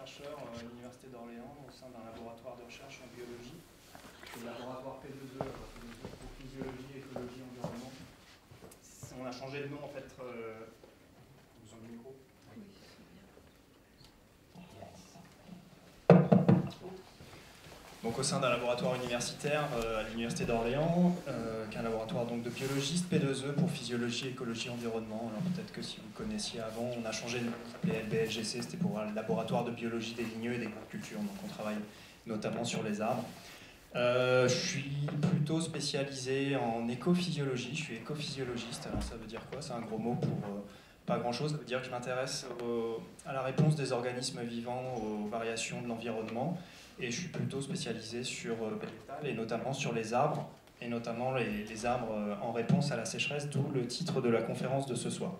chercheur à l'Université d'Orléans au sein d'un laboratoire de recherche en biologie, le laboratoire P2E, pour physiologie, écologie, environnement. On a changé de nom en fait. Besoin du micro. Donc au sein d'un laboratoire universitaire à l'Université d'Orléans, qui est un laboratoire donc, de biologistes P2E pour physiologie, écologie, environnement. Alors peut-être que si vous connaissiez avant, on a changé de nom, ça s'appelait LBLGC, c'était pour le laboratoire de biologie des ligneux et des cultures. Donc on travaille notamment sur les arbres. Je suis plutôt spécialisé en écophysiologie, je suis écophysiologiste, alors ça veut dire quoi? C'est un gros mot pour pas grand chose, ça veut dire que je m'intéresse à la réponse des organismes vivants aux variations de l'environnement. Et je suis plutôt spécialisé sur végétal et notamment sur les arbres, et notamment les arbres en réponse à la sécheresse, d'où le titre de la conférence de ce soir.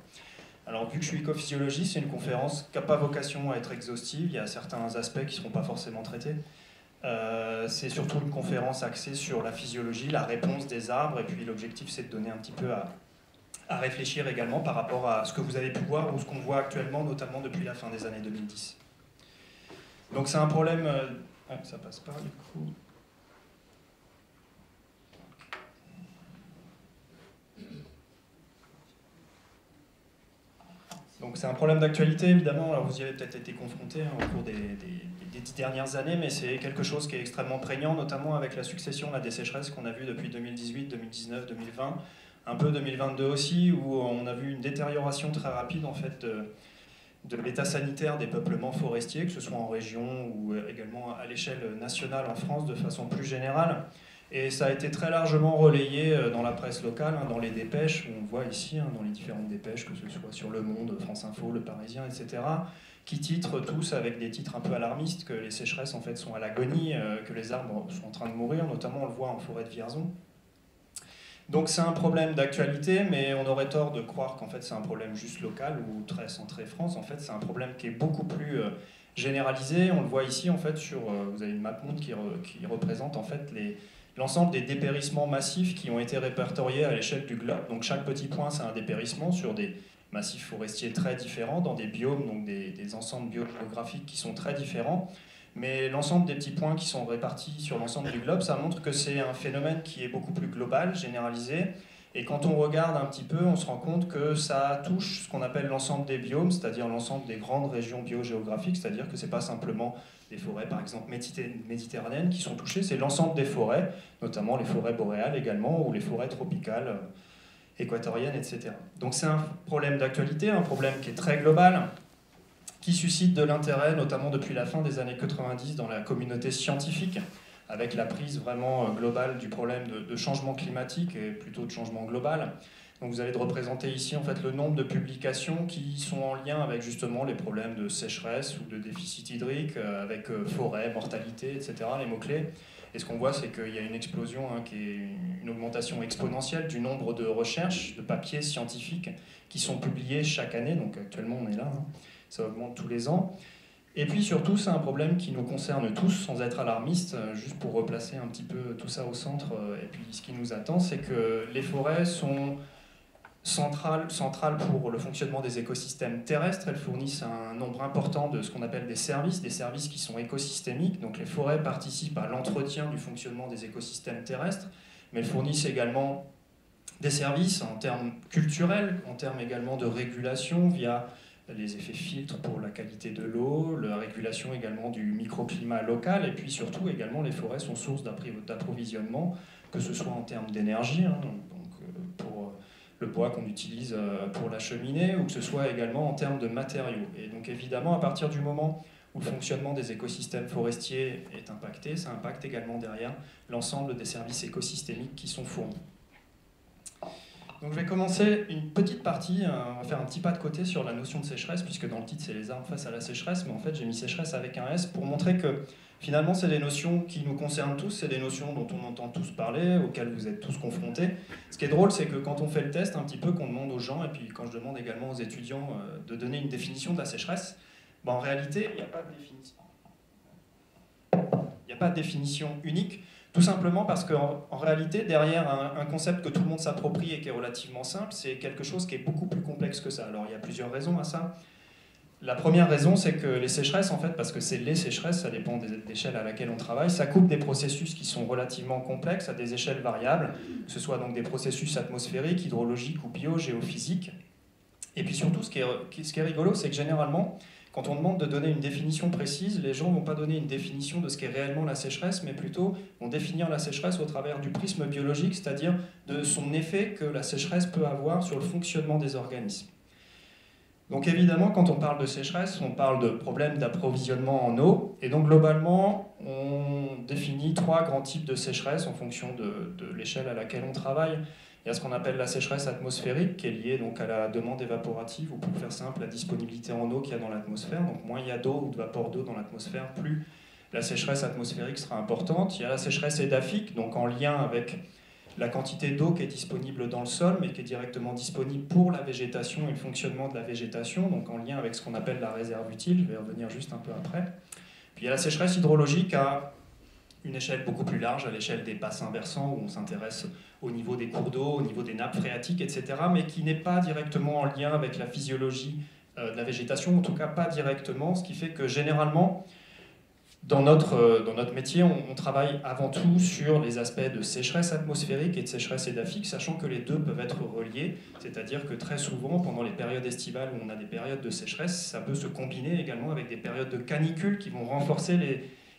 Alors vu que je suis écophysiologiste, c'est une conférence qui n'a pas vocation à être exhaustive, il y a certains aspects qui ne seront pas forcément traités. C'est surtout une conférence axée sur la physiologie, la réponse des arbres, et puis l'objectif c'est de donner un petit peu à réfléchir également par rapport à ce que vous avez pu voir ou ce qu'on voit actuellement, notamment depuis la fin des années 2010. Donc c'est un problème... ça passe pas du coup. Donc c'est un problème d'actualité évidemment, alors vous y avez peut-être été confronté au cours des 10 dernières années, mais c'est quelque chose qui est extrêmement prégnant, notamment avec la succession des sécheresses qu'on a vues depuis 2018, 2019, 2020, un peu 2022 aussi, où on a vu une détérioration très rapide en fait de l'état sanitaire des peuplements forestiers, que ce soit en région ou également à l'échelle nationale en France de façon plus générale. Et ça a été très largement relayé dans la presse locale, dans les dépêches, on voit ici, dans les différentes dépêches, que ce soit sur Le Monde, France Info, Le Parisien, etc., qui titrent tous avec des titres un peu alarmistes que les sécheresses en fait sont à l'agonie, que les arbres sont en train de mourir, notamment on le voit en forêt de Vierzon. Donc c'est un problème d'actualité, mais on aurait tort de croire qu'en fait c'est un problème juste local ou très centré France. En fait c'est un problème qui est beaucoup plus généralisé. On le voit ici en fait sur, vous avez une map monde qui représente en fait l'ensemble des dépérissements massifs qui ont été répertoriés à l'échelle du globe. Donc chaque petit point c'est un dépérissement sur des massifs forestiers très différents, dans des biomes, donc des ensembles biogéographiques qui sont très différents. Mais l'ensemble des petits points qui sont répartis sur l'ensemble du globe, ça montre que c'est un phénomène qui est beaucoup plus global, généralisé. Et quand on regarde un petit peu, on se rend compte que ça touche ce qu'on appelle l'ensemble des biomes, c'est-à-dire l'ensemble des grandes régions biogéographiques, c'est-à-dire que ce n'est pas simplement les forêts, par exemple, méditerranéennes qui sont touchées, c'est l'ensemble des forêts, notamment les forêts boréales également, ou les forêts tropicales, équatoriennes, etc. Donc c'est un problème d'actualité, un problème qui est très global, qui suscite de l'intérêt, notamment depuis la fin des années 90 dans la communauté scientifique, avec la prise vraiment globale du problème de changement climatique et plutôt de changement global. Donc vous allez représenter ici en fait le nombre de publications qui sont en lien avec justement les problèmes de sécheresse ou de déficit hydrique, avec forêt, mortalité, etc., les mots-clés. Et ce qu'on voit, c'est qu'il y a une explosion, qui est une augmentation exponentielle du nombre de recherches, de papiers scientifiques qui sont publiés chaque année. Donc actuellement, on est là. Ça augmente tous les ans. Et puis surtout, c'est un problème qui nous concerne tous, sans être alarmiste, juste pour replacer un petit peu tout ça au centre. Et puis ce qui nous attend, c'est que les forêts sont centrales pour le fonctionnement des écosystèmes terrestres. Elles fournissent un nombre important de ce qu'on appelle des services qui sont écosystémiques. Donc les forêts participent à l'entretien du fonctionnement des écosystèmes terrestres, mais elles fournissent également des services en termes culturels, en termes également de régulation via les effets filtres pour la qualité de l'eau, la régulation également du microclimat local, et puis surtout également les forêts sont source d'approvisionnement, que ce soit en termes d'énergie, pour le bois qu'on utilise pour la cheminée, ou que ce soit également en termes de matériaux. Et donc évidemment, à partir du moment où le fonctionnement des écosystèmes forestiers est impacté, ça impacte également derrière l'ensemble des services écosystémiques qui sont fournis. Donc je vais commencer une petite partie, on va faire un petit pas de côté sur la notion de sécheresse, puisque dans le titre c'est les arbres face à la sécheresse, mais en fait j'ai mis sécheresse avec un S pour montrer que finalement c'est des notions qui nous concernent tous, c'est des notions dont on entend tous parler, auxquelles vous êtes tous confrontés. Ce qui est drôle, c'est que quand on fait le test un petit peu, qu'on demande aux gens, et puis quand je demande également aux étudiants de donner une définition de la sécheresse, en réalité il n'y a pas de définition. Il n'y a pas de définition unique. Tout simplement parce qu'en réalité, derrière un concept que tout le monde s'approprie et qui est relativement simple, c'est quelque chose qui est beaucoup plus complexe que ça. Alors il y a plusieurs raisons à ça. La première raison, c'est que les sécheresses, en fait, parce que c'est les sécheresses, ça dépend des échelles à laquelle on travaille, ça coupe des processus qui sont relativement complexes à des échelles variables, que ce soit donc des processus atmosphériques, hydrologiques ou biogéophysiques. Et puis surtout, ce qui est rigolo, c'est que généralement, quand on demande de donner une définition précise, les gens ne vont pas donner une définition de ce qu'est réellement la sécheresse, mais plutôt vont définir la sécheresse au travers du prisme biologique, c'est-à-dire de son effet que la sécheresse peut avoir sur le fonctionnement des organismes. Donc évidemment, quand on parle de sécheresse, on parle de problèmes d'approvisionnement en eau. Et donc globalement, on définit 3 grands types de sécheresse en fonction de l'échelle à laquelle on travaille. Il y a ce qu'on appelle la sécheresse atmosphérique, qui est liée donc à la demande évaporative, ou pour faire simple, la disponibilité en eau qu'il y a dans l'atmosphère. Donc moins il y a d'eau ou de vapeur d'eau dans l'atmosphère, plus la sécheresse atmosphérique sera importante. Il y a la sécheresse édaphique, donc en lien avec la quantité d'eau qui est disponible dans le sol, mais qui est directement disponible pour la végétation et le fonctionnement de la végétation, donc en lien avec ce qu'on appelle la réserve utile, je vais revenir juste un peu après. Puis il y a la sécheresse hydrologique à une échelle beaucoup plus large, à l'échelle des bassins versants, où on s'intéresse au niveau des cours d'eau, au niveau des nappes phréatiques, etc., mais qui n'est pas directement en lien avec la physiologie de la végétation, en tout cas pas directement, ce qui fait que généralement, dans notre métier, on travaille avant tout sur les aspects de sécheresse atmosphérique et de sécheresse édaphique, sachant que les deux peuvent être reliés, c'est-à-dire que très souvent, pendant les périodes estivales où on a des périodes de sécheresse, ça peut se combiner également avec des périodes de canicule qui vont renforcer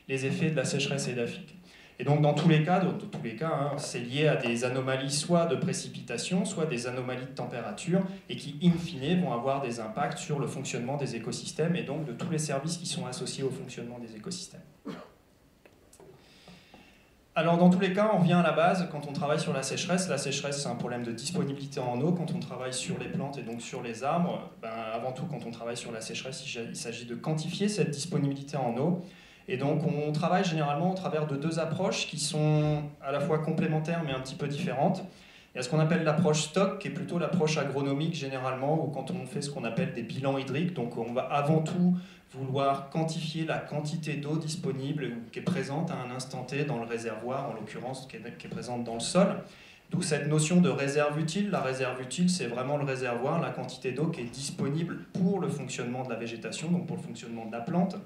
les effets de la sécheresse édaphique. Et donc dans tous les cas, c'est lié à des anomalies soit de précipitation, soit des anomalies de température, et qui, in fine, vont avoir des impacts sur le fonctionnement des écosystèmes, et donc de tous les services qui sont associés au fonctionnement des écosystèmes. Alors dans tous les cas, on vient à la base, quand on travaille sur la sécheresse c'est un problème de disponibilité en eau. Quand on travaille sur les plantes et donc sur les arbres, avant tout quand on travaille sur la sécheresse, il s'agit de quantifier cette disponibilité en eau. Et donc on travaille généralement au travers de 2 approches qui sont à la fois complémentaires mais un petit peu différentes. Il y a ce qu'on appelle l'approche stock, qui est plutôt l'approche agronomique généralement, où quand on fait ce qu'on appelle des bilans hydriques, donc on va avant tout vouloir quantifier la quantité d'eau disponible qui est présente à un instant T dans le réservoir, en l'occurrence qui est présente dans le sol. D'où cette notion de réserve utile. La réserve utile, c'est vraiment le réservoir, la quantité d'eau qui est disponible pour le fonctionnement de la végétation, donc pour le fonctionnement de la plante.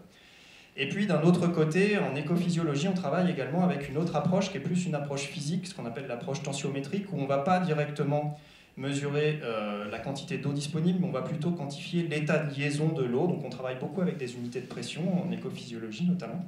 Et puis d'un autre côté, en écophysiologie, on travaille également avec une autre approche qui est plus une approche physique, ce qu'on appelle l'approche tensiométrique, où on ne va pas directement mesurer la quantité d'eau disponible, mais on va plutôt quantifier l'état de liaison de l'eau. Donc on travaille beaucoup avec des unités de pression, en écophysiologie notamment.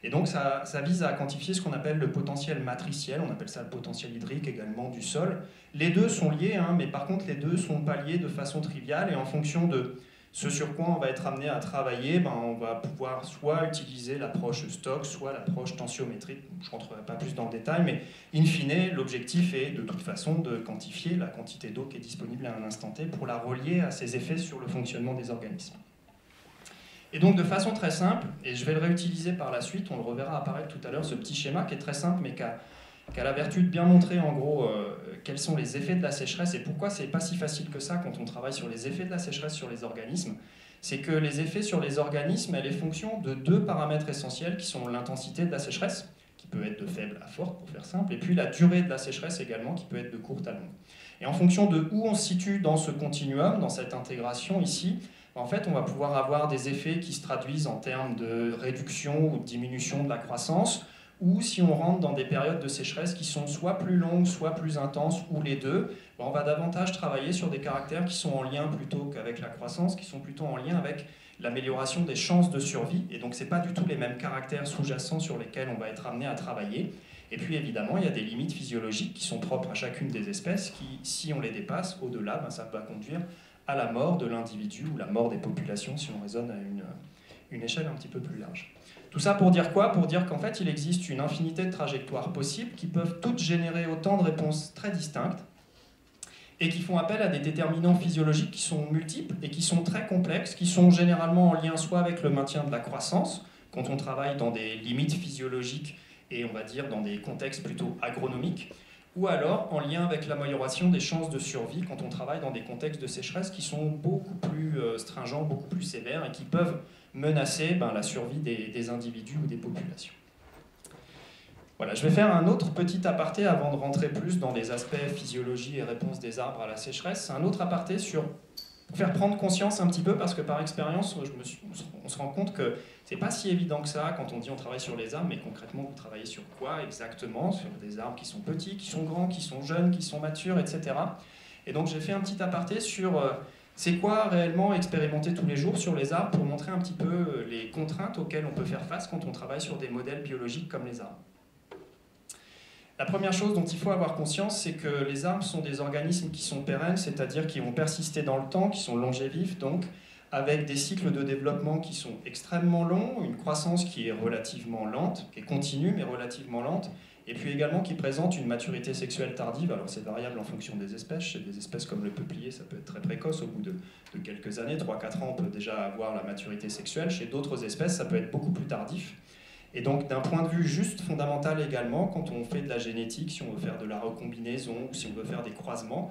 Et donc ça vise à quantifier ce qu'on appelle le potentiel matriciel, on appelle ça le potentiel hydrique également du sol. Les deux sont liés, mais par contre les deux sont pas liés de façon triviale, et en fonction de ce sur quoi on va être amené à travailler, on va pouvoir soit utiliser l'approche stock, soit l'approche tensiométrique. Je ne rentrerai pas plus dans le détail, mais in fine, l'objectif est de toute façon de quantifier la quantité d'eau qui est disponible à un instant T pour la relier à ses effets sur le fonctionnement des organismes. Et donc de façon très simple, et je vais le réutiliser par la suite, on le reverra apparaître tout à l'heure, ce petit schéma qui est très simple mais qui a la vertu de bien montrer en gros quels sont les effets de la sécheresse et pourquoi c'est pas si facile que ça quand on travaille sur les effets de la sécheresse sur les organismes. C'est que les effets sur les organismes, elle est fonction de 2 paramètres essentiels qui sont l'intensité de la sécheresse, qui peut être de faible à forte pour faire simple, et puis la durée de la sécheresse également, qui peut être de courte à longue. Et en fonction de où on se situe dans ce continuum, dans cette intégration ici, en fait on va pouvoir avoir des effets qui se traduisent en termes de réduction ou de diminution de la croissance, ou si on rentre dans des périodes de sécheresse qui sont soit plus longues, soit plus intenses, ou les deux, on va davantage travailler sur des caractères qui sont en lien plutôt qu'avec la croissance, qui sont plutôt en lien avec l'amélioration des chances de survie, et donc ce n'est pas du tout les mêmes caractères sous-jacents sur lesquels on va être amené à travailler. Et puis évidemment, il y a des limites physiologiques qui sont propres à chacune des espèces, qui, si on les dépasse, au-delà, ça va conduire à la mort de l'individu, ou la mort des populations, si on raisonne à une échelle un petit peu plus large. Tout ça pour dire quoi? Pour dire qu'en fait, il existe une infinité de trajectoires possibles qui peuvent toutes générer autant de réponses très distinctes et qui font appel à des déterminants physiologiques qui sont multiples et qui sont très complexes, qui sont généralement en lien soit avec le maintien de la croissance, quand on travaille dans des limites physiologiques et on va dire dans des contextes plutôt agronomiques, ou alors en lien avec l'amélioration des chances de survie quand on travaille dans des contextes de sécheresse qui sont beaucoup plus stringents, beaucoup plus sévères et qui peuvent menacer la survie des individus ou des populations. Voilà, je vais faire un autre petit aparté avant de rentrer plus dans les aspects physiologie et réponse des arbres à la sécheresse. Un autre aparté sur Pour faire prendre conscience un petit peu, parce que par expérience, on se rend compte que c'est pas si évident que ça quand on dit on travaille sur les arbres, mais concrètement, vous travaillez sur quoi exactement? Sur des arbres qui sont petits, qui sont grands, qui sont jeunes, qui sont matures, etc. Et donc j'ai fait un petit aparté sur c'est quoi réellement expérimenter tous les jours sur les arbres pour montrer un petit peu les contraintes auxquelles on peut faire face quand on travaille sur des modèles biologiques comme les arbres. La première chose dont il faut avoir conscience, c'est que les arbres sont des organismes qui sont pérennes, c'est-à-dire qui vont persister dans le temps, qui sont longévifs, donc avec des cycles de développement qui sont extrêmement longs, une croissance qui est relativement lente, qui est continue mais relativement lente, et puis également qui présente une maturité sexuelle tardive. Alors c'est variable en fonction des espèces. Chez des espèces comme le peuplier, ça peut être très précoce, au bout de quelques années, 3-4 ans, on peut déjà avoir la maturité sexuelle. Chez d'autres espèces, ça peut être beaucoup plus tardif. Et donc d'un point de vue juste fondamental également, quand on fait de la génétique, si on veut faire de la recombinaison ou si on veut faire des croisements,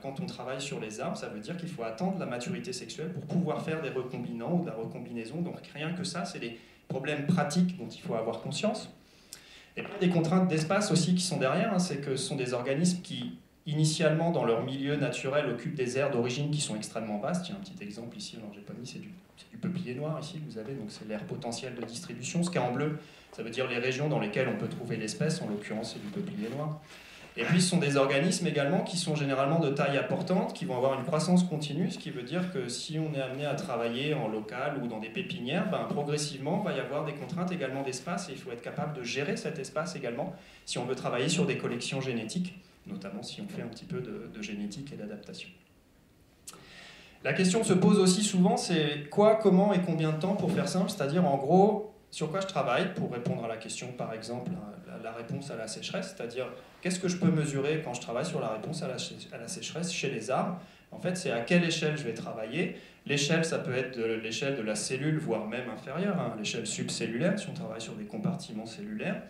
quand on travaille sur les arbres, ça veut dire qu'il faut attendre la maturité sexuelle pour pouvoir faire des recombinants ou de la recombinaison. Donc rien que ça, c'est des problèmes pratiques dont il faut avoir conscience. Et puis des contraintes d'espace aussi qui sont derrière, c'est que ce sont des organismes qui, initialement, dans leur milieu naturel, occupent des aires d'origine qui sont extrêmement vastes. Il y a un petit exemple ici, alors j'ai pas mis, c'est du peuplier noir ici, vous avez, donc c'est l'aire potentielle de distribution. Ce qui est en bleu, ça veut dire les régions dans lesquelles on peut trouver l'espèce, en l'occurrence c'est du peuplier noir. Et puis ce sont des organismes également qui sont généralement de taille importante, qui vont avoir une croissance continue, ce qui veut dire que si on est amené à travailler en local ou dans des pépinières, progressivement il va y avoir des contraintes également d'espace et il faut être capable de gérer cet espace également si on veut travailler sur des collections génétiques, notamment si on fait un petit peu de génétique et d'adaptation. La question se pose aussi souvent, c'est quoi, comment et combien de temps pour faire simple, c'est-à-dire en gros, sur quoi je travaille pour répondre à la question, par exemple, la réponse à la sécheresse, c'est-à-dire qu'est-ce que je peux mesurer quand je travaille sur la réponse à la sécheresse chez les arbres. En fait, c'est à quelle échelle je vais travailler. L'échelle, ça peut être l'échelle de la cellule, voire même inférieure, l'échelle subcellulaire, si on travaille sur des compartiments cellulaires,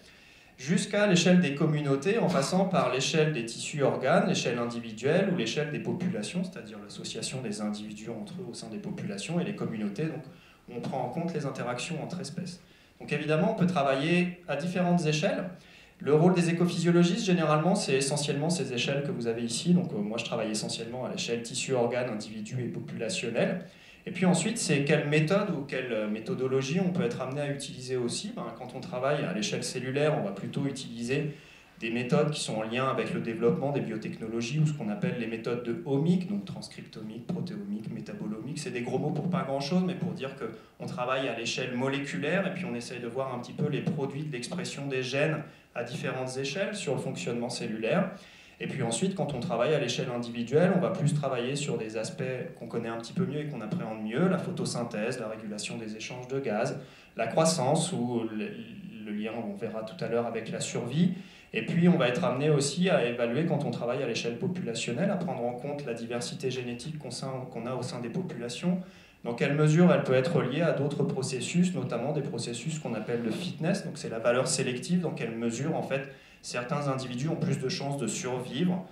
jusqu'à l'échelle des communautés, en passant par l'échelle des tissus organes, l'échelle individuelle ou l'échelle des populations, c'est-à-dire l'association des individus entre eux au sein des populations et les communautés, donc on prend en compte les interactions entre espèces. Donc évidemment, on peut travailler à différentes échelles. Le rôle des écophysiologistes, généralement, c'est essentiellement ces échelles que vous avez ici. Donc moi, je travaille essentiellement à l'échelle tissu, organes, individu et populationnel. Et puis ensuite, c'est quelle méthode ou quelle méthodologie on peut être amené à utiliser aussi. Quand on travaille à l'échelle cellulaire, on va plutôt utiliser des méthodes qui sont en lien avec le développement des biotechnologies ou ce qu'on appelle les méthodes de omique, donc transcriptomique, protéomique, métabolomique. C'est des gros mots pour pas grand-chose, mais pour dire qu'on travaille à l'échelle moléculaire et puis on essaye de voir un petit peu les produits de l'expression des gènes à différentes échelles sur le fonctionnement cellulaire. Et puis ensuite, quand on travaille à l'échelle individuelle, on va plus travailler sur des aspects qu'on connaît un petit peu mieux et qu'on appréhende mieux, la photosynthèse, la régulation des échanges de gaz, la croissance ou le lien, on verra tout à l'heure, avec la survie. Et puis on va être amené aussi à évaluer, quand on travaille à l'échelle populationnelle, à prendre en compte la diversité génétique qu'on a au sein des populations, dans quelle mesure elle peut être liée à d'autres processus, notamment des processus qu'on appelle le fitness, donc c'est la valeur sélective, dans quelle mesure en fait certains individus ont plus de chances de survivre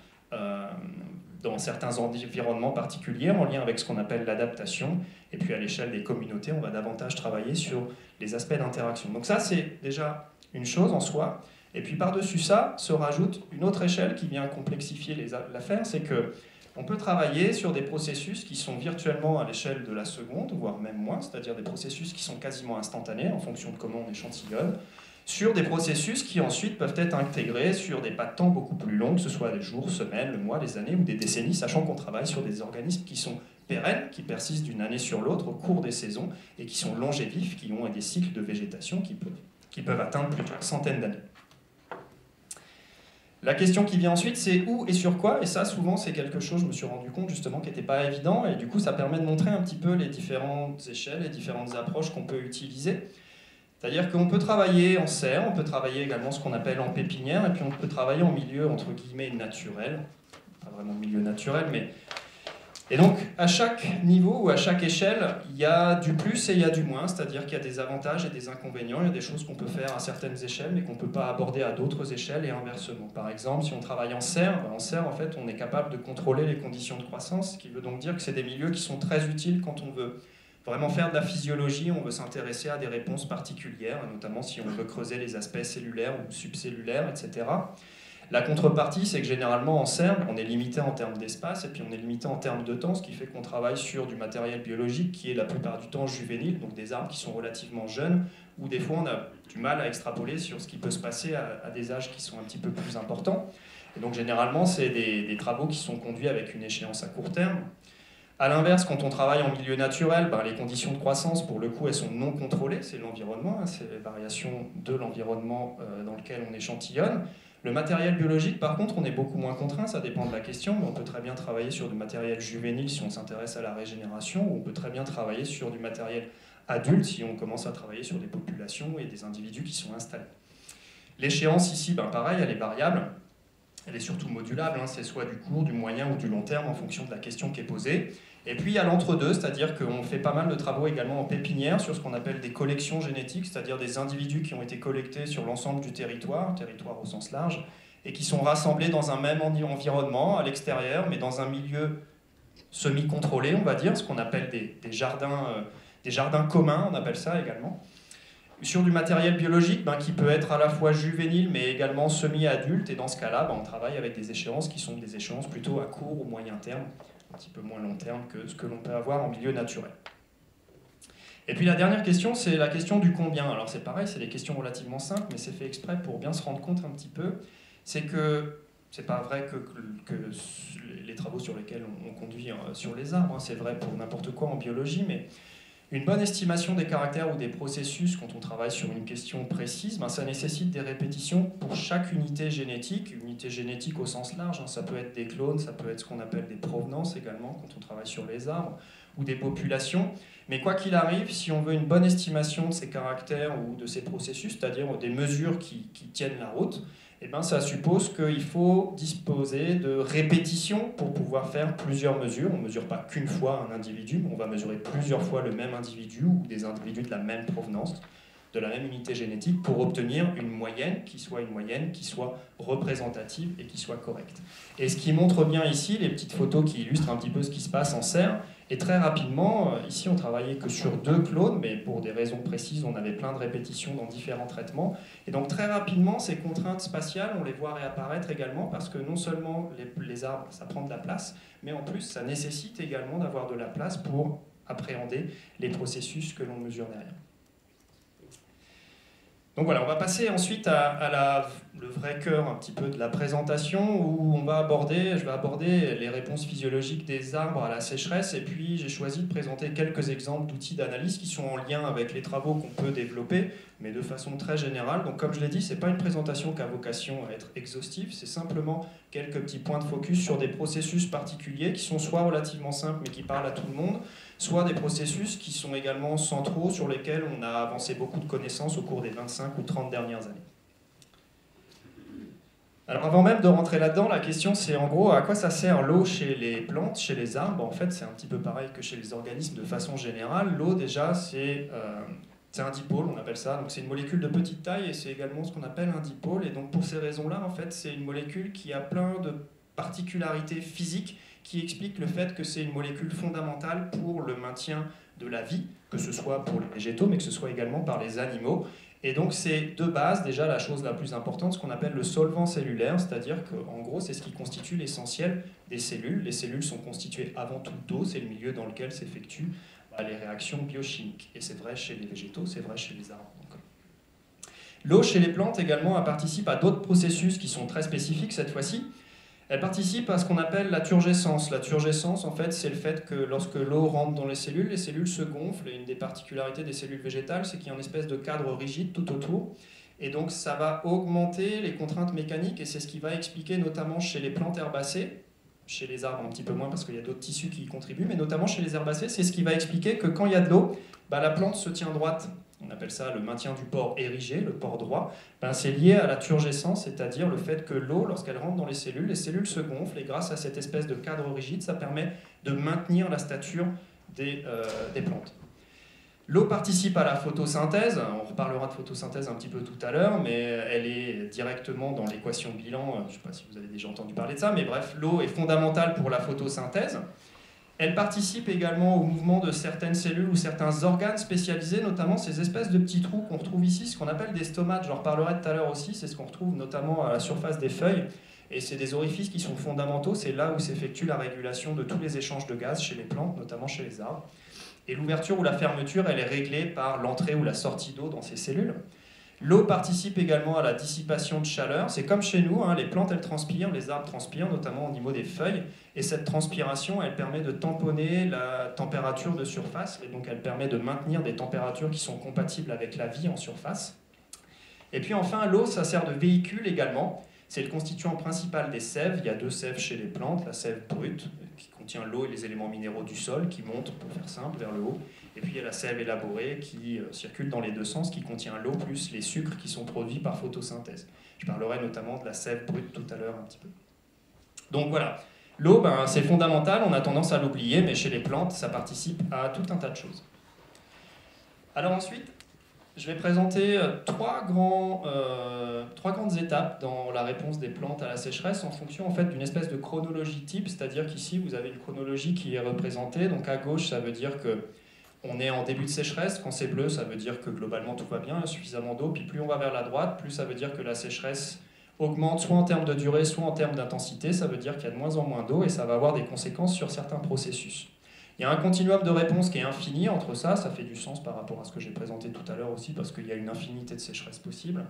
dans certains environnements particuliers en lien avec ce qu'on appelle l'adaptation. Et puis à l'échelle des communautés, on va davantage travailler sur les aspects d'interaction. Donc ça, c'est déjà une chose en soi. Et puis par-dessus ça, se rajoute une autre échelle qui vient complexifier l'affaire, c'est qu'on peut travailler sur des processus qui sont virtuellement à l'échelle de la seconde, voire même moins, c'est-à-dire des processus qui sont quasiment instantanés en fonction de comment on échantillonne, sur des processus qui ensuite peuvent être intégrés sur des pas de temps beaucoup plus longs, que ce soit des jours, semaines, le mois, les années ou des décennies, sachant qu'on travaille sur des organismes qui sont pérennes, qui persistent d'une année sur l'autre au cours des saisons et qui sont longévifs, qui ont des cycles de végétation qui peuvent atteindre plusieurs centaines d'années. La question qui vient ensuite, c'est où et sur quoi, et ça souvent c'est quelque chose, je me suis rendu compte justement, qui n'était pas évident, et du coup ça permet de montrer un petit peu les différentes échelles, les différentes approches qu'on peut utiliser. C'est-à-dire qu'on peut travailler en serre, on peut travailler également ce qu'on appelle en pépinière, et puis on peut travailler en milieu entre guillemets naturel, pas vraiment milieu naturel, mais... Et donc, à chaque niveau ou à chaque échelle, il y a du plus et il y a du moins, c'est-à-dire qu'il y a des avantages et des inconvénients, il y a des choses qu'on peut faire à certaines échelles, mais qu'on ne peut pas aborder à d'autres échelles et inversement. Par exemple, si on travaille en serre, en fait, on est capable de contrôler les conditions de croissance, ce qui veut donc dire que c'est des milieux qui sont très utiles quand on veut vraiment faire de la physiologie, on veut s'intéresser à des réponses particulières, notamment si on veut creuser les aspects cellulaires ou subcellulaires, etc. La contrepartie, c'est que généralement en serbe, on est limité en termes d'espace et puis on est limité en termes de temps, ce qui fait qu'on travaille sur du matériel biologique qui est la plupart du temps juvénile, donc des arbres qui sont relativement jeunes, où des fois on a du mal à extrapoler sur ce qui peut se passer à des âges qui sont un petit peu plus importants. Et donc généralement, c'est des travaux qui sont conduits avec une échéance à court terme. A l'inverse, quand on travaille en milieu naturel, les conditions de croissance, pour le coup, elles sont non contrôlées, c'est l'environnement, c'est les variations de l'environnement dans lequel on échantillonne. Le matériel biologique, par contre, on est beaucoup moins contraint, ça dépend de la question, mais on peut très bien travailler sur du matériel juvénile si on s'intéresse à la régénération, ou on peut très bien travailler sur du matériel adulte si on commence à travailler sur des populations et des individus qui sont installés. L'échéance ici, pareil, elle est variable. Elle est surtout modulable, c'est soit du court, du moyen ou du long terme en fonction de la question qui est posée. Et puis il y a l'entre-deux, c'est-à-dire qu'on fait pas mal de travaux également en pépinière sur ce qu'on appelle des collections génétiques, c'est-à-dire des individus qui ont été collectés sur l'ensemble du territoire au sens large, et qui sont rassemblés dans un même environnement, à l'extérieur, mais dans un milieu semi-contrôlé, on va dire, ce qu'on appelle des jardins communs, on appelle ça également. Sur du matériel biologique qui peut être à la fois juvénile mais également semi-adulte, et dans ce cas-là, on travaille avec des échéances qui sont des échéances plutôt à court ou moyen terme, un petit peu moins long terme que ce que l'on peut avoir en milieu naturel. Et puis la dernière question, c'est la question du combien. Alors c'est pareil, c'est des questions relativement simples, mais c'est fait exprès pour bien se rendre compte un petit peu. C'est que c'est pas vrai que les travaux sur lesquels on conduit sur les arbres, c'est vrai pour n'importe quoi en biologie, mais une bonne estimation des caractères ou des processus quand on travaille sur une question précise, ça nécessite des répétitions pour chaque unité génétique au sens large, ça peut être des clones, ça peut être ce qu'on appelle des provenances également quand on travaille sur les arbres, ou des populations. Mais quoi qu'il arrive, si on veut une bonne estimation de ces caractères ou de ces processus, c'est-à-dire des mesures qui tiennent la route, ça suppose qu'il faut disposer de répétitions pour pouvoir faire plusieurs mesures. On ne mesure pas qu'une fois un individu, mais on va mesurer plusieurs fois le même individu ou des individus de la même provenance, de la même unité génétique, pour obtenir une moyenne qui soit représentative et qui soit correcte. Et ce qui montre bien ici, les petites photos qui illustrent un petit peu ce qui se passe en serre, et très rapidement, ici on travaillait que sur 2 clones, mais pour des raisons précises, on avait plein de répétitions dans différents traitements. Et donc très rapidement, ces contraintes spatiales, on les voit réapparaître également, parce que non seulement les arbres, ça prend de la place, mais en plus, ça nécessite également d'avoir de la place pour appréhender les processus que l'on mesure derrière. Donc voilà, on va passer ensuite à le vrai cœur un petit peu de la présentation, où je vais aborder les réponses physiologiques des arbres à la sécheresse, et puis j'ai choisi de présenter quelques exemples d'outils d'analyse qui sont en lien avec les travaux qu'on peut développer, mais de façon très générale. Donc comme je l'ai dit, ce n'est pas une présentation qui a vocation à être exhaustive, c'est simplement quelques petits points de focus sur des processus particuliers qui sont soit relativement simples mais qui parlent à tout le monde, soit des processus qui sont également centraux sur lesquels on a avancé beaucoup de connaissances au cours des 25 ou 30 dernières années. Alors avant même de rentrer là-dedans, la question c'est en gros à quoi ça sert l'eau chez les plantes, chez les arbres. En fait c'est un petit peu pareil que chez les organismes de façon générale. L'eau déjà c'est un dipôle, on appelle ça, donc c'est une molécule de petite taille et c'est également ce qu'on appelle un dipôle. Et donc pour ces raisons-là, en fait, c'est une molécule qui a plein de particularités physiques qui expliquent le fait que c'est une molécule fondamentale pour le maintien de la vie, que ce soit pour les végétaux, mais que ce soit également par les animaux. Et donc c'est de base déjà la chose la plus importante, ce qu'on appelle le solvant cellulaire, c'est-à-dire qu'en gros c'est ce qui constitue l'essentiel des cellules. Les cellules sont constituées avant tout d'eau, c'est le milieu dans lequel s'effectuent les réactions biochimiques. Et c'est vrai chez les végétaux, c'est vrai chez les arbres. L'eau chez les plantes également elle participe à d'autres processus qui sont très spécifiques cette fois-ci. Elle participe à ce qu'on appelle la turgescence. La turgescence, en fait, c'est le fait que lorsque l'eau rentre dans les cellules se gonflent. Et une des particularités des cellules végétales, c'est qu'il y a une espèce de cadre rigide tout autour. Et donc, ça va augmenter les contraintes mécaniques. Et c'est ce qui va expliquer, notamment chez les plantes herbacées, chez les arbres un petit peu moins parce qu'il y a d'autres tissus qui y contribuent, mais notamment chez les herbacées, c'est ce qui va expliquer que quand il y a de l'eau, la plante se tient droite. On appelle ça le maintien du port érigé, le port droit. C'est lié à la turgescence, c'est-à-dire le fait que l'eau, lorsqu'elle rentre dans les cellules se gonflent et grâce à cette espèce de cadre rigide, ça permet de maintenir la stature des plantes. L'eau participe à la photosynthèse, on reparlera de photosynthèse un petit peu tout à l'heure, mais elle est directement dans l'équation bilan, je ne sais pas si vous avez déjà entendu parler de ça, mais bref, l'eau est fondamentale pour la photosynthèse. Elle participe également au mouvement de certaines cellules ou certains organes spécialisés, notamment ces espèces de petits trous qu'on retrouve ici, ce qu'on appelle des stomates. J'en reparlerai tout à l'heure aussi, c'est ce qu'on retrouve notamment à la surface des feuilles. Et c'est des orifices qui sont fondamentaux, c'est là où s'effectue la régulation de tous les échanges de gaz chez les plantes, notamment chez les arbres. Et l'ouverture ou la fermeture, elle est réglée par l'entrée ou la sortie d'eau dans ces cellules. L'eau participe également à la dissipation de chaleur. C'est comme chez nous, hein, les plantes elles transpirent, les arbres transpirent, notamment au niveau des feuilles. Et cette transpiration, elle permet de tamponner la température de surface. Et donc elle permet de maintenir des températures qui sont compatibles avec la vie en surface. Et puis enfin, l'eau, ça sert de véhicule également. C'est le constituant principal des sèves. Il y a deux sèves chez les plantes. La sève brute, qui contient l'eau et les éléments minéraux du sol, qui monte, pour faire simple, vers le haut. Et puis il y a la sève élaborée qui circule dans les deux sens, qui contient l'eau plus les sucres qui sont produits par photosynthèse. Je parlerai notamment de la sève brute tout à l'heure un petit peu. Donc voilà, l'eau, ben, c'est fondamental, on a tendance à l'oublier, mais chez les plantes, ça participe à tout un tas de choses. Alors ensuite, je vais présenter trois grandes étapes dans la réponse des plantes à la sécheresse en fonction en fait, d'une espèce de chronologie type, c'est-à-dire qu'ici, vous avez une chronologie qui est représentée. Donc à gauche, ça veut dire que on est en début de sécheresse. Quand c'est bleu, ça veut dire que globalement tout va bien, il y a suffisamment d'eau. Puis plus on va vers la droite, plus ça veut dire que la sécheresse augmente soit en termes de durée, soit en termes d'intensité. Ça veut dire qu'il y a de moins en moins d'eau et ça va avoir des conséquences sur certains processus. Il y a un continuum de réponse qui est infini entre ça fait du sens par rapport à ce que j'ai présenté tout à l'heure aussi, parce qu'il y a une infinité de sécheresses possibles.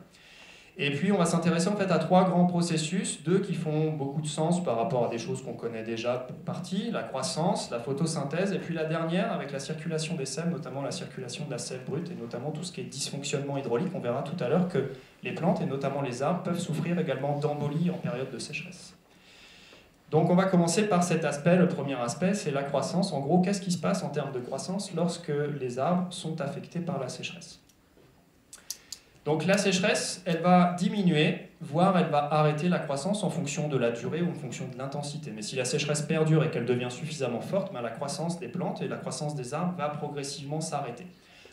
Et puis on va s'intéresser en fait à trois grands processus, deux qui font beaucoup de sens par rapport à des choses qu'on connaît déjà pour partie, la croissance, la photosynthèse, et puis la dernière avec la circulation des sèves, notamment la circulation de la sève brute, et notamment tout ce qui est dysfonctionnement hydraulique. On verra tout à l'heure que les plantes, et notamment les arbres, peuvent souffrir également d'embolie en période de sécheresse. Donc on va commencer par cet aspect, le premier aspect, c'est la croissance. En gros, qu'est-ce qui se passe en termes de croissance lorsque les arbres sont affectés par la sécheresse ? Donc la sécheresse, elle va diminuer, voire elle va arrêter la croissance en fonction de la durée ou en fonction de l'intensité. Mais si la sécheresse perdure et qu'elle devient suffisamment forte, ben la croissance des plantes et la croissance des arbres va progressivement s'arrêter.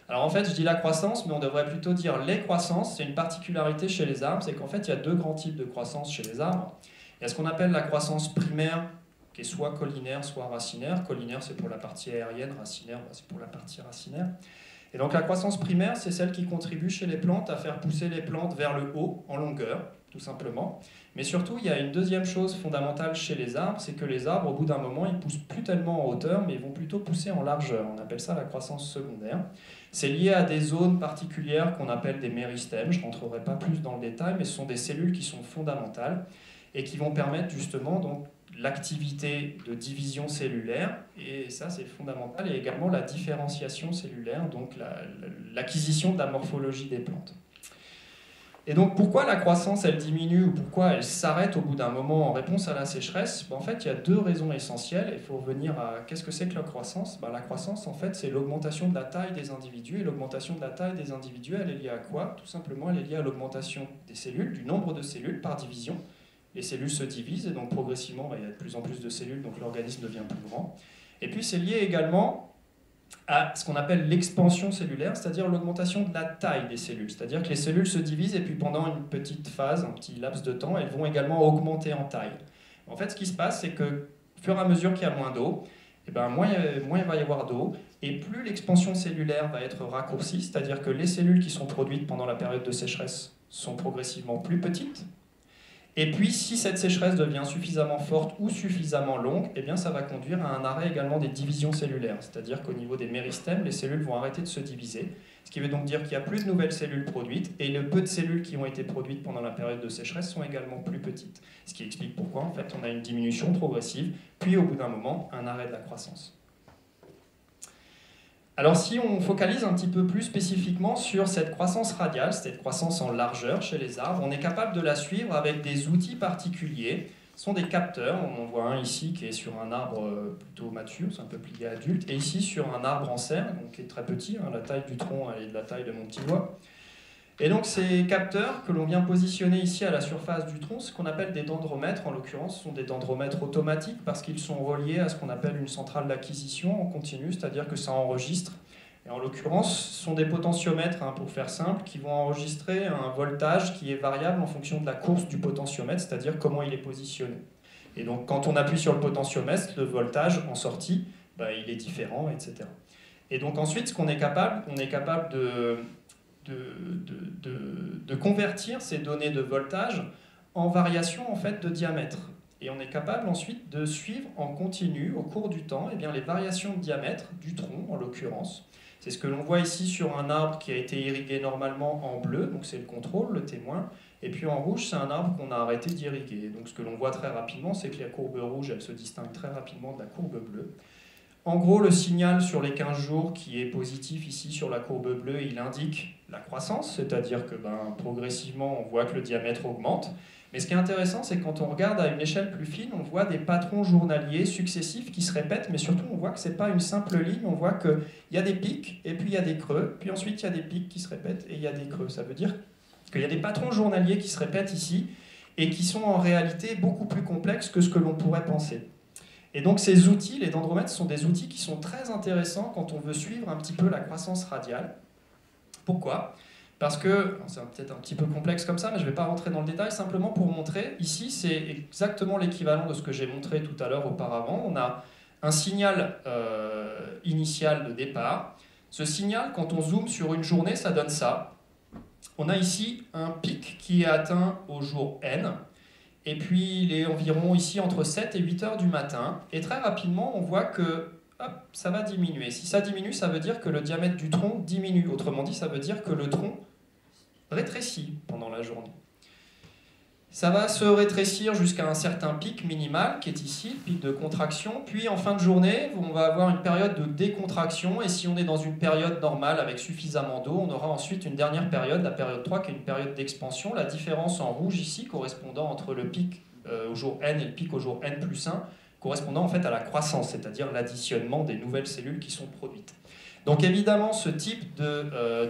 Alors en fait, je dis la croissance, mais on devrait plutôt dire les croissances. C'est une particularité chez les arbres, c'est qu'en fait, il y a deux grands types de croissance chez les arbres. Il y a ce qu'on appelle la croissance primaire, qui est soit collinaire, soit racinaire. Collinaire, c'est pour la partie aérienne, racinaire, c'est pour la partie racinaire. Et donc la croissance primaire, c'est celle qui contribue chez les plantes à faire pousser les plantes vers le haut, en longueur, tout simplement. Mais surtout, il y a une deuxième chose fondamentale chez les arbres, c'est que les arbres, au bout d'un moment, ils ne poussent plus tellement en hauteur, mais ils vont plutôt pousser en largeur. On appelle ça la croissance secondaire. C'est lié à des zones particulières qu'on appelle des méristèmes. Je ne rentrerai pas plus dans le détail, mais ce sont des cellules qui sont fondamentales et qui vont permettre justement donc, l'activité de division cellulaire, et ça c'est fondamental, et également la différenciation cellulaire, donc l'acquisition de la morphologie des plantes. Et donc pourquoi la croissance elle diminue ou pourquoi elle s'arrête au bout d'un moment en réponse à la sécheresse? En fait il y a deux raisons essentielles. Il faut revenir à qu'est-ce que c'est que la croissance? La croissance en fait c'est l'augmentation de la taille des individus, et l'augmentation de la taille des individus elle est liée à quoi? Tout simplement elle est liée à l'augmentation des cellules, du nombre de cellules par division. Les cellules se divisent et donc progressivement, il y a de plus en plus de cellules, donc l'organisme devient plus grand. Et puis c'est lié également à ce qu'on appelle l'expansion cellulaire, c'est-à-dire l'augmentation de la taille des cellules. C'est-à-dire que les cellules se divisent et puis pendant une petite phase, un petit laps de temps, elles vont également augmenter en taille. En fait, ce qui se passe, c'est que au fur et à mesure qu'il y a moins d'eau, moins il va y avoir d'eau, et plus l'expansion cellulaire va être raccourcie, c'est-à-dire que les cellules qui sont produites pendant la période de sécheresse sont progressivement plus petites. Et puis, si cette sécheresse devient suffisamment forte ou suffisamment longue, ça va conduire à un arrêt également des divisions cellulaires. C'est-à-dire qu'au niveau des méristèmes, les cellules vont arrêter de se diviser. Ce qui veut donc dire qu'il n'y a plus de nouvelles cellules produites, et le peu de cellules qui ont été produites pendant la période de sécheresse sont également plus petites. Ce qui explique pourquoi, en fait, on a une diminution progressive, puis au bout d'un moment, un arrêt de la croissance. Alors si on focalise un petit peu plus spécifiquement sur cette croissance radiale, cette croissance en largeur chez les arbres, on est capable de la suivre avec des outils particuliers. Ce sont des capteurs, on en voit un ici qui est sur un arbre plutôt mature, c'est un peu plié adulte, et ici sur un arbre en serre, donc qui est très petit, la taille du tronc est de la taille de mon petit doigt. Et donc ces capteurs que l'on vient positionner ici à la surface du tronc, ce qu'on appelle des dendromètres, en l'occurrence, ce sont des dendromètres automatiques parce qu'ils sont reliés à ce qu'on appelle une centrale d'acquisition en continu, c'est-à-dire que ça enregistre. Et en l'occurrence, ce sont des potentiomètres, pour faire simple, qui vont enregistrer un voltage qui est variable en fonction de la course du potentiomètre, c'est-à-dire comment il est positionné. Et donc quand on appuie sur le potentiomètre, le voltage en sortie bah, il est différent, etc. Et donc ensuite, ce qu'on est capable, on est capable de convertir ces données de voltage en variations en fait, de diamètre. Et on est capable ensuite de suivre en continu, au cours du temps, eh bien, les variations de diamètre du tronc, en l'occurrence. C'est ce que l'on voit ici sur un arbre qui a été irrigué normalement en bleu, donc c'est le contrôle, le témoin. Et puis en rouge, c'est un arbre qu'on a arrêté d'irriguer. Donc ce que l'on voit très rapidement, c'est que la courbe rouge, elle se distingue très rapidement de la courbe bleue. En gros, le signal sur les 15 jours qui est positif ici sur la courbe bleue, il indique la croissance, c'est-à-dire que progressivement, on voit que le diamètre augmente. Mais ce qui est intéressant, c'est que quand on regarde à une échelle plus fine, on voit des patrons journaliers successifs qui se répètent, mais surtout on voit que ce n'est pas une simple ligne, on voit qu'il y a des pics, et puis il y a des creux, puis ensuite il y a des pics qui se répètent, et il y a des creux. Ça veut dire qu'il y a des patrons journaliers qui se répètent ici, et qui sont en réalité beaucoup plus complexes que ce que l'on pourrait penser. Et donc ces outils, les dendromètres, sont des outils qui sont très intéressants quand on veut suivre un petit peu la croissance radiale. Pourquoi ? Parce que, c'est peut-être un petit peu complexe comme ça, mais je ne vais pas rentrer dans le détail, simplement pour montrer, ici c'est exactement l'équivalent de ce que j'ai montré tout à l'heure auparavant. On a un signal initial de départ. Ce signal, quand on zoome sur une journée, ça donne ça. On a ici un pic qui est atteint au jour N, et puis il est environ ici entre 7 et 8 heures du matin, et très rapidement on voit que hop, ça va diminuer. Si ça diminue, ça veut dire que le diamètre du tronc diminue. Autrement dit, ça veut dire que le tronc rétrécit pendant la journée. Ça va se rétrécir jusqu'à un certain pic minimal, qui est ici, le pic de contraction, puis en fin de journée, on va avoir une période de décontraction, et si on est dans une période normale avec suffisamment d'eau, on aura ensuite une dernière période, la période 3, qui est une période d'expansion. La différence en rouge ici, correspondant entre le pic au jour N et le pic au jour N plus 1, correspondant en fait à la croissance, c'est-à-dire l'additionnement des nouvelles cellules qui sont produites. Donc évidemment, ce type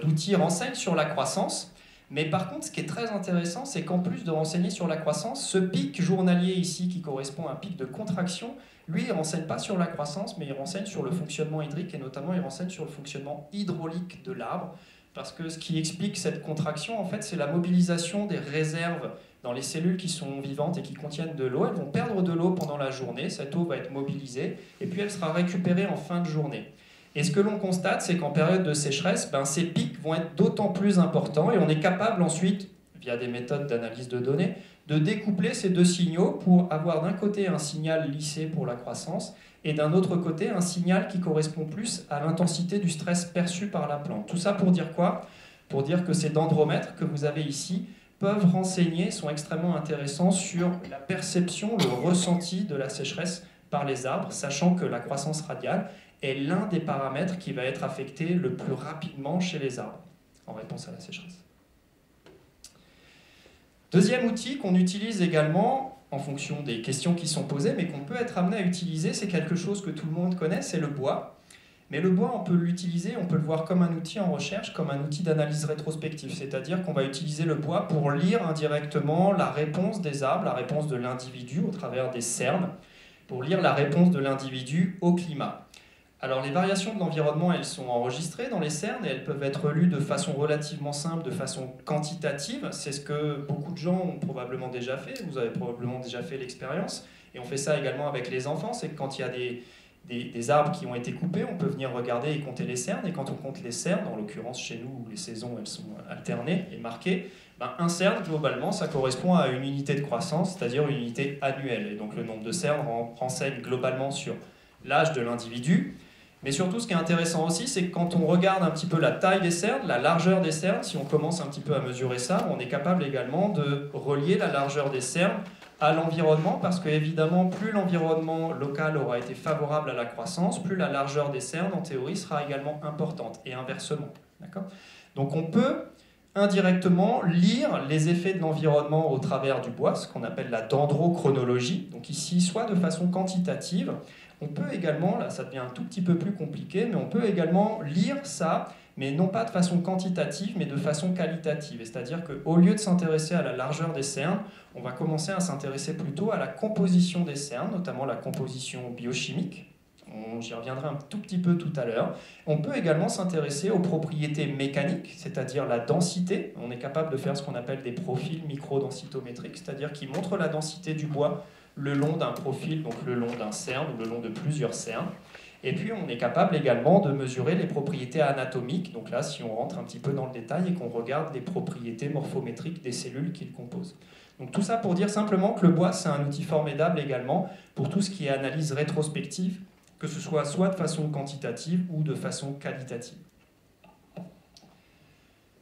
d'outils renseigne sur la croissance, mais par contre, ce qui est très intéressant, c'est qu'en plus de renseigner sur la croissance, ce pic journalier ici, qui correspond à un pic de contraction, lui, il ne renseigne pas sur la croissance, mais il renseigne sur le fonctionnement hydrique, et notamment il renseigne sur le fonctionnement hydraulique de l'arbre, parce que ce qui explique cette contraction, en fait, c'est la mobilisation des réserves dans les cellules qui sont vivantes et qui contiennent de l'eau. Elles vont perdre de l'eau pendant la journée, cette eau va être mobilisée, et puis elle sera récupérée en fin de journée. Et ce que l'on constate, c'est qu'en période de sécheresse, ces pics vont être d'autant plus importants, et on est capable ensuite, via des méthodes d'analyse de données, de découpler ces deux signaux pour avoir d'un côté un signal lissé pour la croissance, et d'un autre côté un signal qui correspond plus à l'intensité du stress perçu par la plante. Tout ça pour dire quoi ? Pour dire que ces dendromètres que vous avez ici peuvent renseigner, sont extrêmement intéressants sur la perception, le ressenti de la sécheresse par les arbres, sachant que la croissance radiale est l'un des paramètres qui va être affecté le plus rapidement chez les arbres, en réponse à la sécheresse. Deuxième outil qu'on utilise également, en fonction des questions qui sont posées, mais qu'on peut être amené à utiliser, c'est quelque chose que tout le monde connaît, c'est le bois. Mais le bois, on peut l'utiliser, on peut le voir comme un outil en recherche, comme un outil d'analyse rétrospective, c'est-à-dire qu'on va utiliser le bois pour lire indirectement la réponse des arbres, la réponse de l'individu au travers des cernes, pour lire la réponse de l'individu au climat. Alors les variations de l'environnement, elles sont enregistrées dans les cernes et elles peuvent être lues de façon relativement simple, de façon quantitative. C'est ce que beaucoup de gens ont probablement déjà fait, vous avez probablement déjà fait l'expérience. Et on fait ça également avec les enfants, c'est que quand il y a des arbres qui ont été coupés, on peut venir regarder et compter les cernes. Et quand on compte les cernes, en l'occurrence chez nous où les saisons elles sont alternées et marquées, un cerne globalement ça correspond à une unité de croissance, c'est-à-dire une unité annuelle. Et donc le nombre de cernes renseigne globalement sur l'âge de l'individu. Mais surtout, ce qui est intéressant aussi, c'est que quand on regarde un petit peu la taille des cernes, la largeur des cernes, si on commence un petit peu à mesurer ça, on est capable également de relier la largeur des cernes à l'environnement, parce que évidemment, plus l'environnement local aura été favorable à la croissance, plus la largeur des cernes, en théorie, sera également importante, et inversement. Donc on peut indirectement lire les effets de l'environnement au travers du bois, ce qu'on appelle la dendrochronologie, donc ici, soit de façon quantitative. On peut également, là ça devient un tout petit peu plus compliqué, mais on peut également lire ça, mais non pas de façon quantitative, mais de façon qualitative. C'est-à-dire qu'au lieu de s'intéresser à la largeur des cernes, on va commencer à s'intéresser plutôt à la composition des cernes, notamment la composition biochimique. J'y reviendrai un tout petit peu tout à l'heure. On peut également s'intéresser aux propriétés mécaniques, c'est-à-dire la densité. On est capable de faire ce qu'on appelle des profils microdensitométriques, c'est-à-dire qui montrent la densité du bois le long d'un profil, donc le long d'un cerne ou le long de plusieurs cernes. Et puis on est capable également de mesurer les propriétés anatomiques, donc là si on rentre un petit peu dans le détail et qu'on regarde les propriétés morphométriques des cellules qu'il compose. Donc tout ça pour dire simplement que le bois c'est un outil formidable également pour tout ce qui est analyse rétrospective, que ce soit de façon quantitative ou de façon qualitative.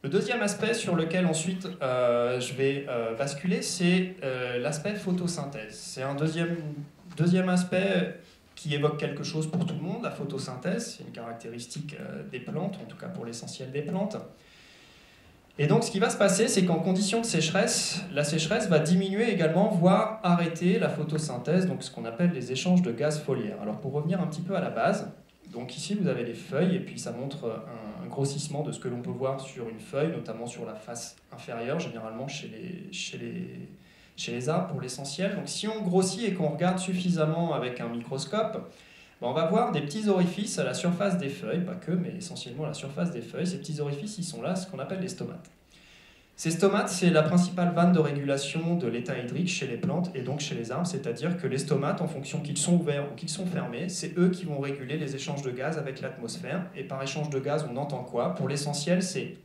Le deuxième aspect sur lequel ensuite je vais basculer, c'est l'aspect photosynthèse. C'est un deuxième aspect qui évoque quelque chose pour tout le monde, la photosynthèse, c'est une caractéristique des plantes, en tout cas pour l'essentiel des plantes. Et donc ce qui va se passer, c'est qu'en conditions de sécheresse, la sécheresse va diminuer également, voire arrêter la photosynthèse, donc ce qu'on appelle les échanges de gaz foliaires. Alors pour revenir un petit peu à la base, donc ici vous avez les feuilles, et puis ça montre un grossissement de ce que l'on peut voir sur une feuille, notamment sur la face inférieure, généralement chez les arbres pour l'essentiel. Donc si on grossit et qu'on regarde suffisamment avec un microscope, on va voir des petits orifices à la surface des feuilles, pas que, mais essentiellement à la surface des feuilles. Ces petits orifices, ils sont là, ce qu'on appelle les stomates. Ces stomates, c'est la principale vanne de régulation de l'état hydrique chez les plantes et donc chez les arbres, c'est-à-dire que les stomates, en fonction qu'ils sont ouverts ou qu'ils sont fermés, c'est eux qui vont réguler les échanges de gaz avec l'atmosphère. Et par échange de gaz, on entend quoi? Pour l'essentiel, c'est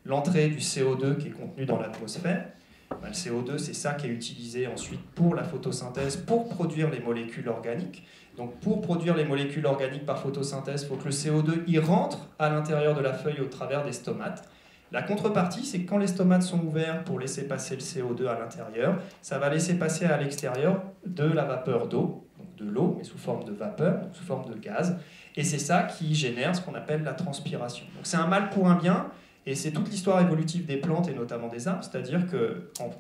l'entrée du CO2 qui est contenu dans l'atmosphère. Le CO2, c'est ça qui est utilisé ensuite pour la photosynthèse, pour produire les molécules organiques. Donc pour produire les molécules organiques par photosynthèse, il faut que le CO2 y rentre à l'intérieur de la feuille au travers des stomates. La contrepartie, c'est que quand les stomates sont ouverts pour laisser passer le CO2 à l'intérieur, ça va laisser passer à l'extérieur de la vapeur d'eau, donc de l'eau, mais sous forme de vapeur, donc sous forme de gaz. Et c'est ça qui génère ce qu'on appelle la transpiration. Donc c'est un mal pour un bien, et c'est toute l'histoire évolutive des plantes et notamment des arbres, c'est-à-dire qu'en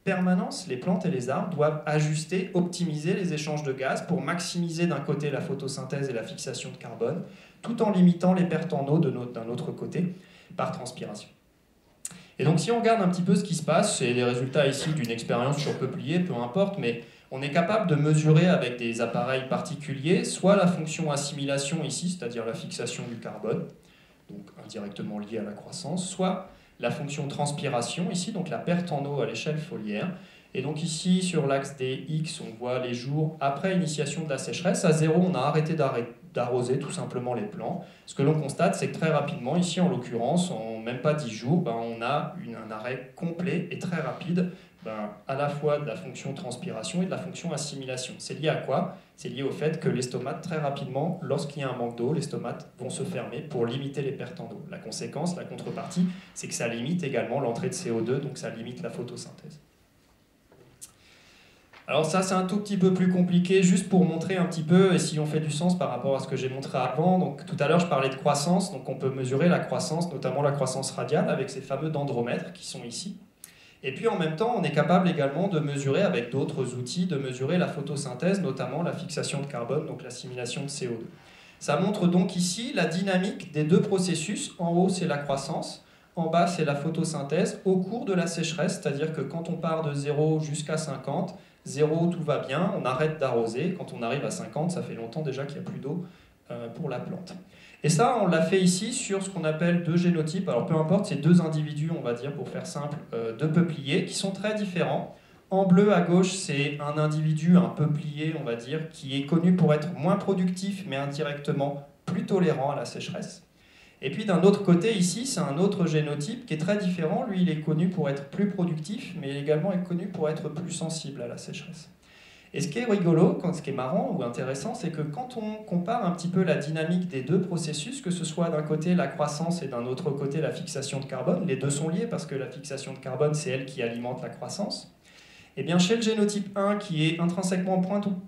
permanence, les plantes et les arbres doivent ajuster, optimiser les échanges de gaz pour maximiser d'un côté la photosynthèse et la fixation de carbone, tout en limitant les pertes en eau d'un autre côté par transpiration. Et donc si on regarde un petit peu ce qui se passe, c'est les résultats ici d'une expérience sur peuplier, peu importe, mais on est capable de mesurer avec des appareils particuliers soit la fonction assimilation ici, c'est-à-dire la fixation du carbone, donc indirectement liée à la croissance, soit la fonction transpiration ici, donc la perte en eau à l'échelle foliaire. Et donc ici, sur l'axe des X, on voit les jours après initiation de la sécheresse. À 0, on a arrêté d'arroser tout simplement les plants. Ce que l'on constate, c'est que très rapidement, ici en l'occurrence, en même pas 10 jours, on a un arrêt complet et très rapide, à la fois de la fonction transpiration et de la fonction assimilation. C'est lié à quoi? C'est lié au fait que les stomates, très rapidement, lorsqu'il y a un manque d'eau, les stomates vont se fermer pour limiter les pertes en eau. La conséquence, la contrepartie, c'est que ça limite également l'entrée de CO2, donc ça limite la photosynthèse. Alors ça, c'est un tout petit peu plus compliqué, juste pour montrer un petit peu, et si on fait du sens par rapport à ce que j'ai montré avant. Donc tout à l'heure, je parlais de croissance, donc on peut mesurer la croissance, notamment la croissance radiale, avec ces fameux dendromètres qui sont ici. Et puis en même temps, on est capable également de mesurer, avec d'autres outils, de mesurer la photosynthèse, notamment la fixation de carbone, donc l'assimilation de CO2. Ça montre donc ici la dynamique des deux processus. En haut, c'est la croissance. En bas, c'est la photosynthèse au cours de la sécheresse, c'est-à-dire que quand on part de 0 jusqu'à 50, 0, tout va bien, on arrête d'arroser. Quand on arrive à 50, ça fait longtemps déjà qu'il n'y a plus d'eau pour la plante. Et ça, on l'a fait ici sur ce qu'on appelle deux génotypes. Alors peu importe, c'est deux individus, on va dire, pour faire simple, de peupliers, qui sont très différents. En bleu, à gauche, c'est un individu, un peuplier, on va dire, qui est connu pour être moins productif, mais indirectement plus tolérant à la sécheresse. Et puis d'un autre côté, ici, c'est un autre génotype qui est très différent. Lui, il est connu pour être plus productif, mais également est connu pour être plus sensible à la sécheresse. Et ce qui est rigolo, ce qui est marrant ou intéressant, c'est que quand on compare un petit peu la dynamique des deux processus, que ce soit d'un côté la croissance et d'un autre côté la fixation de carbone, les deux sont liés parce que la fixation de carbone, c'est elle qui alimente la croissance. Et bien chez le génotype 1, qui est intrinsèquement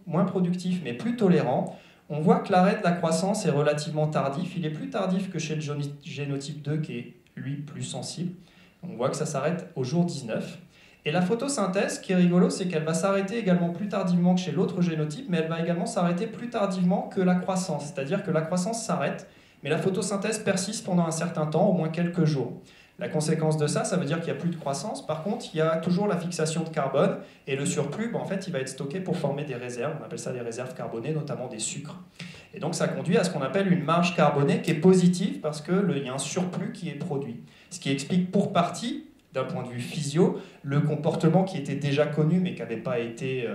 moins productif mais plus tolérant, on voit que l'arrêt de la croissance est relativement tardif. Il est plus tardif que chez le génotype 2, qui est, lui, plus sensible. On voit que ça s'arrête au jour 19. Et la photosynthèse, ce qui est rigolo, c'est qu'elle va s'arrêter également plus tardivement que chez l'autre génotype, mais elle va également s'arrêter plus tardivement que la croissance. C'est-à-dire que la croissance s'arrête, mais la photosynthèse persiste pendant un certain temps, au moins quelques jours. La conséquence de ça, ça veut dire qu'il n'y a plus de croissance. Par contre, il y a toujours la fixation de carbone, et le surplus, en fait, il va être stocké pour former des réserves. On appelle ça des réserves carbonées, notamment des sucres. Et donc ça conduit à ce qu'on appelle une marge carbonée qui est positive, parce qu'il y a un surplus qui est produit. Ce qui explique pour partie, d'un point de vue physio, le comportement qui était déjà connu, mais qui n'avait pas été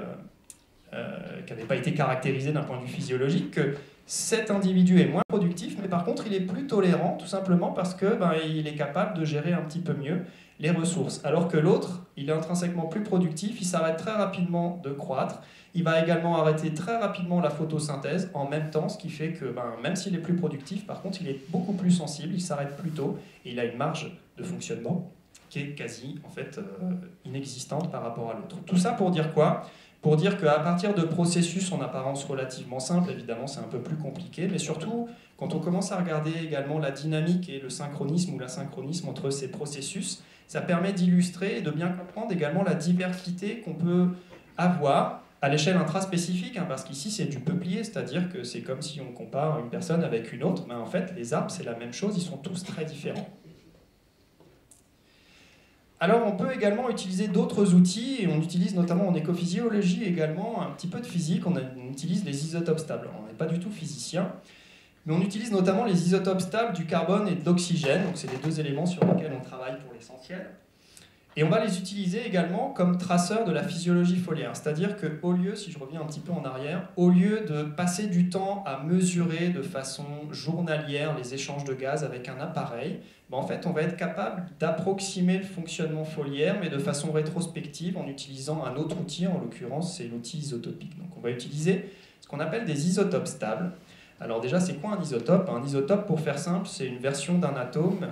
caractérisé d'un point de vue physiologique, que Cet individu est moins productif, mais par contre, il est plus tolérant, tout simplement parce que il est capable de gérer un petit peu mieux les ressources. Alors que l'autre, il est intrinsèquement plus productif, il s'arrête très rapidement de croître, il va également arrêter très rapidement la photosynthèse en même temps, ce qui fait que même s'il est plus productif, par contre, il est beaucoup plus sensible, il s'arrête plus tôt et il a une marge de fonctionnement qui est quasi inexistante par rapport à l'autre. Tout ça pour dire quoi ? Pour dire qu'à partir de processus en apparence relativement simples, évidemment c'est un peu plus compliqué, mais surtout quand on commence à regarder également la dynamique et le synchronisme ou l'asynchronisme entre ces processus, ça permet d'illustrer et de bien comprendre également la diversité qu'on peut avoir à l'échelle intraspécifique, parce qu'ici c'est du peuplier, c'est-à-dire que c'est comme si on compare une personne avec une autre, mais en fait les arbres c'est la même chose, ils sont tous très différents. Alors on peut également utiliser d'autres outils, et on utilise notamment en écophysiologie également un petit peu de physique, on utilise les isotopes stables. On n'est pas du tout physicien, mais on utilise notamment les isotopes stables du carbone et de l'oxygène, donc c'est les deux éléments sur lesquels on travaille pour l'essentiel. Et on va les utiliser également comme traceurs de la physiologie foliaire, c'est-à-dire qu'au lieu, si je reviens un petit peu en arrière, au lieu de passer du temps à mesurer de façon journalière les échanges de gaz avec un appareil, en fait on va être capable d'approximer le fonctionnement foliaire, mais de façon rétrospective en utilisant un autre outil, en l'occurrence c'est l'outil isotopique. Donc on va utiliser ce qu'on appelle des isotopes stables. Alors déjà c'est quoi un isotope ? Un isotope, pour faire simple, c'est une version d'un atome,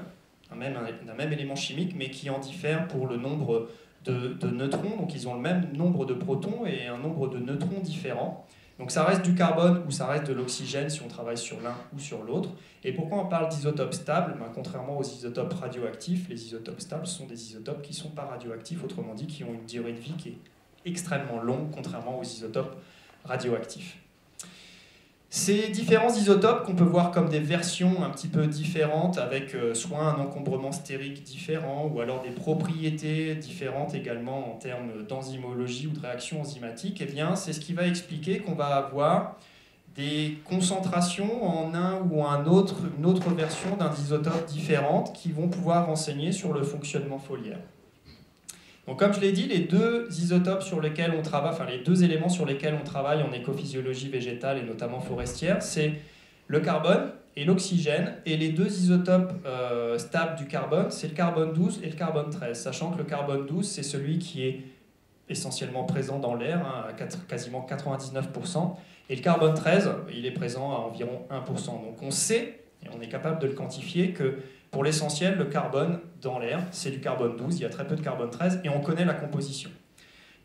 d'un même élément chimique, mais qui en diffère pour le nombre de neutrons. Donc ils ont le même nombre de protons et un nombre de neutrons différents. Donc ça reste du carbone ou ça reste de l'oxygène si on travaille sur l'un ou sur l'autre. Et pourquoi on parle d'isotopes stables ? Contrairement aux isotopes radioactifs, les isotopes stables sont des isotopes qui ne sont pas radioactifs, autrement dit qui ont une durée de vie qui est extrêmement longue, contrairement aux isotopes radioactifs. Ces différents isotopes qu'on peut voir comme des versions un petit peu différentes, avec soit un encombrement stérique différent, ou alors des propriétés différentes également en termes d'enzymologie ou de réaction enzymatique, eh bien c'est ce qui va expliquer qu'on va avoir des concentrations en un ou une autre version d'un isotope différente qui vont pouvoir renseigner sur le fonctionnement foliaire. Donc comme je l'ai dit, les deux isotopes sur lesquels on travaille, les deux éléments sur lesquels on travaille en écophysiologie végétale et notamment forestière, c'est le carbone et l'oxygène. Et les deux isotopes stables du carbone, c'est le carbone 12 et le carbone 13, sachant que le carbone 12, c'est celui qui est essentiellement présent dans l'air, à quasiment 99%, et le carbone 13, il est présent à environ 1%. Donc on sait, et on est capable de le quantifier, que pour l'essentiel, le carbone dans l'air, c'est du carbone 12, il y a très peu de carbone 13, et on connaît la composition.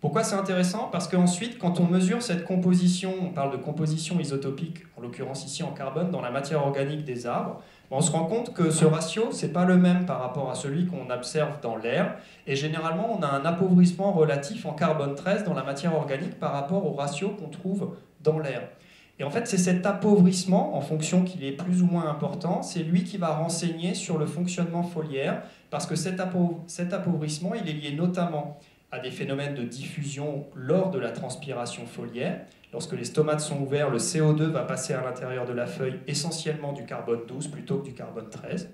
Pourquoi c'est intéressant ? Parce qu'ensuite, quand on mesure cette composition, on parle de composition isotopique, en l'occurrence ici en carbone, dans la matière organique des arbres, on se rend compte que ce ratio, ce n'est pas le même par rapport à celui qu'on observe dans l'air, et généralement, on a un appauvrissement relatif en carbone 13 dans la matière organique par rapport au ratio qu'on trouve dans l'air. Et en fait, c'est cet appauvrissement, en fonction qu'il est plus ou moins important, c'est lui qui va renseigner sur le fonctionnement foliaire, parce que cet appauvrissement, il est lié notamment à des phénomènes de diffusion lors de la transpiration foliaire. Lorsque les stomates sont ouverts, le CO2 va passer à l'intérieur de la feuille, essentiellement du carbone 12 plutôt que du carbone 13.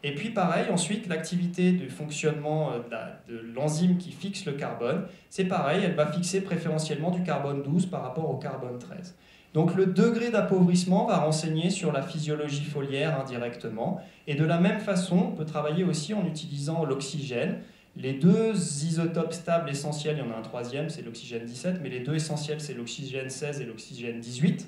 Et puis pareil, ensuite, l'activité du fonctionnement de l'enzyme qui fixe le carbone, c'est pareil, elle va fixer préférentiellement du carbone 12 par rapport au carbone 13. Donc le degré d'appauvrissement va renseigner sur la physiologie foliaire indirectement. Et de la même façon, on peut travailler aussi en utilisant l'oxygène. Les deux isotopes stables essentiels, il y en a un troisième, c'est l'oxygène 17, mais les deux essentiels, c'est l'oxygène 16 et l'oxygène 18.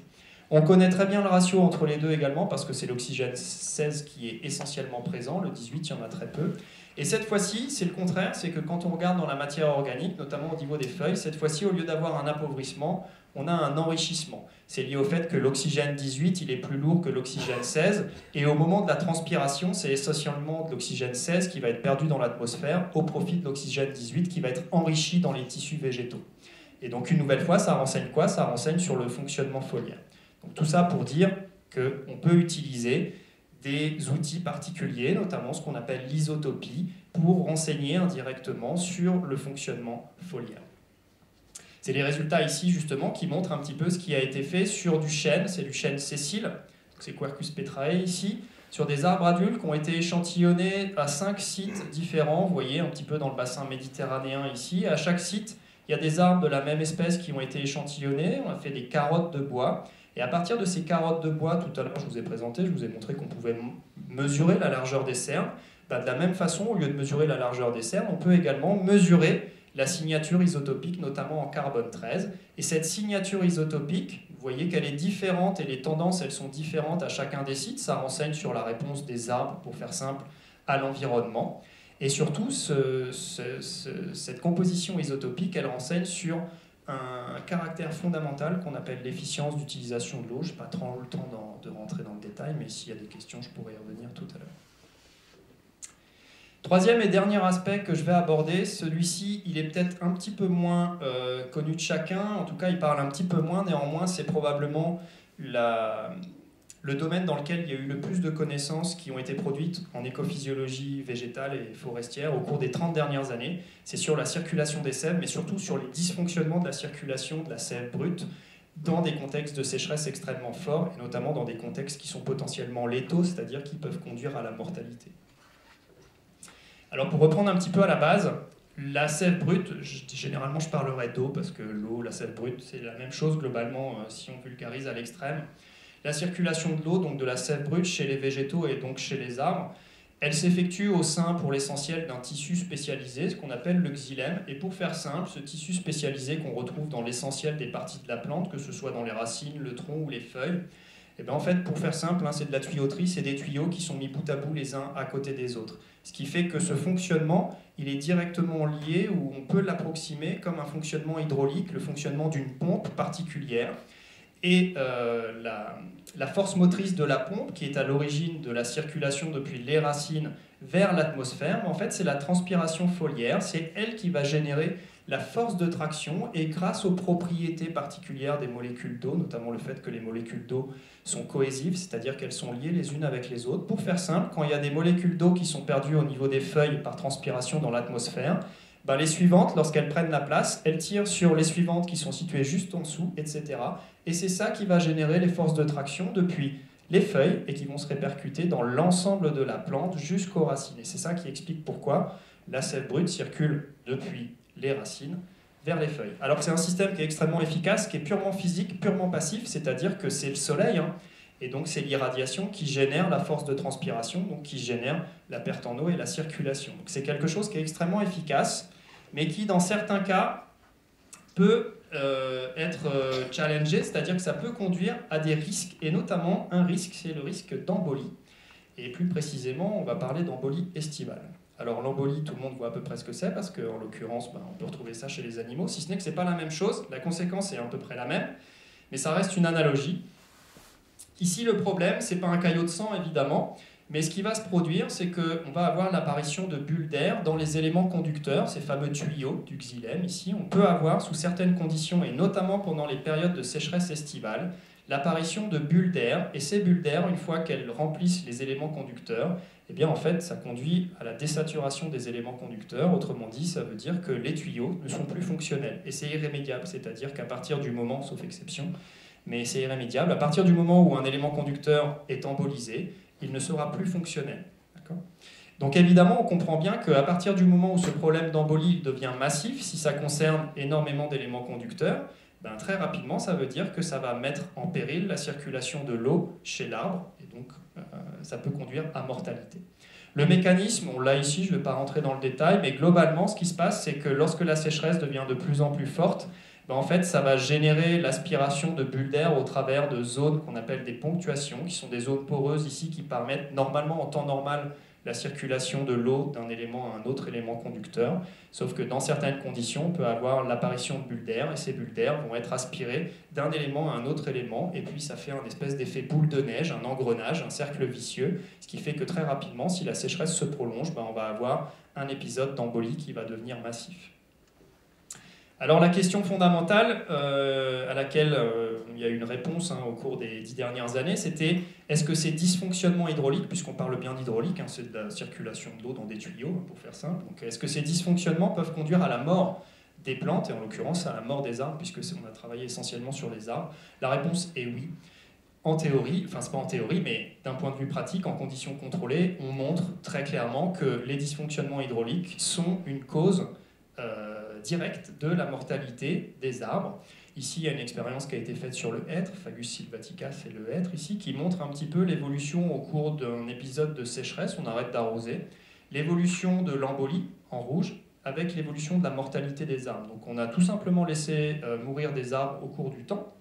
On connaît très bien le ratio entre les deux également, parce que c'est l'oxygène 16 qui est essentiellement présent, le 18, il y en a très peu. Et cette fois-ci, c'est le contraire, c'est que quand on regarde dans la matière organique, notamment au niveau des feuilles, cette fois-ci, au lieu d'avoir un appauvrissement, on a un enrichissement. C'est lié au fait que l'oxygène 18, il est plus lourd que l'oxygène 16, et au moment de la transpiration, c'est essentiellement de l'oxygène 16 qui va être perdu dans l'atmosphère au profit de l'oxygène 18 qui va être enrichi dans les tissus végétaux. Et donc une nouvelle fois, ça renseigne quoi ? Ça renseigne sur le fonctionnement foliaire. Donc tout ça pour dire qu'on peut utiliser des outils particuliers, notamment ce qu'on appelle l'isotopie, pour renseigner indirectement sur le fonctionnement foliaire. C'est les résultats ici justement qui montrent un petit peu ce qui a été fait sur du chêne, c'est du chêne sessile, c'est Quercus petrae ici, sur des arbres adultes qui ont été échantillonnés à 5 sites différents, vous voyez un petit peu dans le bassin méditerranéen ici. À chaque site, il y a des arbres de la même espèce qui ont été échantillonnés, on a fait des carottes de bois, Et à partir de ces carottes de bois, tout à l'heure je vous ai présenté, je vous ai montré qu'on pouvait mesurer la largeur des cernes. De la même façon, au lieu de mesurer la largeur des cernes, on peut également mesurer la signature isotopique, notamment en carbone 13. Et cette signature isotopique, vous voyez qu'elle est différente et les tendances, elles sont différentes à chacun des sites. Ça renseigne sur la réponse des arbres, pour faire simple, à l'environnement. Et surtout, cette composition isotopique, elle renseigne sur un caractère fondamental qu'on appelle l'efficience d'utilisation de l'eau. Je n'ai pas trop le temps de rentrer dans le détail, mais s'il y a des questions, je pourrais y revenir tout à l'heure. Troisième et dernier aspect que je vais aborder, celui-ci, il est peut-être un petit peu moins connu de chacun, en tout cas il parle un petit peu moins, néanmoins c'est probablement le domaine dans lequel il y a eu le plus de connaissances qui ont été produites en écophysiologie végétale et forestière au cours des 30 dernières années. C'est sur la circulation des sèves, mais surtout sur les dysfonctionnements de la circulation de la sève brute dans des contextes de sécheresse extrêmement forts, et notamment dans des contextes qui sont potentiellement létaux, c'est-à-dire qui peuvent conduire à la mortalité. Alors pour reprendre un petit peu à la base, la sève brute, généralement je parlerai d'eau parce que l'eau, la sève brute, c'est la même chose globalement si on vulgarise à l'extrême. La circulation de l'eau, donc de la sève brute chez les végétaux et donc chez les arbres, elle s'effectue au sein pour l'essentiel d'un tissu spécialisé, ce qu'on appelle le xylème. Et pour faire simple, ce tissu spécialisé qu'on retrouve dans l'essentiel des parties de la plante, que ce soit dans les racines, le tronc ou les feuilles, et bien en fait, pour faire simple, c'est de la tuyauterie, c'est des tuyaux qui sont mis bout à bout les uns à côté des autres. Ce qui fait que ce fonctionnement, il est directement lié, ou on peut l'approximer comme un fonctionnement hydraulique, le fonctionnement d'une pompe particulière. Et la force motrice de la pompe, qui est à l'origine de la circulation depuis les racines vers l'atmosphère, en fait, c'est la transpiration foliaire, c'est elle qui va générer la force de traction, et grâce aux propriétés particulières des molécules d'eau, notamment le fait que les molécules d'eau sont cohésives, c'est-à-dire qu'elles sont liées les unes avec les autres. Pour faire simple, quand il y a des molécules d'eau qui sont perdues au niveau des feuilles par transpiration dans l'atmosphère, les suivantes, lorsqu'elles prennent la place, elles tirent sur les suivantes qui sont situées juste en dessous, etc. Et c'est ça qui va générer les forces de traction depuis les feuilles et qui vont se répercuter dans l'ensemble de la plante jusqu'aux racines. Et c'est ça qui explique pourquoi la sève brute circule depuis les racines vers les feuilles. Alors que c'est un système qui est extrêmement efficace, qui est purement physique, purement passif, c'est-à-dire que c'est le soleil, et donc c'est l'irradiation qui génère la force de transpiration, donc qui génère la perte en eau et la circulation. Donc c'est quelque chose qui est extrêmement efficace, mais qui dans certains cas peut être challengé, c'est-à-dire que ça peut conduire à des risques, et notamment un risque, c'est le risque d'embolie. Et plus précisément, on va parler d'embolie estivale. Alors l'embolie, tout le monde voit à peu près ce que c'est, parce qu'en l'occurrence, on peut retrouver ça chez les animaux, si ce n'est que ce n'est pas la même chose, la conséquence est à peu près la même, mais ça reste une analogie. Ici, le problème, ce n'est pas un caillot de sang, évidemment, mais ce qui va se produire, c'est qu'on va avoir l'apparition de bulles d'air dans les éléments conducteurs, ces fameux tuyaux du xylème. Ici, on peut avoir, sous certaines conditions, et notamment pendant les périodes de sécheresse estivale, l'apparition de bulles d'air, et ces bulles d'air, une fois qu'elles remplissent les éléments conducteurs, eh bien en fait ça conduit à la désaturation des éléments conducteurs, autrement dit ça veut dire que les tuyaux ne sont plus fonctionnels, et c'est irrémédiable, c'est-à-dire qu'à partir du moment, sauf exception, mais c'est irrémédiable, à partir du moment où un élément conducteur est embolisé, il ne sera plus fonctionnel. Donc évidemment, on comprend bien qu'à partir du moment où ce problème d'embolie devient massif, si ça concerne énormément d'éléments conducteurs, très rapidement, ça veut dire que ça va mettre en péril la circulation de l'eau chez l'arbre, et donc ça peut conduire à mortalité. Le mécanisme, on l'a ici, je ne vais pas rentrer dans le détail, mais globalement, ce qui se passe, c'est que lorsque la sécheresse devient de plus en plus forte, en fait, ça va générer l'aspiration de bulles d'air au travers de zones qu'on appelle des ponctuations, qui sont des zones poreuses ici qui permettent normalement, en temps normal, la circulation de l'eau d'un élément à un autre élément conducteur, sauf que dans certaines conditions, on peut avoir l'apparition de bulles d'air, et ces bulles d'air vont être aspirées d'un élément à un autre élément, et puis ça fait un espèce d'effet boule de neige, un engrenage, un cercle vicieux, ce qui fait que très rapidement, si la sécheresse se prolonge, on va avoir un épisode d'embolie qui va devenir massif. Alors la question fondamentale à laquelle il y a eu une réponse au cours des 10 dernières années, c'était est-ce que ces dysfonctionnements hydrauliques, puisqu'on parle bien d'hydraulique, c'est de la circulation de l'eau dans des tuyaux, pour faire simple, donc est-ce que ces dysfonctionnements peuvent conduire à la mort des plantes, et en l'occurrence à la mort des arbres, puisque on a travaillé essentiellement sur les arbres? La réponse est oui. En théorie, enfin c'est pas en théorie, mais d'un point de vue pratique, en conditions contrôlées, on montre très clairement que les dysfonctionnements hydrauliques sont une cause directe de la mortalité des arbres. Ici, il y a une expérience qui a été faite sur le hêtre, Fagus sylvatica, c'est le hêtre ici, qui montre un petit peu l'évolution au cours d'un épisode de sécheresse, on arrête d'arroser, l'évolution de l'embolie en rouge, avec l'évolution de la mortalité des arbres. Donc on a tout simplement laissé mourir des arbres au cours du temps.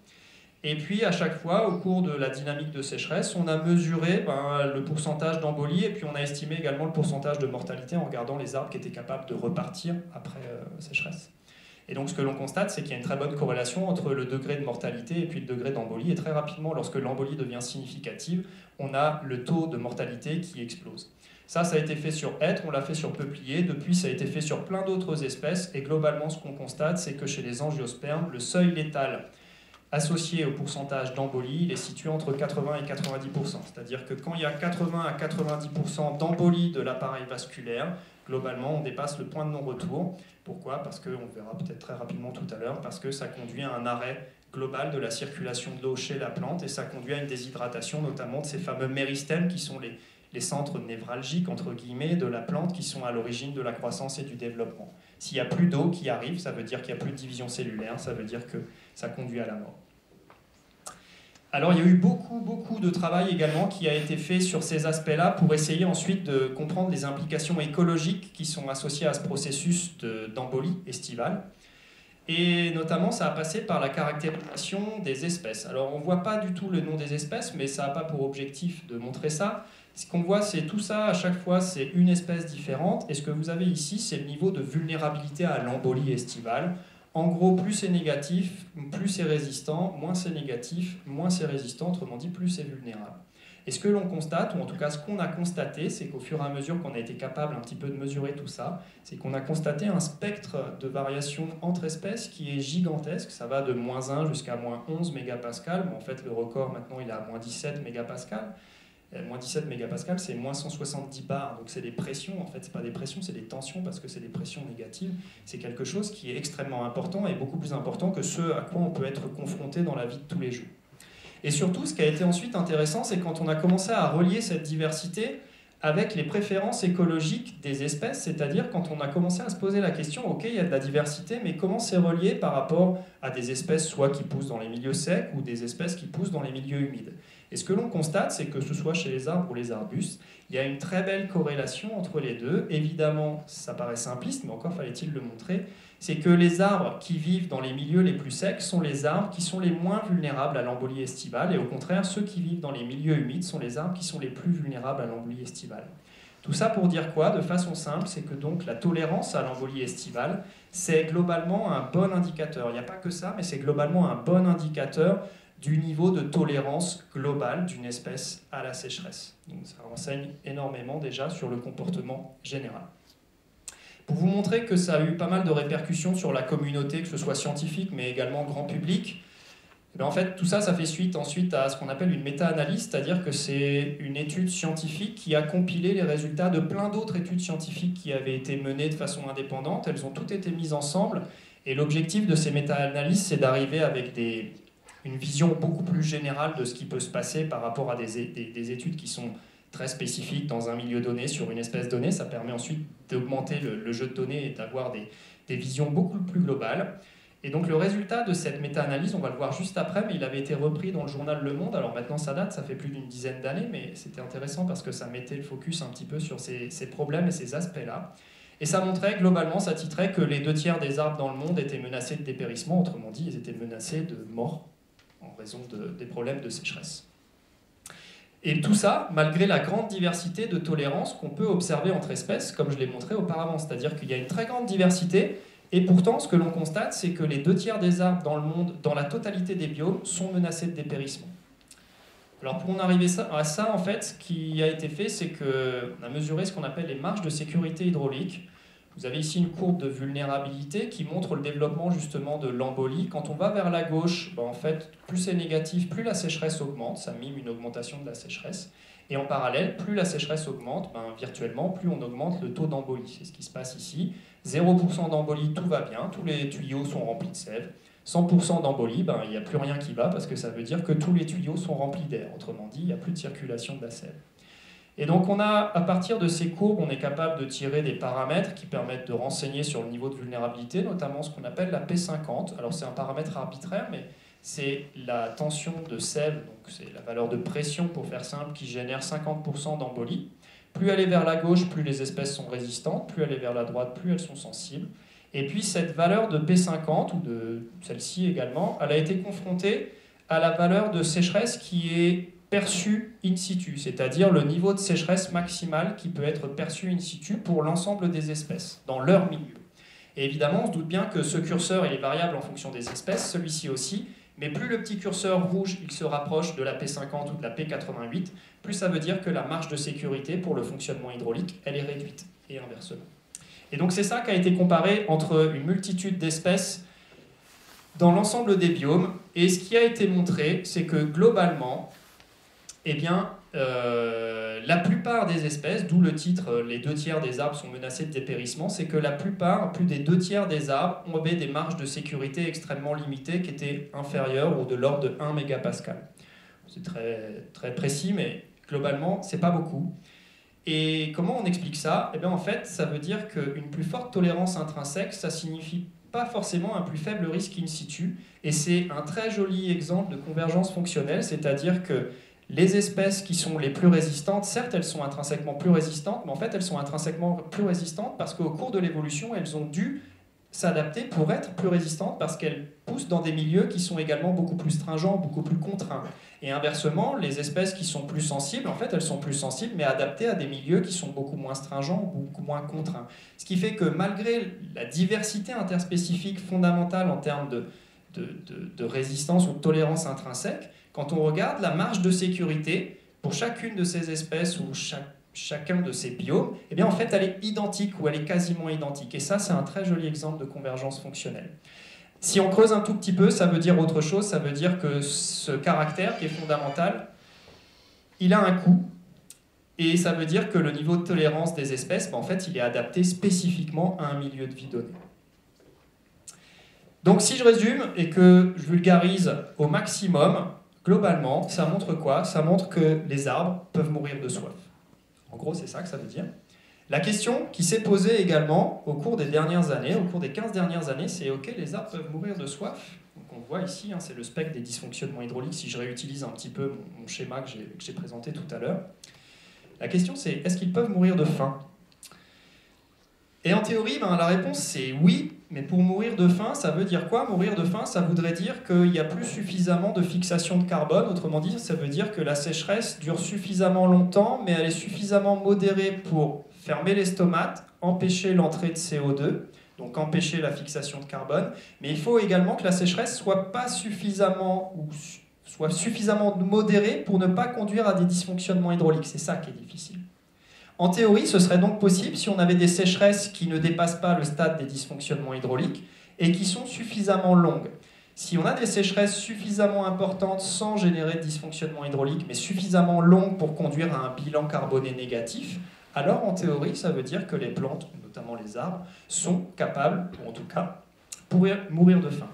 Et puis à chaque fois, au cours de la dynamique de sécheresse, on a mesuré le pourcentage d'embolie et puis on a estimé également le pourcentage de mortalité en regardant les arbres qui étaient capables de repartir après sécheresse. Et donc ce que l'on constate, c'est qu'il y a une très bonne corrélation entre le degré de mortalité et puis le degré d'embolie. Et très rapidement, lorsque l'embolie devient significative, on a le taux de mortalité qui explose. Ça a été fait sur hêtre, on l'a fait sur peuplier, depuis ça a été fait sur plein d'autres espèces, et globalement ce qu'on constate, c'est que chez les angiospermes, le seuil létal associé au pourcentage d'embolie, il est situé entre 80 et 90%. C'est-à-dire que quand il y a 80 à 90% d'embolie de l'appareil vasculaire, globalement on dépasse le point de non-retour. Pourquoi? Parce qu'on verra peut-être très rapidement tout à l'heure, parce que ça conduit à un arrêt global de la circulation de l'eau chez la plante, et ça conduit à une déshydratation notamment de ces fameux méristèmes qui sont les centres névralgiques, entre guillemets, de la plante qui sont à l'origine de la croissance et du développement. S'il n'y a plus d'eau qui arrive, ça veut dire qu'il n'y a plus de division cellulaire, ça veut dire que ça conduit à la mort. Alors il y a eu beaucoup de travail également qui a été fait sur ces aspects-là pour essayer ensuite de comprendre les implications écologiques qui sont associées à ce processus d'embolie estivale. Et notamment, ça a passé par la caractérisation des espèces. Alors on ne voit pas du tout le nom des espèces, mais ça n'a pas pour objectif de montrer ça. Ce qu'on voit, c'est tout ça, à chaque fois, c'est une espèce différente. Et ce que vous avez ici, c'est le niveau de vulnérabilité à l'embolie estivale. En gros, plus c'est négatif, plus c'est résistant, moins c'est négatif, moins c'est résistant, autrement dit, plus c'est vulnérable. Et ce que l'on constate, ou en tout cas ce qu'on a constaté, c'est qu'au fur et à mesure qu'on a été capable un petit peu de mesurer tout ça, c'est qu'on a constaté un spectre de variation entre espèces qui est gigantesque. Ça va de moins 1 jusqu'à moins 11 mégapascales, mais en fait le record maintenant il est à moins 17 mégapascales. Moins 17 mégapascales, c'est moins 170 bars, donc c'est des pressions, en fait, c'est pas des pressions, c'est des tensions parce que c'est des pressions négatives. C'est quelque chose qui est extrêmement important et beaucoup plus important que ce à quoi on peut être confronté dans la vie de tous les jours. Et surtout, ce qui a été ensuite intéressant, c'est quand on a commencé à relier cette diversité avec les préférences écologiques des espèces, c'est-à-dire quand on a commencé à se poser la question, ok, il y a de la diversité, mais comment c'est relié par rapport à des espèces soit qui poussent dans les milieux secs ou des espèces qui poussent dans les milieux humides. Et ce que l'on constate, c'est que ce soit chez les arbres ou les arbustes, il y a une très belle corrélation entre les deux. Évidemment, ça paraît simpliste, mais encore fallait-il le montrer, c'est que les arbres qui vivent dans les milieux les plus secs sont les arbres qui sont les moins vulnérables à l'embolie estivale, et au contraire, ceux qui vivent dans les milieux humides sont les arbres qui sont les plus vulnérables à l'embolie estivale. Tout ça pour dire quoi? De façon simple, c'est que donc la tolérance à l'embolie estivale, c'est globalement un bon indicateur. Il n'y a pas que ça, mais c'est globalement un bon indicateur du niveau de tolérance globale d'une espèce à la sécheresse. Donc ça renseigne énormément déjà sur le comportement général. Pour vous montrer que ça a eu pas mal de répercussions sur la communauté, que ce soit scientifique mais également grand public, et bien en fait tout ça, ça fait suite ensuite à ce qu'on appelle une méta-analyse, c'est-à-dire que c'est une étude scientifique qui a compilé les résultats de plein d'autres études scientifiques qui avaient été menées de façon indépendante. Elles ont toutes été mises ensemble et l'objectif de ces méta-analyses, c'est d'arriver avec une vision beaucoup plus générale de ce qui peut se passer par rapport à des études qui sont très spécifiques dans un milieu donné, sur une espèce donnée. Ça permet ensuite d'augmenter le jeu de données et d'avoir des visions beaucoup plus globales. Et donc le résultat de cette méta-analyse, on va le voir juste après, mais il avait été repris dans le journal Le Monde. Alors maintenant ça date, ça fait plus d'une dizaine d'années, mais c'était intéressant parce que ça mettait le focus un petit peu sur ces problèmes et ces aspects-là. Et ça montrait, globalement, ça titrait que les 2/3 des arbres dans le monde étaient menacés de dépérissement, autrement dit, ils étaient menacés de mort en raison des problèmes de sécheresse. Et tout ça, malgré la grande diversité de tolérance qu'on peut observer entre espèces, comme je l'ai montré auparavant. C'est-à-dire qu'il y a une très grande diversité, et pourtant, ce que l'on constate, c'est que les 2/3 des arbres dans le monde, dans la totalité des biomes, sont menacés de dépérissement. Alors pour en arriver à ça, en fait, ce qui a été fait, c'est qu'on a mesuré ce qu'on appelle les marges de sécurité hydraulique. Vous avez ici une courbe de vulnérabilité qui montre le développement justement de l'embolie. Quand on va vers la gauche, en fait, plus c'est négatif, plus la sécheresse augmente, ça mime une augmentation de la sécheresse. Et en parallèle, plus la sécheresse augmente, virtuellement, plus on augmente le taux d'embolie. C'est ce qui se passe ici. 0% d'embolie, tout va bien, tous les tuyaux sont remplis de sève. 100% d'embolie, il n'y a plus rien qui va parce que ça veut dire que tous les tuyaux sont remplis d'air. Autrement dit, il n'y a plus de circulation de la sève. Et donc à partir de ces courbes, on est capable de tirer des paramètres qui permettent de renseigner sur le niveau de vulnérabilité, notamment ce qu'on appelle la P50. Alors c'est un paramètre arbitraire, mais c'est la tension de sève, donc c'est la valeur de pression pour faire simple, qui génère 50% d'embolie. Plus elle est vers la gauche, plus les espèces sont résistantes, plus elle est vers la droite, plus elles sont sensibles. Et puis cette valeur de P50, ou de celle-ci également, elle a été confrontée à la valeur de sécheresse qui est perçue in situ, c'est-à-dire le niveau de sécheresse maximale qui peut être perçu in situ pour l'ensemble des espèces, dans leur milieu. Et évidemment, on se doute bien que ce curseur il est variable en fonction des espèces, celui-ci aussi, mais plus le petit curseur rouge il se rapproche de la P50 ou de la P88, plus ça veut dire que la marge de sécurité pour le fonctionnement hydraulique, elle est réduite, et inversement. Et donc c'est ça qui a été comparé entre une multitude d'espèces dans l'ensemble des biomes, et ce qui a été montré, c'est que globalement, eh bien, la plupart des espèces, d'où le titre « Les 2/3 des arbres sont menacés de dépérissement », c'est que la plupart, plus des 2/3 des arbres, avaient des marges de sécurité extrêmement limitées qui étaient inférieures ou de l'ordre de 1 mégapascal. C'est très, très précis, mais globalement, c'est pas beaucoup. Et comment on explique ça? Eh bien, en fait, ça veut dire qu'une plus forte tolérance intrinsèque, ça signifie pas forcément un plus faible risque in situ, et c'est un très joli exemple de convergence fonctionnelle, c'est-à-dire que les espèces qui sont les plus résistantes, certes, elles sont intrinsèquement plus résistantes, mais en fait, elles sont intrinsèquement plus résistantes parce qu'au cours de l'évolution, elles ont dû s'adapter pour être plus résistantes parce qu'elles poussent dans des milieux qui sont également beaucoup plus stringents, beaucoup plus contraints. Et inversement, les espèces qui sont plus sensibles, en fait, elles sont plus sensibles, mais adaptées à des milieux qui sont beaucoup moins stringents, beaucoup moins contraints. Ce qui fait que malgré la diversité interspécifique fondamentale en termes de résistance ou de tolérance intrinsèque, quand on regarde la marge de sécurité pour chacune de ces espèces ou chacun de ces biomes, eh bien en fait elle est identique ou elle est quasiment identique. Et ça, c'est un très joli exemple de convergence fonctionnelle. Si on creuse un tout petit peu, ça veut dire autre chose, ça veut dire que ce caractère qui est fondamental, il a un coût, et ça veut dire que le niveau de tolérance des espèces, en fait, il est adapté spécifiquement à un milieu de vie donné. Donc si je résume et que je vulgarise au maximum, globalement, ça montre quoi? Ça montre que les arbres peuvent mourir de soif. En gros, c'est ça que ça veut dire. La question qui s'est posée également au cours des dernières années, au cours des 15 dernières années, c'est ok, les arbres peuvent mourir de soif. Donc on voit ici, hein, c'est le spectre des dysfonctionnements hydrauliques, si je réutilise un petit peu mon schéma que j'ai présenté tout à l'heure. La question c'est, est-ce qu'ils peuvent mourir de faim? Et en théorie, la réponse c'est oui, mais pour mourir de faim, ça veut dire quoi? Mourir de faim, ça voudrait dire qu'il n'y a plus suffisamment de fixation de carbone, autrement dit, ça veut dire que la sécheresse dure suffisamment longtemps, mais elle est suffisamment modérée pour fermer les stomates, empêcher l'entrée de CO2, donc empêcher la fixation de carbone, mais il faut également que la sécheresse soit pas suffisamment, ou soit suffisamment modérée pour ne pas conduire à des dysfonctionnements hydrauliques. C'est ça qui est difficile. En théorie, ce serait donc possible si on avait des sécheresses qui ne dépassent pas le stade des dysfonctionnements hydrauliques et qui sont suffisamment longues. Si on a des sécheresses suffisamment importantes sans générer de dysfonctionnement hydraulique, mais suffisamment longues pour conduire à un bilan carboné négatif, alors en théorie, ça veut dire que les plantes, notamment les arbres, sont capables, ou en tout cas, pourraient mourir de faim.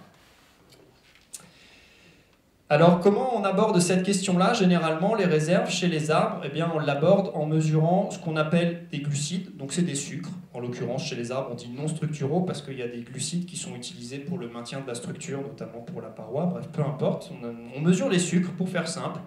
Alors, comment on aborde cette question-là? Généralement, les réserves chez les arbres, eh bien, on l'aborde en mesurant ce qu'on appelle des glucides, donc c'est des sucres. En l'occurrence, chez les arbres, on dit non structuraux parce qu'il y a des glucides qui sont utilisés pour le maintien de la structure, notamment pour la paroi, bref, peu importe. On mesure les sucres, pour faire simple.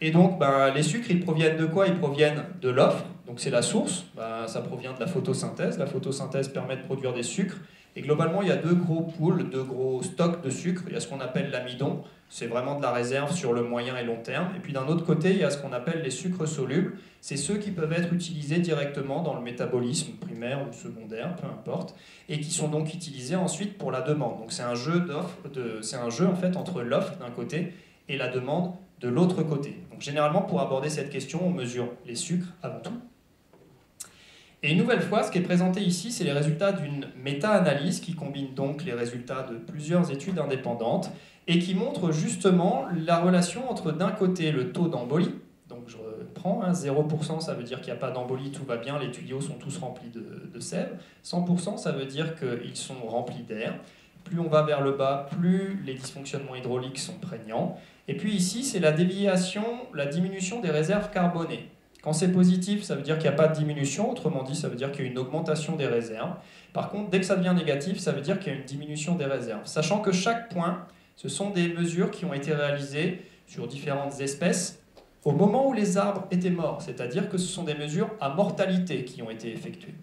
Et donc, les sucres, ils proviennent de quoi? Ils proviennent de l'offre, donc c'est la source. Ça provient de la photosynthèse. La photosynthèse permet de produire des sucres. Et globalement, il y a deux gros pools, deux gros stocks de sucre. Il y a ce qu'on appelle l'amidon, c'est vraiment de la réserve sur le moyen et long terme. Et puis d'un autre côté, il y a ce qu'on appelle les sucres solubles. C'est ceux qui peuvent être utilisés directement dans le métabolisme primaire ou secondaire, peu importe, et qui sont donc utilisés ensuite pour la demande. Donc c'est un jeu en fait entre l'offre d'un côté et la demande de l'autre côté. Donc généralement, pour aborder cette question, on mesure les sucres avant tout. Et une nouvelle fois, ce qui est présenté ici, c'est les résultats d'une méta-analyse qui combine donc les résultats de plusieurs études indépendantes et qui montre justement la relation entre d'un côté le taux d'embolie, donc je reprends, 0% ça veut dire qu'il n'y a pas d'embolie, tout va bien, les tuyaux sont tous remplis de sève, 100% ça veut dire qu'ils sont remplis d'air, plus on va vers le bas, plus les dysfonctionnements hydrauliques sont prégnants, et puis ici c'est la déviation, la diminution des réserves carbonées. Quand c'est positif, ça veut dire qu'il n'y a pas de diminution, autrement dit, ça veut dire qu'il y a une augmentation des réserves. Par contre, dès que ça devient négatif, ça veut dire qu'il y a une diminution des réserves. Sachant que chaque point, ce sont des mesures qui ont été réalisées sur différentes espèces au moment où les arbres étaient morts, c'est-à-dire que ce sont des mesures à mortalité qui ont été effectuées.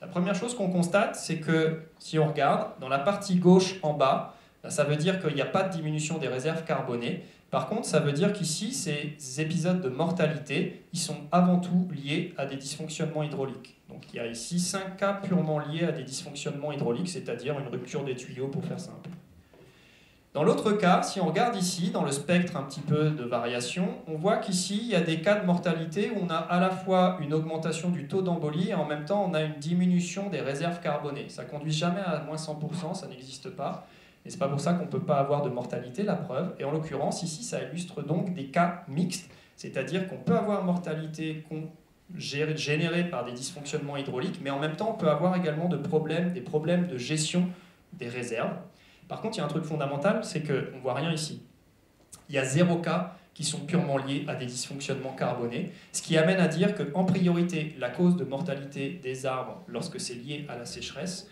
La première chose qu'on constate, c'est que si on regarde, dans la partie gauche en bas, ça veut dire qu'il n'y a pas de diminution des réserves carbonées. Par contre, ça veut dire qu'ici, ces épisodes de mortalité, ils sont avant tout liés à des dysfonctionnements hydrauliques. Donc il y a ici 5 cas purement liés à des dysfonctionnements hydrauliques, c'est-à-dire une rupture des tuyaux pour faire simple. Dans l'autre cas, si on regarde ici, dans le spectre un petit peu de variation, on voit qu'ici, il y a des cas de mortalité où on a à la fois une augmentation du taux d'embolie et en même temps, on a une diminution des réserves carbonées. Ça ne conduit jamais à moins 100%, ça n'existe pas. Et ce n'est pas pour ça qu'on ne peut pas avoir de mortalité, la preuve. Et en l'occurrence, ici, ça illustre donc des cas mixtes, c'est-à-dire qu'on peut avoir mortalité générée par des dysfonctionnements hydrauliques, mais en même temps, on peut avoir également des problèmes de gestion des réserves. Par contre, il y a un truc fondamental, c'est qu'on ne voit rien ici. Il y a 0 cas qui sont purement liés à des dysfonctionnements carbonés, ce qui amène à dire qu'en priorité, la cause de mortalité des arbres, lorsque c'est lié à la sécheresse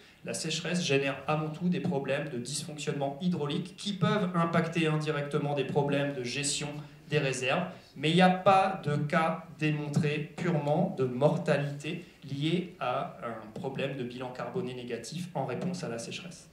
génère avant tout des problèmes de dysfonctionnement hydraulique qui peuvent impacter indirectement des problèmes de gestion des réserves, mais il n'y a pas de cas démontré purement de mortalité lié à un problème de bilan carboné négatif en réponse à la sécheresse.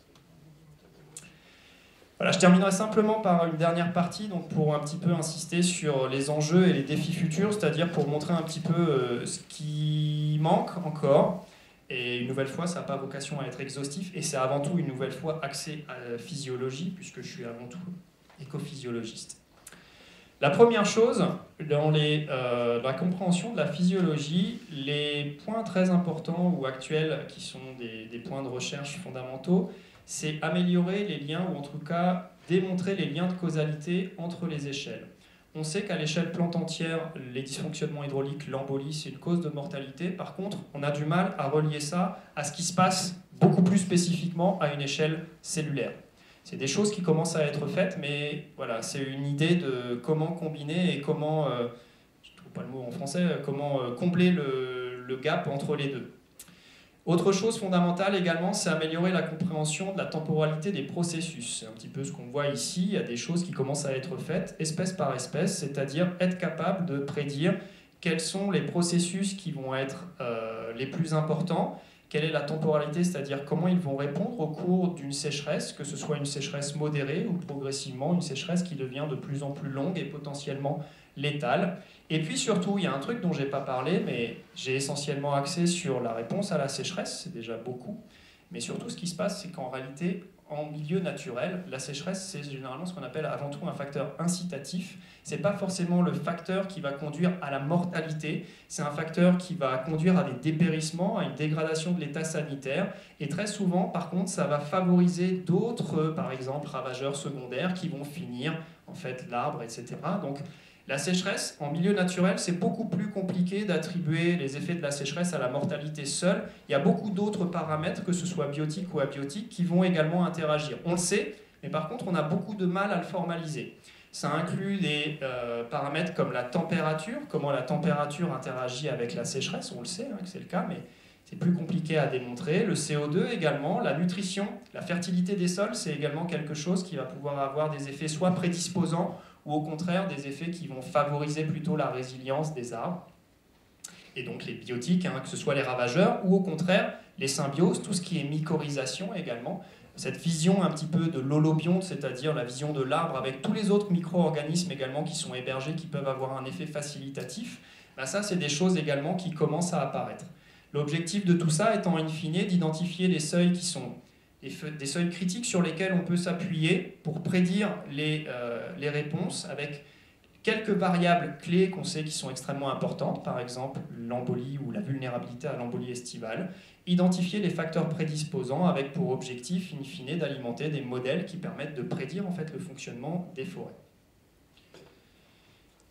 Voilà, je terminerai simplement par une dernière partie donc pour un petit peu insister sur les enjeux et les défis futurs, c'est-à-dire pour montrer un petit peu ce qui manque encore. Et une nouvelle fois, ça n'a pas vocation à être exhaustif, et c'est avant tout une nouvelle fois axé à la physiologie, puisque je suis avant tout écophysiologiste. La première chose, dans la compréhension de la physiologie, les points très importants ou actuels, qui sont des points de recherche fondamentaux, c'est améliorer les liens, ou en tout cas démontrer les liens de causalité entre les échelles. On sait qu'à l'échelle plante entière, les dysfonctionnements hydrauliques, l'embolie, c'est une cause de mortalité. Par contre, on a du mal à relier ça à ce qui se passe beaucoup plus spécifiquement à une échelle cellulaire. C'est des choses qui commencent à être faites, mais voilà, c'est une idée de comment combiner et comment, je ne trouve pas le mot en français, comment combler le gap entre les deux. Autre chose fondamentale également, c'est améliorer la compréhension de la temporalité des processus. C'est un petit peu ce qu'on voit ici, il y a des choses qui commencent à être faites espèce par espèce, c'est-à-dire être capable de prédire quels sont les processus qui vont être les plus importants, quelle est la temporalité, c'est-à-dire comment ils vont répondre au cours d'une sécheresse, que ce soit une sécheresse modérée ou progressivement une sécheresse qui devient de plus en plus longue et potentiellement létale. Et puis surtout, il y a un truc dont je n'ai pas parlé, mais j'ai essentiellement axé sur la réponse à la sécheresse, c'est déjà beaucoup. Mais surtout, ce qui se passe, c'est qu'en réalité, en milieu naturel, la sécheresse, c'est généralement ce qu'on appelle avant tout un facteur incitatif. Ce n'est pas forcément le facteur qui va conduire à la mortalité, c'est un facteur qui va conduire à des dépérissements, à une dégradation de l'état sanitaire. Et très souvent, par contre, ça va favoriser d'autres, par exemple, ravageurs secondaires qui vont finir, en fait, l'arbre, etc. Donc, la sécheresse, en milieu naturel, c'est beaucoup plus compliqué d'attribuer les effets de la sécheresse à la mortalité seule. Il y a beaucoup d'autres paramètres, que ce soit biotiques ou abiotiques, qui vont également interagir. On le sait, mais par contre, on a beaucoup de mal à le formaliser. Ça inclut des paramètres comme la température, comment la température interagit avec la sécheresse, on le sait que c'est le cas, mais c'est plus compliqué à démontrer. Le CO2 également, la nutrition, la fertilité des sols, c'est également quelque chose qui va pouvoir avoir des effets soit prédisposants, ou au contraire des effets qui vont favoriser plutôt la résilience des arbres. Et donc les biotiques, que ce soit les ravageurs, ou au contraire les symbioses, tout ce qui est mycorhisation également. Cette vision un petit peu de l'holobionte, c'est-à-dire la vision de l'arbre avec tous les autres micro-organismes également qui sont hébergés, qui peuvent avoir un effet facilitatif, ça c'est des choses également qui commencent à apparaître. L'objectif de tout ça étant in fine d'identifier les seuils qui sont des seuils critiques sur lesquels on peut s'appuyer pour prédire les réponses avec quelques variables clés qu'on sait qui sont extrêmement importantes, par exemple l'embolie ou la vulnérabilité à l'embolie estivale, identifier les facteurs prédisposants avec pour objectif in fine d'alimenter des modèles qui permettent de prédire en fait le fonctionnement des forêts.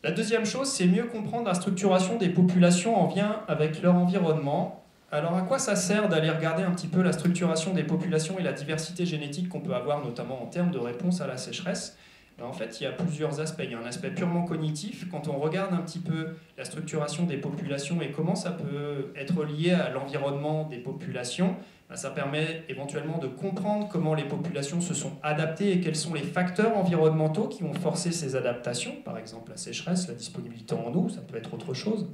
La deuxième chose, c'est mieux comprendre la structuration des populations en lien avec leur environnement. Alors à quoi ça sert d'aller regarder un petit peu la structuration des populations et la diversité génétique qu'on peut avoir, notamment en termes de réponse à la sécheresse? Ben, en fait, il y a plusieurs aspects. Il y a un aspect purement cognitif. Quand on regarde un petit peu la structuration des populations et comment ça peut être lié à l'environnement des populations, ben, ça permet éventuellement de comprendre comment les populations se sont adaptées et quels sont les facteurs environnementaux qui ont forcé ces adaptations. Par exemple, la sécheresse, la disponibilité en eau, ça peut être autre chose.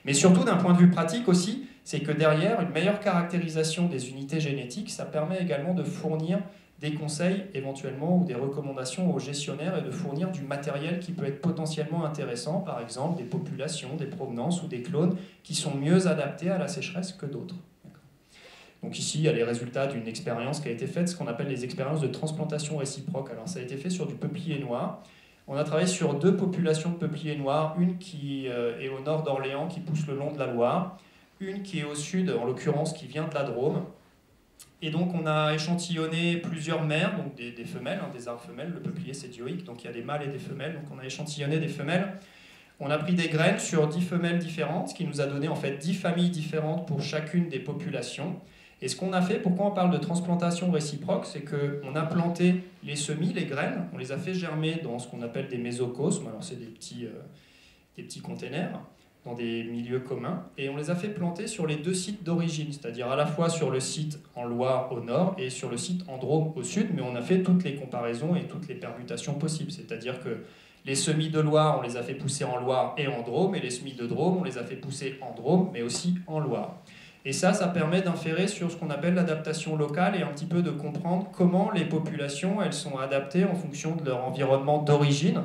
Mais surtout, d'un point de vue pratique aussi, c'est que derrière, une meilleure caractérisation des unités génétiques, ça permet également de fournir des conseils éventuellement ou des recommandations aux gestionnaires et de fournir du matériel qui peut être potentiellement intéressant, par exemple des populations, des provenances ou des clones qui sont mieux adaptés à la sécheresse que d'autres. Donc ici, il y a les résultats d'une expérience qui a été faite, ce qu'on appelle les expériences de transplantation réciproque. Alors ça a été fait sur du peuplier noir. On a travaillé sur 2 populations de peupliers noirs, une qui est au nord d'Orléans, qui pousse le long de la Loire, une qui est au sud, en l'occurrence, qui vient de la Drôme. Et donc on a échantillonné plusieurs mères, donc des femelles, des arbres femelles, le peuplier c'est dioïque, donc il y a des mâles et des femelles, donc on a échantillonné des femelles. On a pris des graines sur 10 femelles différentes, ce qui nous a donné en fait 10 familles différentes pour chacune des populations. Et ce qu'on a fait, pourquoi on parle de transplantation réciproque, c'est qu'on a planté les semis, les graines, on les a fait germer dans ce qu'on appelle des mésocosmes, alors c'est des petits containers, dans des milieux communs, et on les a fait planter sur les 2 sites d'origine, c'est-à-dire à la fois sur le site en Loire au nord et sur le site en Drôme au sud, mais on a fait toutes les comparaisons et toutes les permutations possibles, c'est-à-dire que les semis de Loire, on les a fait pousser en Loire et en Drôme, et les semis de Drôme, on les a fait pousser en Drôme, mais aussi en Loire. Et ça permet d'inférer sur ce qu'on appelle l'adaptation locale et un petit peu de comprendre comment les populations elles sont adaptées en fonction de leur environnement d'origine.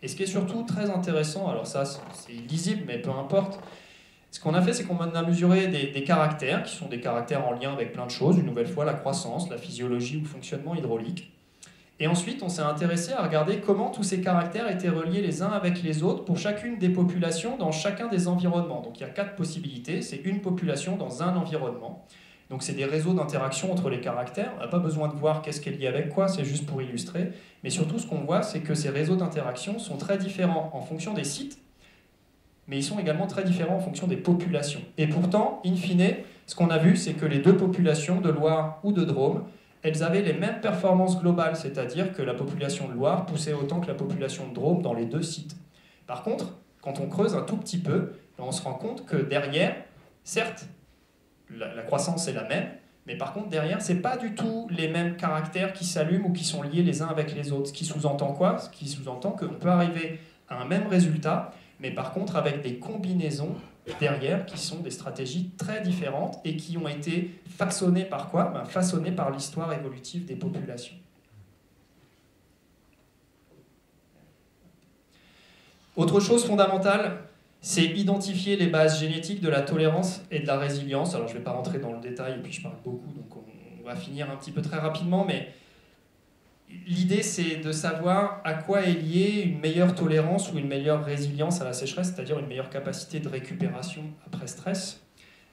Et ce qui est surtout très intéressant, alors ça c'est illisible mais peu importe, ce qu'on a fait c'est qu'on a mesuré des caractères qui sont des caractères en lien avec plein de choses, une nouvelle fois la croissance, la physiologie ou le fonctionnement hydraulique. Et ensuite on s'est intéressé à regarder comment tous ces caractères étaient reliés les uns avec les autres pour chacune des populations dans chacun des environnements. Donc il y a 4 possibilités, c'est une population dans un environnement. Donc c'est des réseaux d'interaction entre les caractères, on n'a pas besoin de voir qu'est-ce qui est lié avec quoi, c'est juste pour illustrer. Mais surtout ce qu'on voit c'est que ces réseaux d'interaction sont très différents en fonction des sites, mais ils sont également très différents en fonction des populations. Et pourtant, in fine, ce qu'on a vu c'est que les 2 populations de Loire ou de Drôme, elles avaient les mêmes performances globales, c'est-à-dire que la population de Loire poussait autant que la population de Drôme dans les 2 sites. Par contre, quand on creuse un tout petit peu, on se rend compte que derrière, certes, la croissance est la même, mais par contre derrière, ce n'est pas du tout les mêmes caractères qui s'allument ou qui sont liés les uns avec les autres. Ce qui sous-entend quoi? Ce qui sous-entend qu'on peut arriver à un même résultat, mais par contre avec des combinaisons derrière qui sont des stratégies très différentes et qui ont été façonnées par quoi? Façonnées par l'histoire évolutive des populations. Autre chose fondamentale, c'est identifier les bases génétiques de la tolérance et de la résilience. Alors je ne vais pas rentrer dans le détail et puis je parle beaucoup, donc on va finir un petit peu très rapidement, mais l'idée, c'est de savoir à quoi est liée une meilleure tolérance ou une meilleure résilience à la sécheresse, c'est-à-dire une meilleure capacité de récupération après stress.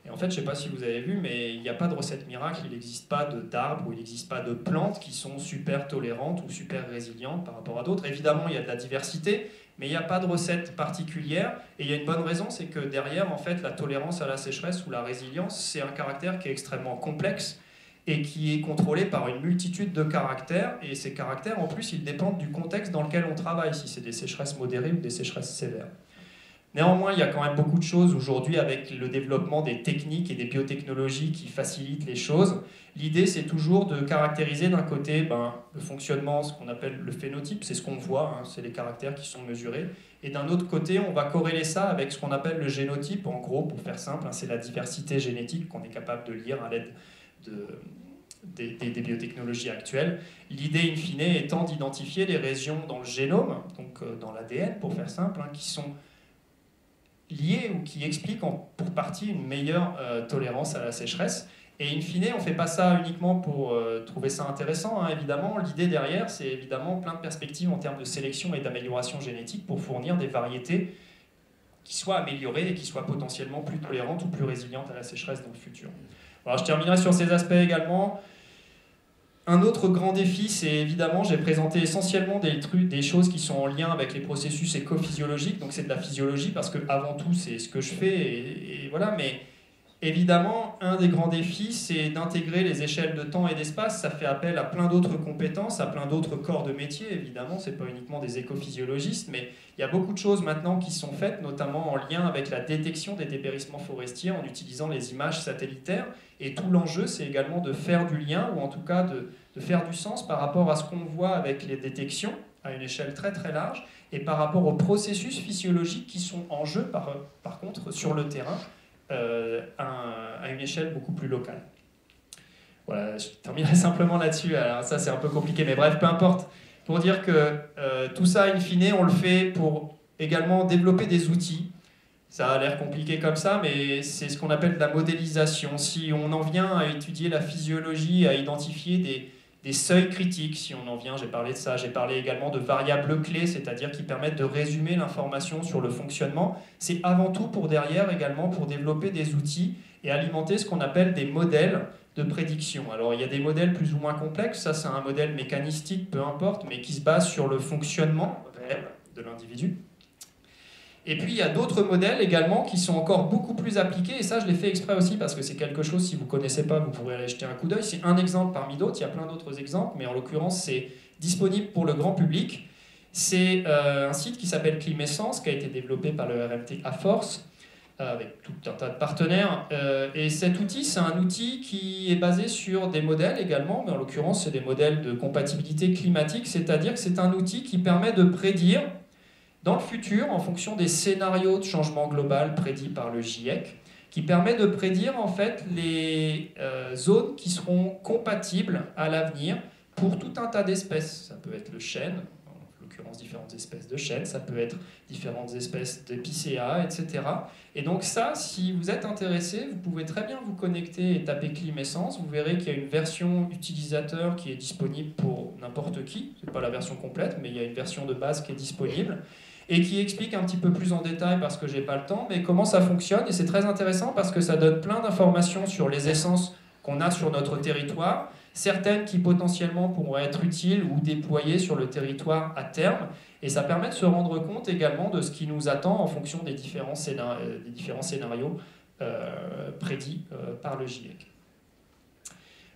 Et en fait, je ne sais pas si vous avez vu, mais il n'y a pas de recette miracle, il n'existe pas d'arbres ou il n'existe pas de plantes qui sont super tolérantes ou super résilientes par rapport à d'autres. Évidemment, il y a de la diversité, mais il n'y a pas de recette particulière. Et il y a une bonne raison, c'est que derrière, en fait, la tolérance à la sécheresse ou la résilience, c'est un caractère qui est extrêmement complexe et qui est contrôlé par une multitude de caractères, et ces caractères, en plus, ils dépendent du contexte dans lequel on travaille, si c'est des sécheresses modérées ou des sécheresses sévères. Néanmoins, il y a quand même beaucoup de choses aujourd'hui avec le développement des techniques et des biotechnologies qui facilitent les choses. L'idée, c'est toujours de caractériser d'un côté le fonctionnement, ce qu'on appelle le phénotype, c'est ce qu'on voit, c'est les caractères qui sont mesurés, et d'un autre côté, on va corréler ça avec ce qu'on appelle le génotype, en gros, pour faire simple, c'est la diversité génétique qu'on est capable de lire à l'aide des biotechnologies actuelles. L'idée, in fine, étant d'identifier les régions dans le génome, donc dans l'ADN, pour faire simple, qui sont liées ou qui expliquent pour partie une meilleure tolérance à la sécheresse. Et in fine, on ne fait pas ça uniquement pour trouver ça intéressant, évidemment. L'idée derrière, c'est évidemment plein de perspectives en termes de sélection et d'amélioration génétique pour fournir des variétés qui soient améliorées et qui soient potentiellement plus tolérantes ou plus résilientes à la sécheresse dans le futur. Alors, je terminerai sur ces aspects également. Un autre grand défi, c'est évidemment, j'ai présenté essentiellement des choses qui sont en lien avec les processus éco-physiologiques, donc c'est de la physiologie parce que avant tout c'est ce que je fais et voilà, mais Évidemment, un des grands défis, c'est d'intégrer les échelles de temps et d'espace. Ça fait appel à plein d'autres compétences, à plein d'autres corps de métier, évidemment. Ce n'est pas uniquement des écophysiologistes, mais il y a beaucoup de choses maintenant qui sont faites, notamment en lien avec la détection des dépérissements forestiers en utilisant les images satellitaires. Et tout l'enjeu, c'est également de faire du lien, ou en tout cas de faire du sens par rapport à ce qu'on voit avec les détections, à une échelle très très large, et par rapport aux processus physiologiques qui sont en jeu, par contre, sur le terrain, à une échelle beaucoup plus locale. Voilà, je terminerai simplement là-dessus. Alors ça, c'est un peu compliqué, mais bref, peu importe. Pour dire que tout ça, in fine, on le fait pour également développer des outils. Ça a l'air compliqué comme ça, mais c'est ce qu'on appelle de la modélisation. Si on en vient à étudier la physiologie, à identifier des seuils critiques, si on en vient, j'ai parlé de ça, j'ai parlé également de variables clés, c'est-à-dire qui permettent de résumer l'information sur le fonctionnement. C'est avant tout pour derrière également pour développer des outils et alimenter ce qu'on appelle des modèles de prédiction. Alors il y a des modèles plus ou moins complexes, ça c'est un modèle mécanistique, peu importe, mais qui se base sur le fonctionnement réel de l'individu. Et puis il y a d'autres modèles également qui sont encore beaucoup plus appliqués, et ça je l'ai fait exprès aussi parce que c'est quelque chose, si vous ne connaissez pas, vous pourrez aller jeter un coup d'œil. C'est un exemple parmi d'autres, il y a plein d'autres exemples, mais en l'occurrence c'est disponible pour le grand public. C'est un site qui s'appelle Climessence, qui a été développé par le RMT à Force, avec tout un tas de partenaires. Et cet outil, c'est un outil qui est basé sur des modèles également, mais en l'occurrence c'est des modèles de compatibilité climatique, c'est-à-dire que c'est un outil qui permet de prédire dans le futur, en fonction des scénarios de changement global prédits par le GIEC, qui permet de prédire en fait les zones qui seront compatibles à l'avenir pour tout un tas d'espèces. Ça peut être le chêne, en l'occurrence différentes espèces de chêne, ça peut être différentes espèces d'épicéas, etc. Et donc ça, si vous êtes intéressé, vous pouvez très bien vous connecter et taper Climessence. Vous verrez qu'il y a une version utilisateur qui est disponible pour n'importe qui. Ce n'est pas la version complète, mais il y a une version de base qui est disponible et qui explique un petit peu plus en détail, parce que j'ai pas le temps, mais comment ça fonctionne. Et c'est très intéressant parce que ça donne plein d'informations sur les essences qu'on a sur notre territoire, certaines qui potentiellement pourront être utiles ou déployées sur le territoire à terme. Et ça permet de se rendre compte également de ce qui nous attend en fonction des différents scénarios prédits par le GIEC.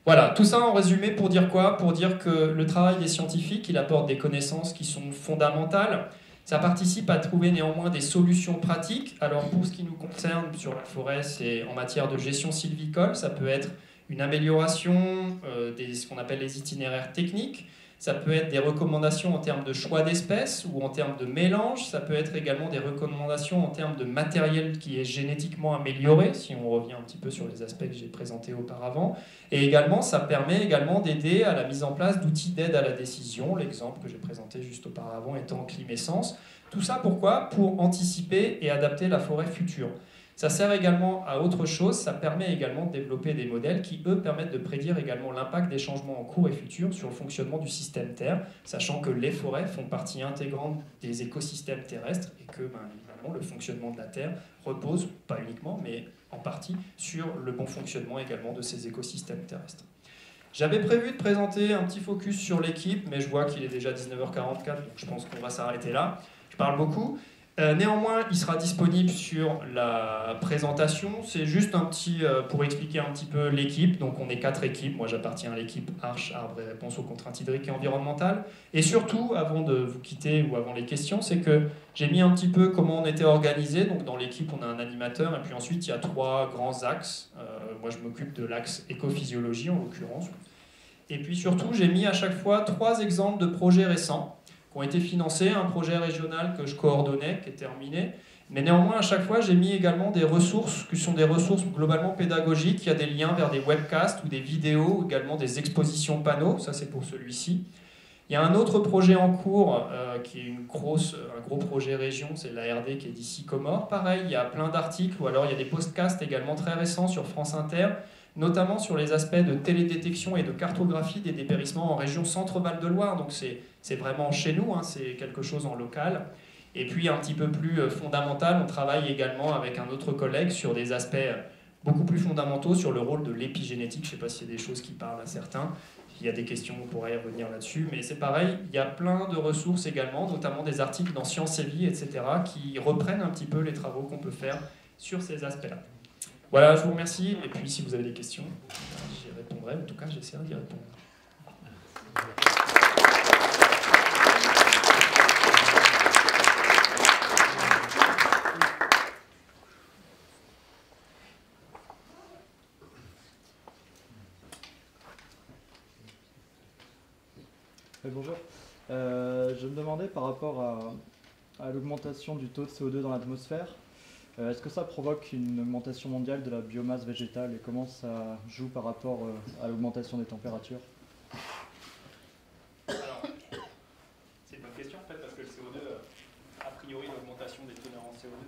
Voilà, tout ça en résumé pour dire quoi? Pour dire que le travail des scientifiques, il apporte des connaissances qui sont fondamentales. Ça participe à trouver néanmoins des solutions pratiques. Alors pour ce qui nous concerne sur la forêt, c'est en matière de gestion sylvicole, ça peut être une amélioration de ce qu'on appelle les itinéraires techniques, ça peut être des recommandations en termes de choix d'espèces ou en termes de mélange, ça peut être également des recommandations en termes de matériel qui est génétiquement amélioré, si on revient un petit peu sur les aspects que j'ai présentés auparavant. Et également, ça permet également d'aider à la mise en place d'outils d'aide à la décision, l'exemple que j'ai présenté juste auparavant étant Climessence. Tout ça pourquoi? Pour anticiper et adapter la forêt future. Ça sert également à autre chose, ça permet également de développer des modèles qui, eux, permettent de prédire également l'impact des changements en cours et futurs sur le fonctionnement du système Terre, sachant que les forêts font partie intégrante des écosystèmes terrestres et que, évidemment, le fonctionnement de la Terre repose, pas uniquement, mais en partie, sur le bon fonctionnement également de ces écosystèmes terrestres. J'avais prévu de présenter un petit focus sur l'équipe, mais je vois qu'il est déjà 19h44, donc je pense qu'on va s'arrêter là. Je parle beaucoup. Néanmoins, il sera disponible sur la présentation. C'est juste un petit, pour expliquer un petit peu l'équipe. Donc on est 4 équipes. Moi j'appartiens à l'équipe Arche, Arbre et Réponse aux contraintes hydriques et environnementales. Et surtout, avant de vous quitter ou avant les questions, c'est que j'ai mis un petit peu comment on était organisé. Donc dans l'équipe, on a un animateur et puis ensuite il y a 3 grands axes. Moi je m'occupe de l'axe écophysiologie en l'occurrence. Et puis surtout, j'ai mis à chaque fois 3 exemples de projets récents qui ont été financés, un projet régional que je coordonnais, qui est terminé. Mais néanmoins, à chaque fois, j'ai mis également des ressources qui sont des ressources globalement pédagogiques. Il y a des liens vers des webcasts ou des vidéos, ou également des expositions panneaux. Ça, c'est pour celui-ci. Il y a un autre projet en cours qui est un gros projet région, c'est l'ARD qui est d'ici Comores. Pareil, il y a plein d'articles, ou alors il y a des podcasts également très récents sur France Inter, notamment sur les aspects de télédétection et de cartographie des dépérissements en région Centre-Val-de-Loire. Donc c'est vraiment chez nous, c'est quelque chose en local. Et puis un petit peu plus fondamental, on travaille également avec un autre collègue sur des aspects beaucoup plus fondamentaux sur le rôle de l'épigénétique. Je ne sais pas s'il y a des choses qui parlent à certains. S'il y a des questions, on pourrait y revenir là-dessus. Mais c'est pareil, il y a plein de ressources également, notamment des articles dans Sciences et Vie, etc., qui reprennent un petit peu les travaux qu'on peut faire sur ces aspects-là. Voilà, je vous remercie. Et puis, si vous avez des questions, j'y répondrai. En tout cas, j'essaierai d'y répondre. Bonjour. Je me demandais par rapport à l'augmentation du taux de CO2 dans l'atmosphère, est-ce que ça provoque une augmentation mondiale de la biomasse végétale et comment ça joue par rapport à l'augmentation des températures? Alors, c'est une bonne question en fait, parce que le CO2, a priori, l'augmentation des teneurs en CO2,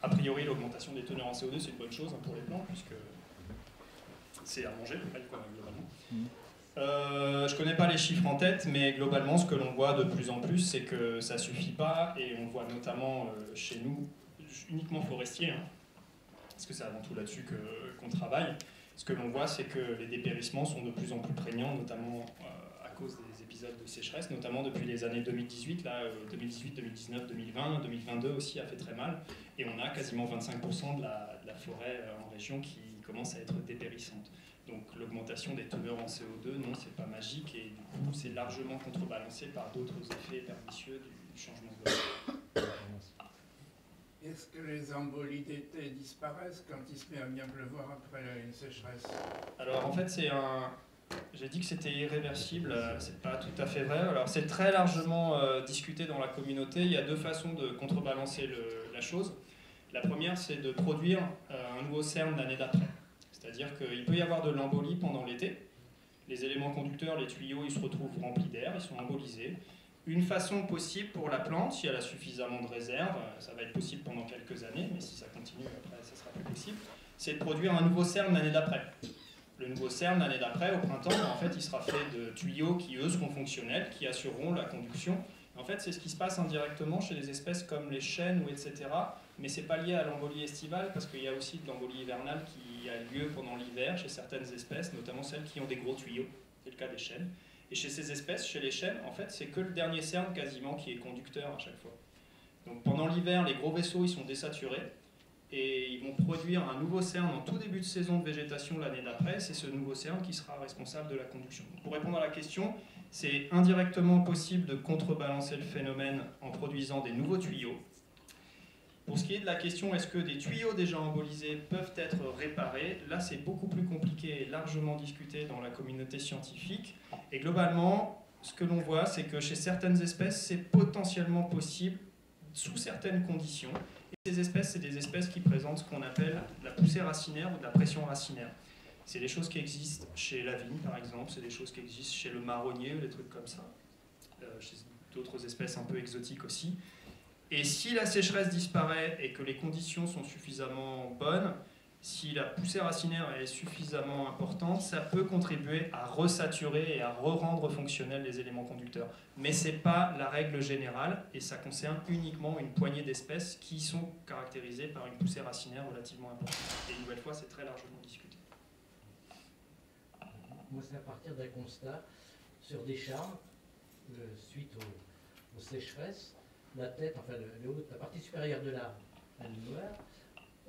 a priori, l'augmentation des teneurs en CO2, c'est une bonne chose pour les plantes, puisque c'est à manger, globalement. Je ne connais pas les chiffres en tête, mais globalement, ce que l'on voit de plus en plus, c'est que ça ne suffit pas, et on voit notamment chez nous, uniquement forestiers, hein, parce que c'est avant tout là-dessus qu'on travaille. Ce que l'on voit, c'est que les dépérissements sont de plus en plus prégnants, notamment à cause des épisodes de sécheresse, notamment depuis les années 2018, là, 2018, 2019, 2020, 2022 aussi a fait très mal, et on a quasiment 25% de la forêt en région qui commence à être dépérissante. Donc l'augmentation des teneurs en CO2, non, c'est pas magique, et du coup, c'est largement contrebalancé par d'autres effets pernicieux du changement global. Est-ce que les embolies d'été disparaissent quand il se met à bien pleuvoir après une sécheresse? Alors en fait, j'ai dit que c'était irréversible, c'est pas tout à fait vrai. Alors c'est très largement discuté dans la communauté. Il y a deux façons de contrebalancer la chose. La première, c'est de produire un nouveau cerne l'année d'après. C'est-à-dire qu'il peut y avoir de l'embolie pendant l'été. Les éléments conducteurs, les tuyaux, ils se retrouvent remplis d'air, ils sont embolisés. Une façon possible pour la plante, si elle a suffisamment de réserve, ça va être possible pendant quelques années, mais si ça continue, après, ça sera plus possible, c'est de produire un nouveau cerne l'année d'après. Le nouveau cerne l'année d'après, au printemps, en fait, il sera fait de tuyaux qui, eux, seront fonctionnels, qui assureront la conduction. En fait, c'est ce qui se passe indirectement chez les espèces comme les chênes, ou etc. Mais ce n'est pas lié à l'embolie estivale, parce qu'il y a aussi de l'embolie hivernale qui a lieu pendant l'hiver chez certaines espèces, notamment celles qui ont des gros tuyaux. C'est le cas des chênes. Et chez ces espèces, chez les chênes, en fait, c'est que le dernier cerne quasiment qui est conducteur à chaque fois. Donc pendant l'hiver, les gros vaisseaux ils sont désaturés et ils vont produire un nouveau cerne en tout début de saison de végétation l'année d'après. C'est ce nouveau cerne qui sera responsable de la conduction. Donc, pour répondre à la question, c'est indirectement possible de contrebalancer le phénomène en produisant des nouveaux tuyaux. Pour ce qui est de la question, est-ce que des tuyaux déjà embolisés peuvent être réparés? Là, c'est beaucoup plus compliqué et largement discuté dans la communauté scientifique. Et globalement, ce que l'on voit, c'est que chez certaines espèces, c'est potentiellement possible sous certaines conditions. Et ces espèces, c'est des espèces qui présentent ce qu'on appelle la poussée racinaire ou de la pression racinaire. C'est des choses qui existent chez la vigne, par exemple, c'est des choses qui existent chez le marronnier ou des trucs comme ça, chez d'autres espèces un peu exotiques aussi. Et si la sécheresse disparaît et que les conditions sont suffisamment bonnes, si la poussée racinaire est suffisamment importante, ça peut contribuer à resaturer et à re-rendre fonctionnels les éléments conducteurs. Mais ce n'est pas la règle générale, et ça concerne uniquement une poignée d'espèces qui sont caractérisées par une poussée racinaire relativement importante. Et une nouvelle fois, c'est très largement discuté. Moi, c'est à partir d'un constat sur des charmes, suite aux sécheresses. La tête, enfin la partie supérieure de l'arbre, noire,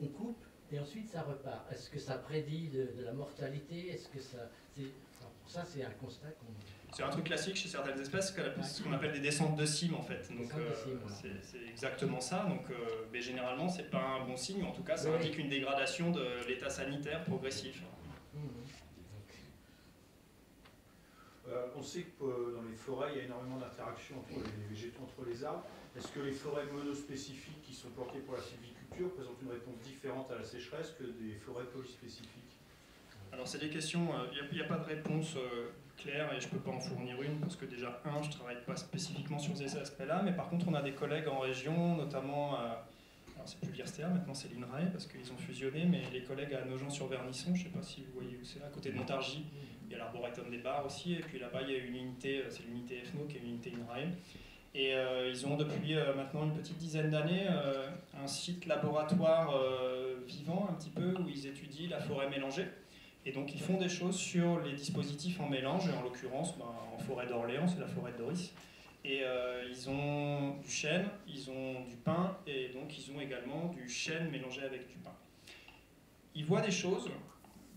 on coupe et ensuite ça repart. Est-ce que ça prédit de la mortalité? Est-ce que ça, ça c'est un constat qu'on... C'est un truc classique chez certaines espèces, ce qu'on appelle des descentes de cime en fait. Donc c'est exactement ça. Donc, mais généralement c'est pas un bon signe. En tout cas, ça indique une dégradation de l'état sanitaire progressif. On sait que dans les forêts, il y a énormément d'interactions entre les végétaux, entre les arbres. Est-ce que les forêts monospécifiques qui sont plantées pour la sylviculture présentent une réponse différente à la sécheresse que des forêts polyspécifiques? Alors c'est des questions, il n'y a pas de réponse claire et je ne peux pas en fournir une parce que déjà, je ne travaille pas spécifiquement sur ces aspects-là, mais par contre on a des collègues en région, notamment, alors c'est plus l'IRSTEA, maintenant c'est l'INRAE parce qu'ils ont fusionné, mais les collègues à Nogent-sur-Vernisson, je ne sais pas si vous voyez où c'est, à côté de Montargis, il y a l'arboretum des Bars aussi, et puis là-bas il y a une unité, c'est l'unité FNO qui est une unité INRAE. Et ils ont depuis maintenant une petite dizaine d'années un site laboratoire vivant un petit peu où ils étudient la forêt mélangée. Et donc ils font des choses sur les dispositifs en mélange, et en l'occurrence en forêt d'Orléans, c'est la forêt de Doris. Et ils ont du chêne, ils ont du pin, et donc ils ont également du chêne mélangé avec du pin. ils voient des choses.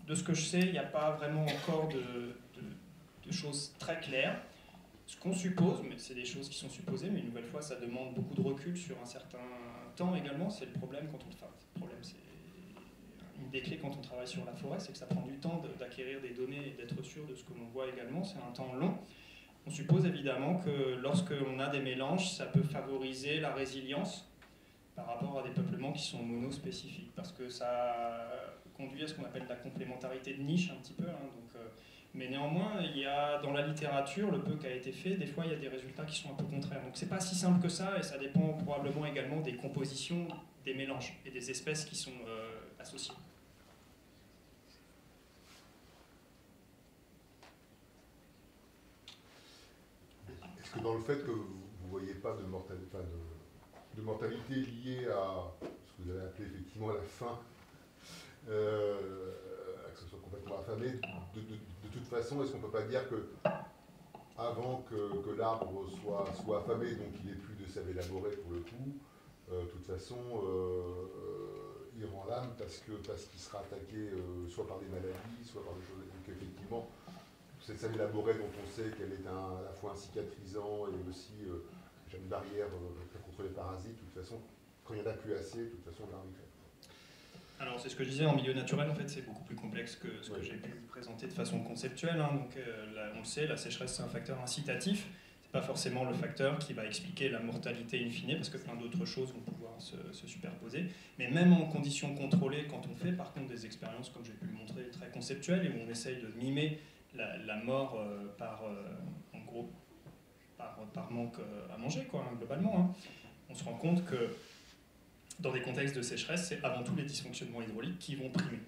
De ce que je sais, il n'y a pas vraiment encore de choses très claires. Ce qu'on suppose, mais c'est des choses qui sont supposées, mais une nouvelle fois, ça demande beaucoup de recul sur un certain temps également. C'est le problème quand le problème, c'est une des clés quand on travaille sur la forêt, c'est que ça prend du temps d'acquérir des données et d'être sûr de ce que l'on voit également. C'est un temps long. On suppose évidemment que lorsque l'on a des mélanges, ça peut favoriser la résilience par rapport à des peuplements qui sont monospécifiques, parce que ça conduit à ce qu'on appelle la complémentarité de niche un petit peu. Mais néanmoins, il y a dans la littérature, le peu qui a été fait, des fois il y a des résultats qui sont un peu contraires. Donc c'est pas si simple que ça, et ça dépend probablement également des compositions, des mélanges et des espèces qui sont associées. Est-ce que dans le fait que vous ne voyez pas de mortalité liée à ce que vous avez appelé effectivement la faim, que ce soit complètement affamé, de toute façon, est-ce qu'on ne peut pas dire que avant que l'arbre soit affamé, donc il n'ait plus de sève élaborée pour le coup, de toute façon, il rend l'âme parce qu'il sera attaqué soit par des maladies, soit par des choses. Donc effectivement, cette sève élaborée dont on sait qu'elle est à la fois un cicatrisant et aussi une barrière contre les parasites, de toute façon, quand il n'y en a plus assez, de toute façon, l'arbre il crève. Alors c'est ce que je disais, en milieu naturel, en fait, c'est beaucoup plus complexe que ce que j'ai pu vous présenter de façon conceptuelle. Donc, on le sait, la sécheresse, c'est un facteur incitatif. C'est pas forcément le facteur qui va expliquer la mortalité in fine, parce que plein d'autres choses vont pouvoir se superposer. Mais même en conditions contrôlées, quand on fait par contre des expériences, comme j'ai pu le montrer, très conceptuelles, et où on essaye de mimer la mort en gros, par manque à manger, quoi, globalement, on se rend compte que dans des contextes de sécheresse, c'est avant tout les dysfonctionnements hydrauliques qui vont primer.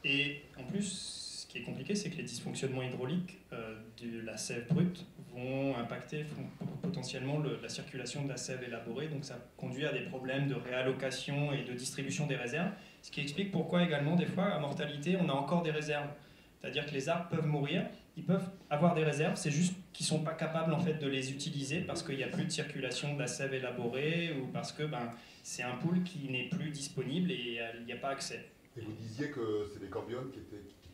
Et en plus, ce qui est compliqué, c'est que les dysfonctionnements hydrauliques de la sève brute vont impacter potentiellement la circulation de la sève élaborée, donc ça conduit à des problèmes de réallocation et de distribution des réserves, ce qui explique pourquoi également, des fois, à mortalité, on a encore des réserves. C'est-à-dire que les arbres peuvent mourir, ils peuvent avoir des réserves, c'est juste qu'ils ne sont pas capables en fait, de les utiliser parce qu'il n'y a plus de circulation de la sève élaborée ou parce que c'est un pool qui n'est plus disponible et il n'y a pas accès. Et vous disiez que c'est les corbiones qui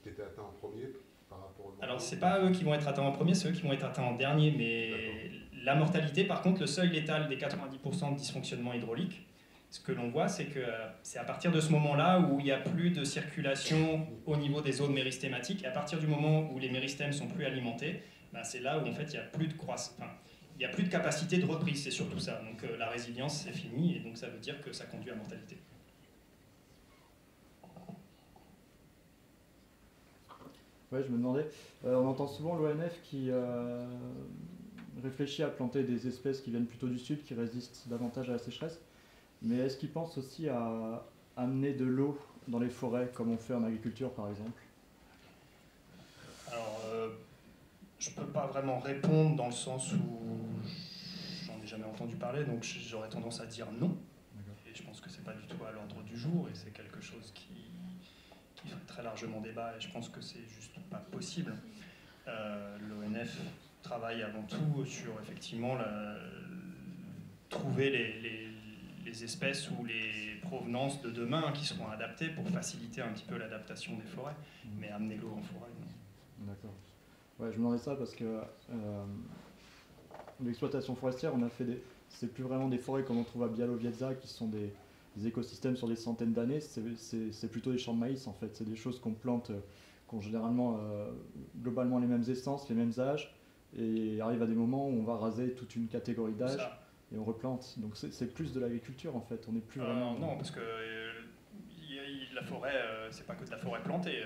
étaient atteints en premier par rapport au... Alors ce n'est pas eux qui vont être atteints en premier, c'est eux qui vont être atteints en dernier, mais la mortalité, par contre, le seuil létal des 90% de dysfonctionnement hydraulique, ce que l'on voit, c'est que c'est à partir de ce moment-là où il n'y a plus de circulation au niveau des zones méristématiques, et à partir du moment où les méristèmes sont plus alimentés, c'est là où en fait il n'y a plus de croissance, il n'y a plus de capacité de reprise, c'est surtout ça. Donc la résilience c'est fini, et donc ça veut dire que ça conduit à mortalité. Ouais, je me demandais, on entend souvent l'ONF qui réfléchit à planter des espèces qui viennent plutôt du sud, qui résistent davantage à la sécheresse. Mais est-ce qu'ils pensent aussi à amener de l'eau dans les forêts, comme on fait en agriculture par exemple? Alors, je ne peux pas vraiment répondre dans le sens où j'en ai jamais entendu parler, donc j'aurais tendance à dire non. Et je pense que ce n'est pas du tout à l'ordre du jour, et c'est quelque chose qui fait très largement débat, et je pense que c'est juste pas possible. L'ONF travaille avant tout sur effectivement trouver les espèces ou les provenances de demain qui seront adaptées pour faciliter un petit peu l'adaptation des forêts, mais amener l'eau en forêt, non. D'accord. Ouais, je me demandais ça parce que l'exploitation forestière, c'est plus vraiment des forêts comme on trouve à Bialowieza qui sont des écosystèmes sur des centaines d'années, c'est plutôt des champs de maïs en fait, c'est des choses qu'on plante, qui ont généralement globalement les mêmes essences, les mêmes âges, et arrive à des moments où on va raser toute une catégorie d'âge. Et on replante. Donc c'est plus de l'agriculture en fait. On n'est plus vraiment. Non, parce que la forêt, c'est pas que de la forêt plantée.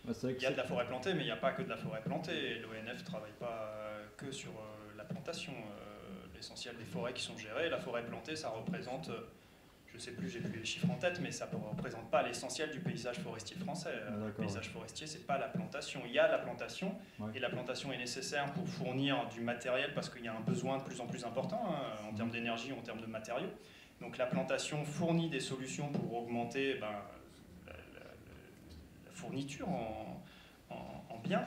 Il y a de la forêt plantée, mais il n'y a pas que de la forêt plantée. L'ONF ne travaille pas que sur la plantation. L'essentiel des forêts qui sont gérées, la forêt plantée, ça représente, je ne sais plus, j'ai plus les chiffres en tête, mais ça ne représente pas l'essentiel du paysage forestier français. Le paysage forestier, c'est pas la plantation. Il y a la plantation, et la plantation est nécessaire pour fournir du matériel parce qu'il y a un besoin de plus en plus important en termes d'énergie, en termes de matériaux. Donc la plantation fournit des solutions pour augmenter la fourniture en biens.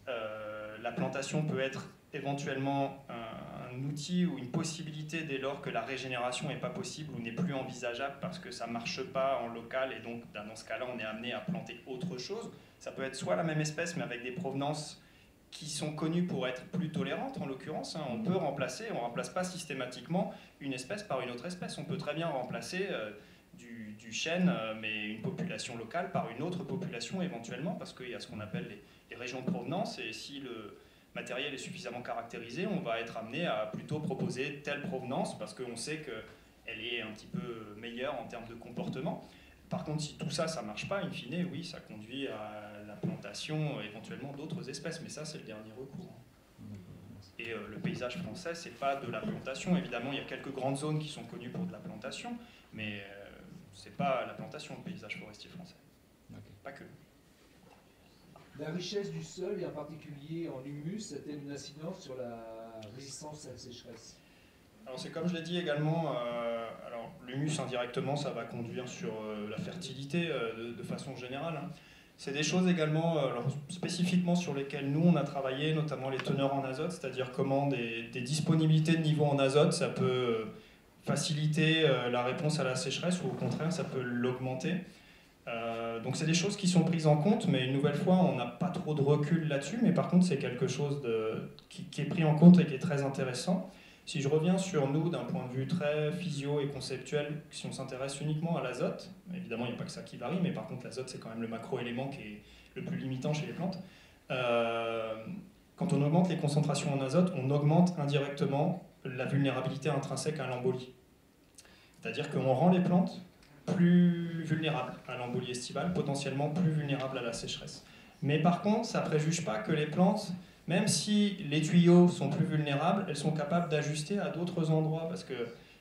La plantation peut être éventuellement un un outil ou une possibilité dès lors que la régénération n'est pas possible ou n'est plus envisageable parce que ça ne marche pas en local et donc dans ce cas-là on est amené à planter autre chose. Ça peut être soit la même espèce mais avec des provenances qui sont connues pour être plus tolérantes en l'occurrence. On peut remplacer, on ne remplace pas systématiquement une espèce par une autre espèce. On peut très bien remplacer du chêne, mais une population locale par une autre population éventuellement, parce qu'il y a ce qu'on appelle les régions de provenance, et si le matériel est suffisamment caractérisé, on va être amené à plutôt proposer telle provenance, parce qu'on sait qu'elle est un petit peu meilleure en termes de comportement. Par contre, si tout ça, ça ne marche pas, in fine, oui, ça conduit à la plantation éventuellement d'autres espèces, mais ça, c'est le dernier recours. Et le paysage français, c'est pas de la plantation. Évidemment, il y a quelques grandes zones qui sont connues pour de la plantation, mais c'est pas la plantation, le paysage forestier français. Okay. Pas que. La richesse du sol, et en particulier en humus, a-t-elle une incidence sur la résistance à la sécheresse? Alors c'est comme je l'ai dit également, alors l'humus indirectement, ça va conduire sur la fertilité de façon générale. Hein. C'est des choses également, alors, spécifiquement sur lesquelles nous on a travaillé, notamment les teneurs en azote, c'est-à-dire comment des disponibilités de niveau en azote, ça peut faciliter la réponse à la sécheresse ou au contraire ça peut l'augmenter. Donc c'est des choses qui sont prises en compte, mais une nouvelle fois on n'a pas trop de recul là-dessus, mais par contre c'est quelque chose qui est pris en compte et qui est très intéressant. Si je reviens sur nous d'un point de vue très physio et conceptuel, si on s'intéresse uniquement à l'azote, évidemment il n'y a pas que ça qui varie, mais par contre l'azote c'est quand même le macro-élément qui est le plus limitant chez les plantes. Quand on augmente les concentrations en azote, on augmente indirectement la vulnérabilité intrinsèque à l'embolie. C'est-à-dire qu'on rend les plantes plus vulnérables à l'embolie estivale, potentiellement plus vulnérables à la sécheresse. Mais par contre, ça ne préjuge pas que les plantes, même si les tuyaux sont plus vulnérables, elles sont capables d'ajuster à d'autres endroits, parce que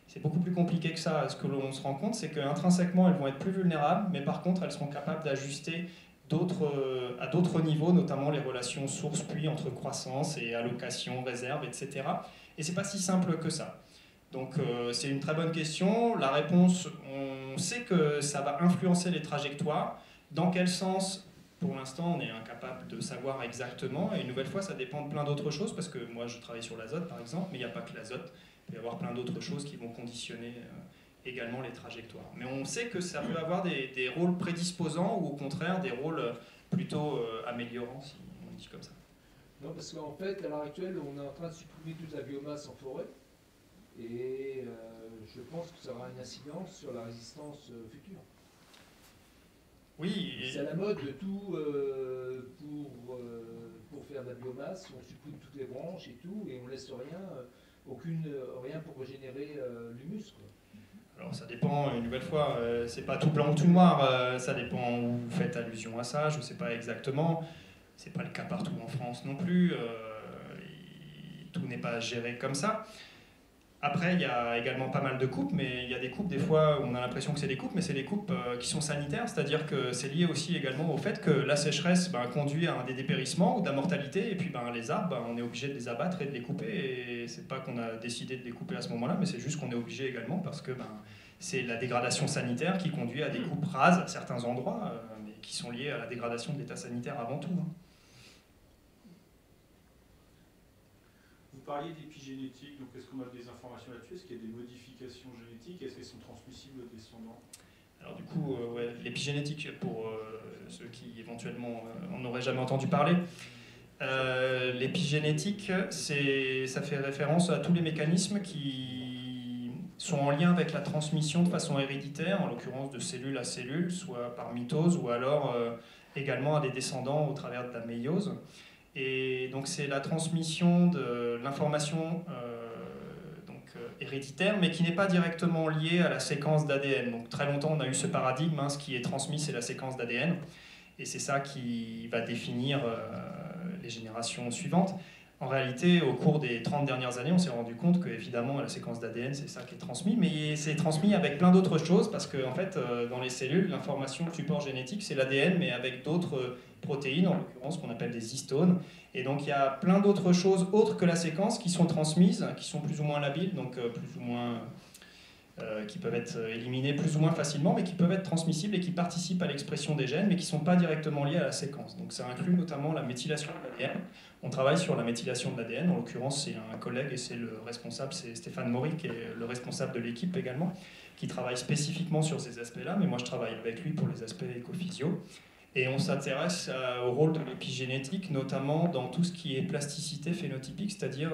c'est beaucoup plus compliqué que ça. Ce que l'on se rend compte, c'est qu'intrinsèquement, elles vont être plus vulnérables, mais par contre, elles seront capables d'ajuster à d'autres niveaux, notamment les relations source-puits entre croissance et allocation, réserve, etc. Et c'est pas si simple que ça. Donc c'est une très bonne question. La réponse, on sait que ça va influencer les trajectoires. Dans quel sens ? Pour l'instant, on est incapable de savoir exactement. Et une nouvelle fois, ça dépend de plein d'autres choses, parce que moi, je travaille sur l'azote, par exemple, mais il n'y a pas que l'azote. Il peut y avoir plein d'autres choses qui vont conditionner également les trajectoires. Mais on sait que ça peut avoir des rôles prédisposants ou au contraire des rôles plutôt améliorants, si on dit comme ça. Non, parce qu'en fait, à l'heure actuelle, on est en train de supprimer toute la biomasse en forêt. Et je pense que ça aura une incidence sur la résistance future. Oui. C'est à la mode de tout pour faire de la biomasse, on supprime toutes les branches et tout, et on laisse rien pour régénérer l'humus. Alors ça dépend, une nouvelle fois, c'est pas tout blanc ou tout noir, ça dépend où vous faites allusion à ça, je ne sais pas exactement. C'est pas le cas partout en France non plus, tout n'est pas géré comme ça. Après, il y a également pas mal de coupes, mais il y a des coupes, des fois, où on a l'impression que c'est des coupes, mais c'est des coupes qui sont sanitaires, c'est-à-dire que c'est lié aussi également au fait que la sécheresse conduit à des dépérissements ou de la mortalité, et puis les arbres, on est obligé de les abattre et de les couper, et c'est pas qu'on a décidé de les couper à ce moment-là, mais c'est juste qu'on est obligé également parce que c'est la dégradation sanitaire qui conduit à des coupes rases à certains endroits, mais qui sont liées à la dégradation de l'état sanitaire avant tout. Vous parliez d'épigénétique, donc est-ce qu'on a des informations là-dessus? Est-ce qu'il y a des modifications génétiques? Est-ce qu'elles sont transmissibles aux descendants? Alors du coup, l'épigénétique, pour ceux qui éventuellement en auraient jamais entendu parler, l'épigénétique, ça fait référence à tous les mécanismes qui sont en lien avec la transmission de façon héréditaire, en l'occurrence de cellule à cellule, soit par mitose ou alors également à des descendants au travers de la méiose. Et donc c'est la transmission de l'information héréditaire, mais qui n'est pas directement liée à la séquence d'ADN. Donc très longtemps on a eu ce paradigme, ce qui est transmis c'est la séquence d'ADN, et c'est ça qui va définir les générations suivantes. En réalité, au cours des 30 dernières années, on s'est rendu compte que évidemment la séquence d'ADN c'est ça qui est transmis, mais c'est transmis avec plein d'autres choses, parce que en fait, dans les cellules, l'information de support génétique c'est l'ADN, mais avec d'autres protéines, en l'occurrence qu'on appelle des histones. Et donc il y a plein d'autres choses autres que la séquence qui sont transmises, qui sont plus ou moins labiles, donc plus ou moins qui peuvent être éliminés plus ou moins facilement, mais qui peuvent être transmissibles et qui participent à l'expression des gènes, mais qui ne sont pas directement liés à la séquence. Donc ça inclut notamment la méthylation de l'ADN. On travaille sur la méthylation de l'ADN, en l'occurrence c'est un collègue et c'est le responsable, c'est Stéphane Maury, qui est le responsable de l'équipe également, qui travaille spécifiquement sur ces aspects-là, mais moi je travaille avec lui pour les aspects écophysio. Et on s'intéresse au rôle de l'épigénétique, notamment dans tout ce qui est plasticité phénotypique, c'est-à-dire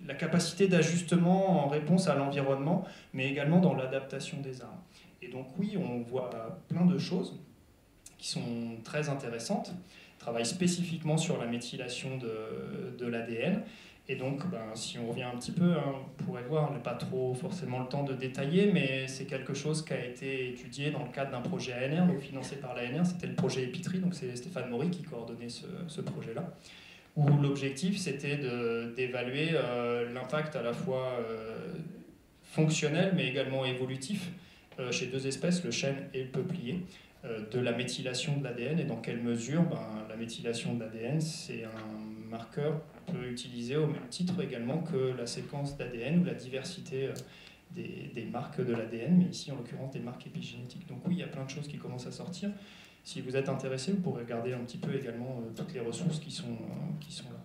la capacité d'ajustement en réponse à l'environnement, mais également dans l'adaptation des arbres. Et donc oui, on voit plein de choses qui sont très intéressantes. On travaille spécifiquement sur la méthylation de l'ADN. Et donc, si on revient un petit peu, on pourrait voir, on n'a pas trop forcément le temps de détailler, mais c'est quelque chose qui a été étudié dans le cadre d'un projet ANR, donc financé par l'ANR, c'était le projet Epitri, donc c'est Stéphane Maury qui coordonnait ce projet-là, où l'objectif c'était d'évaluer l'impact à la fois fonctionnel, mais également évolutif, chez deux espèces, le chêne et le peuplier, de la méthylation de l'ADN, et dans quelle mesure la méthylation de l'ADN, c'est un marqueur qu'on peut utiliser au même titre également que la séquence d'ADN ou la diversité des marques de l'ADN, mais ici en l'occurrence des marques épigénétiques. Donc oui, il y a plein de choses qui commencent à sortir. Si vous êtes intéressé, vous pourrez regarder un petit peu également toutes les ressources qui sont là.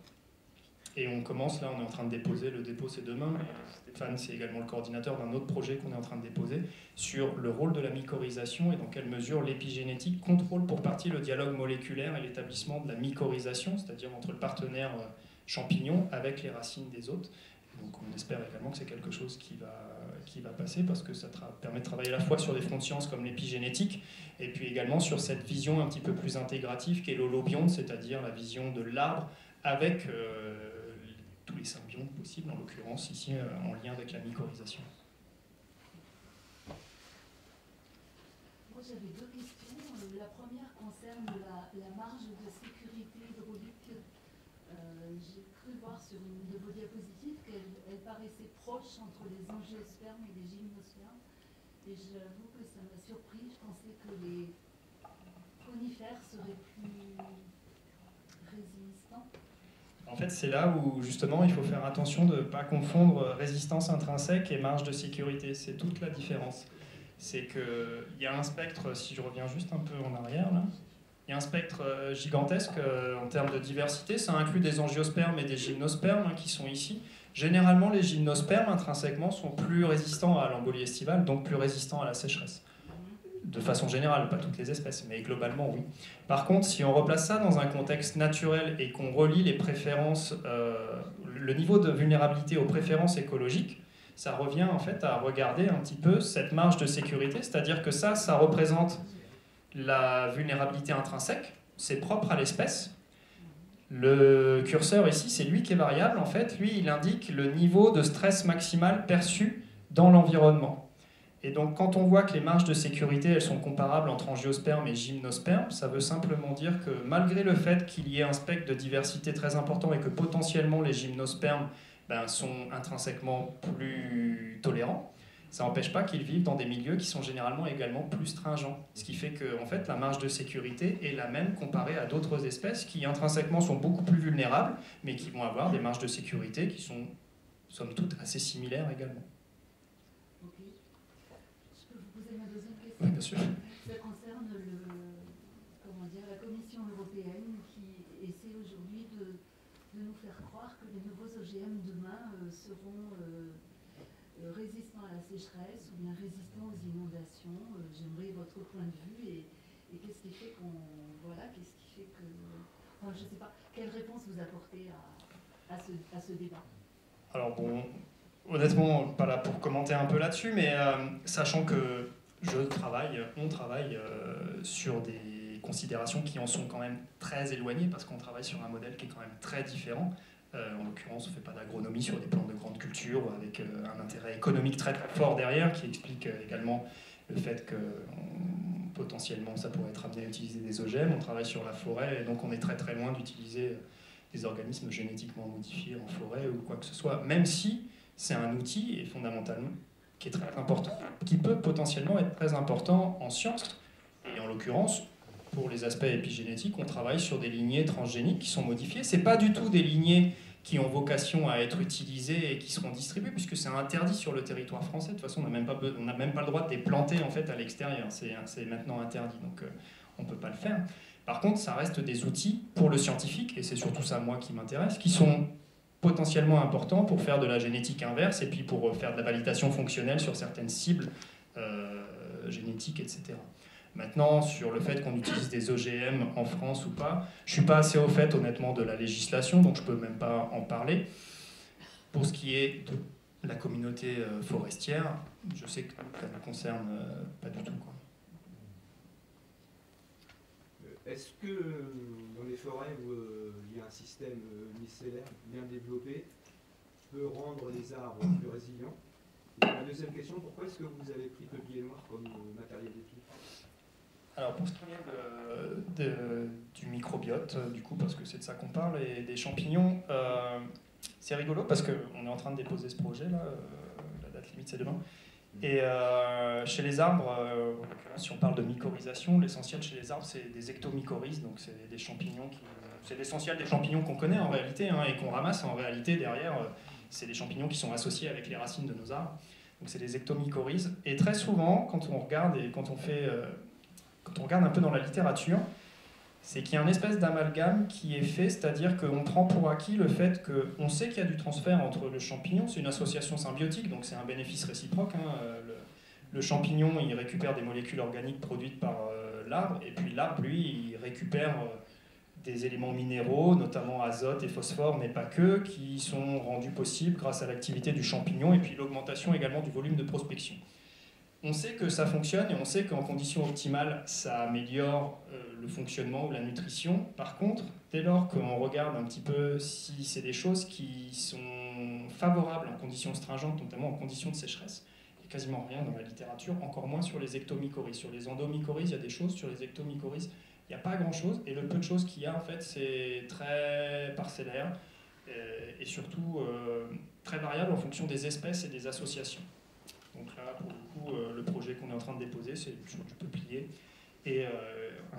Et on commence, là on est en train de déposer, le dépôt c'est demain, mais Stéphane c'est également le coordinateur d'un autre projet qu'on est en train de déposer sur le rôle de la mycorhisation et dans quelle mesure l'épigénétique contrôle pour partie le dialogue moléculaire et l'établissement de la mycorhisation, c'est-à-dire entre le partenaire champignon avec les racines des hôtes. Donc on espère également que c'est quelque chose qui va passer parce que ça permet de travailler à la fois sur des fronts de sciences comme l'épigénétique et puis également sur cette vision un petit peu plus intégrative qu'est l'holobionte, c'est-à-dire la vision de l'arbre avec tous les symbiontes possibles, en l'occurrence ici en lien avec la mycorhisation. Moi j'avais deux questions. La première concerne la marge de sécurité hydraulique. J'ai cru voir sur une de vos diapositives qu'elle paraissait proche entre les angiospermes et les gymnospermes. Et j'avoue que ça m'a surpris. Je pensais que les conifères seraient plus résistants. En fait, c'est là où, justement, il faut faire attention de ne pas confondre résistance intrinsèque et marge de sécurité. C'est toute la différence. C'est qu'il y a un spectre, si je reviens juste un peu en arrière, là, il y a un spectre gigantesque en termes de diversité. Ça inclut des angiospermes et des gymnospermes qui sont ici. Généralement, les gymnospermes, intrinsèquement, sont plus résistants à l'embolie estivale, donc plus résistants à la sécheresse. De façon générale, pas toutes les espèces, mais globalement, oui. Par contre, si on replace ça dans un contexte naturel et qu'on relie les préférences, le niveau de vulnérabilité aux préférences écologiques, ça revient en fait à regarder un petit peu cette marge de sécurité, c'est-à-dire que ça représente la vulnérabilité intrinsèque, c'est propre à l'espèce. Le curseur ici, c'est lui qui est variable, en fait. Lui, il indique le niveau de stress maximal perçu dans l'environnement. Et donc, quand on voit que les marges de sécurité, elles sont comparables entre angiospermes et gymnospermes, ça veut simplement dire que malgré le fait qu'il y ait un spectre de diversité très important et que potentiellement les gymnospermes sont intrinsèquement plus tolérants, ça n'empêche pas qu'ils vivent dans des milieux qui sont généralement également plus stringents. Ce qui fait que en fait, la marge de sécurité est la même comparée à d'autres espèces qui intrinsèquement sont beaucoup plus vulnérables, mais qui vont avoir des marges de sécurité qui sont, somme toute, assez similaires également. Ok. Je peux vous poser ma deuxième question? Oui, bien sûr. Ça concerne la Commission européenne qui essaie aujourd'hui de nous faire croire que les nouveaux OGM demain seront résistants à la sécheresse ou bien résistants aux inondations. J'aimerais votre point de vue et qu'est-ce qui fait qu'est-ce qui fait que... Enfin, je ne sais pas, quelle réponse vous apportez à ce débat? Alors bon, honnêtement, pas là pour commenter un peu là-dessus, mais sachant que on travaille sur des considérations qui en sont quand même très éloignées, parce qu'on travaille sur un modèle qui est quand même très différent. En l'occurrence, on ne fait pas d'agronomie sur des plans de grande culture, avec un intérêt économique très, très fort derrière, qui explique également le fait que potentiellement ça pourrait être amené à utiliser des OGM. On travaille sur la forêt, et donc on est très très loin d'utiliser des organismes génétiquement modifiés en forêt ou quoi que ce soit, même si c'est un outil, et fondamentalement, qui est très important, qui peut potentiellement être très important en sciences. Et en l'occurrence, pour les aspects épigénétiques, on travaille sur des lignées transgéniques qui sont modifiées. Ce n'est pas du tout des lignées qui ont vocation à être utilisés et qui seront distribués, puisque c'est interdit sur le territoire français. De toute façon, on n'a même pas le droit de les planter en fait, à l'extérieur. C'est maintenant interdit, donc on ne peut pas le faire. Par contre, ça reste des outils pour le scientifique, et c'est surtout ça, moi, qui m'intéresse, qui sont potentiellement importants pour faire de la génétique inverse et puis pour faire de la validation fonctionnelle sur certaines cibles génétiques, etc. Maintenant, sur le fait qu'on utilise des OGM en France ou pas, je ne suis pas assez au fait, honnêtement, de la législation, donc je ne peux même pas en parler. Pour ce qui est de la communauté forestière, je sais que ça ne me concerne pas du tout, quoi. Est-ce que dans les forêts où il y a un système mycélaire bien développé peut rendre les arbres plus résilients? Et la deuxième question, pourquoi est-ce que vous avez pris peuplier noir comme matériel d'étude? Alors pour ce qui est du microbiote, du coup, parce que c'est de ça qu'on parle, et des champignons, c'est rigolo parce qu'on est en train de déposer ce projet, là, la date limite c'est demain. Et chez les arbres, si on parle de mycorhisation, l'essentiel chez les arbres c'est des ectomycorhizes, donc c'est des champignons c'est l'essentiel des champignons qu'on connaît en réalité, hein, et qu'on ramasse en réalité derrière, c'est des champignons qui sont associés avec les racines de nos arbres, donc c'est des ectomycorhizes. Et très souvent, quand on regarde et quand on regarde un peu dans la littérature, c'est qu'il y a une espèce d'amalgame qui est fait, c'est-à-dire qu'on prend pour acquis le fait qu'on sait qu'il y a du transfert entre le champignon, c'est une association symbiotique, donc c'est un bénéfice réciproque, hein. Le champignon, il récupère des molécules organiques produites par l'arbre, et puis l'arbre, lui, il récupère des éléments minéraux, notamment azote et phosphore, mais pas que, qui sont rendus possibles grâce à l'activité du champignon, et puis l'augmentation également du volume de prospection. On sait que ça fonctionne et on sait qu'en conditions optimales, ça améliore le fonctionnement ou la nutrition. Par contre, dès lors qu'on regarde un petit peu si c'est des choses qui sont favorables en conditions stringentes, notamment en conditions de sécheresse, il n'y a quasiment rien dans la littérature, encore moins sur les ectomycorhizes. Sur les endomycorhizes, il y a des choses, sur les ectomycorhizes, il n'y a pas grand-chose. Et le peu de choses qu'il y a, en fait, c'est très parcellaire et surtout très variable en fonction des espèces et des associations. Donc là, pour le coup, le projet qu'on est en train de déposer, c'est sur du peuplier et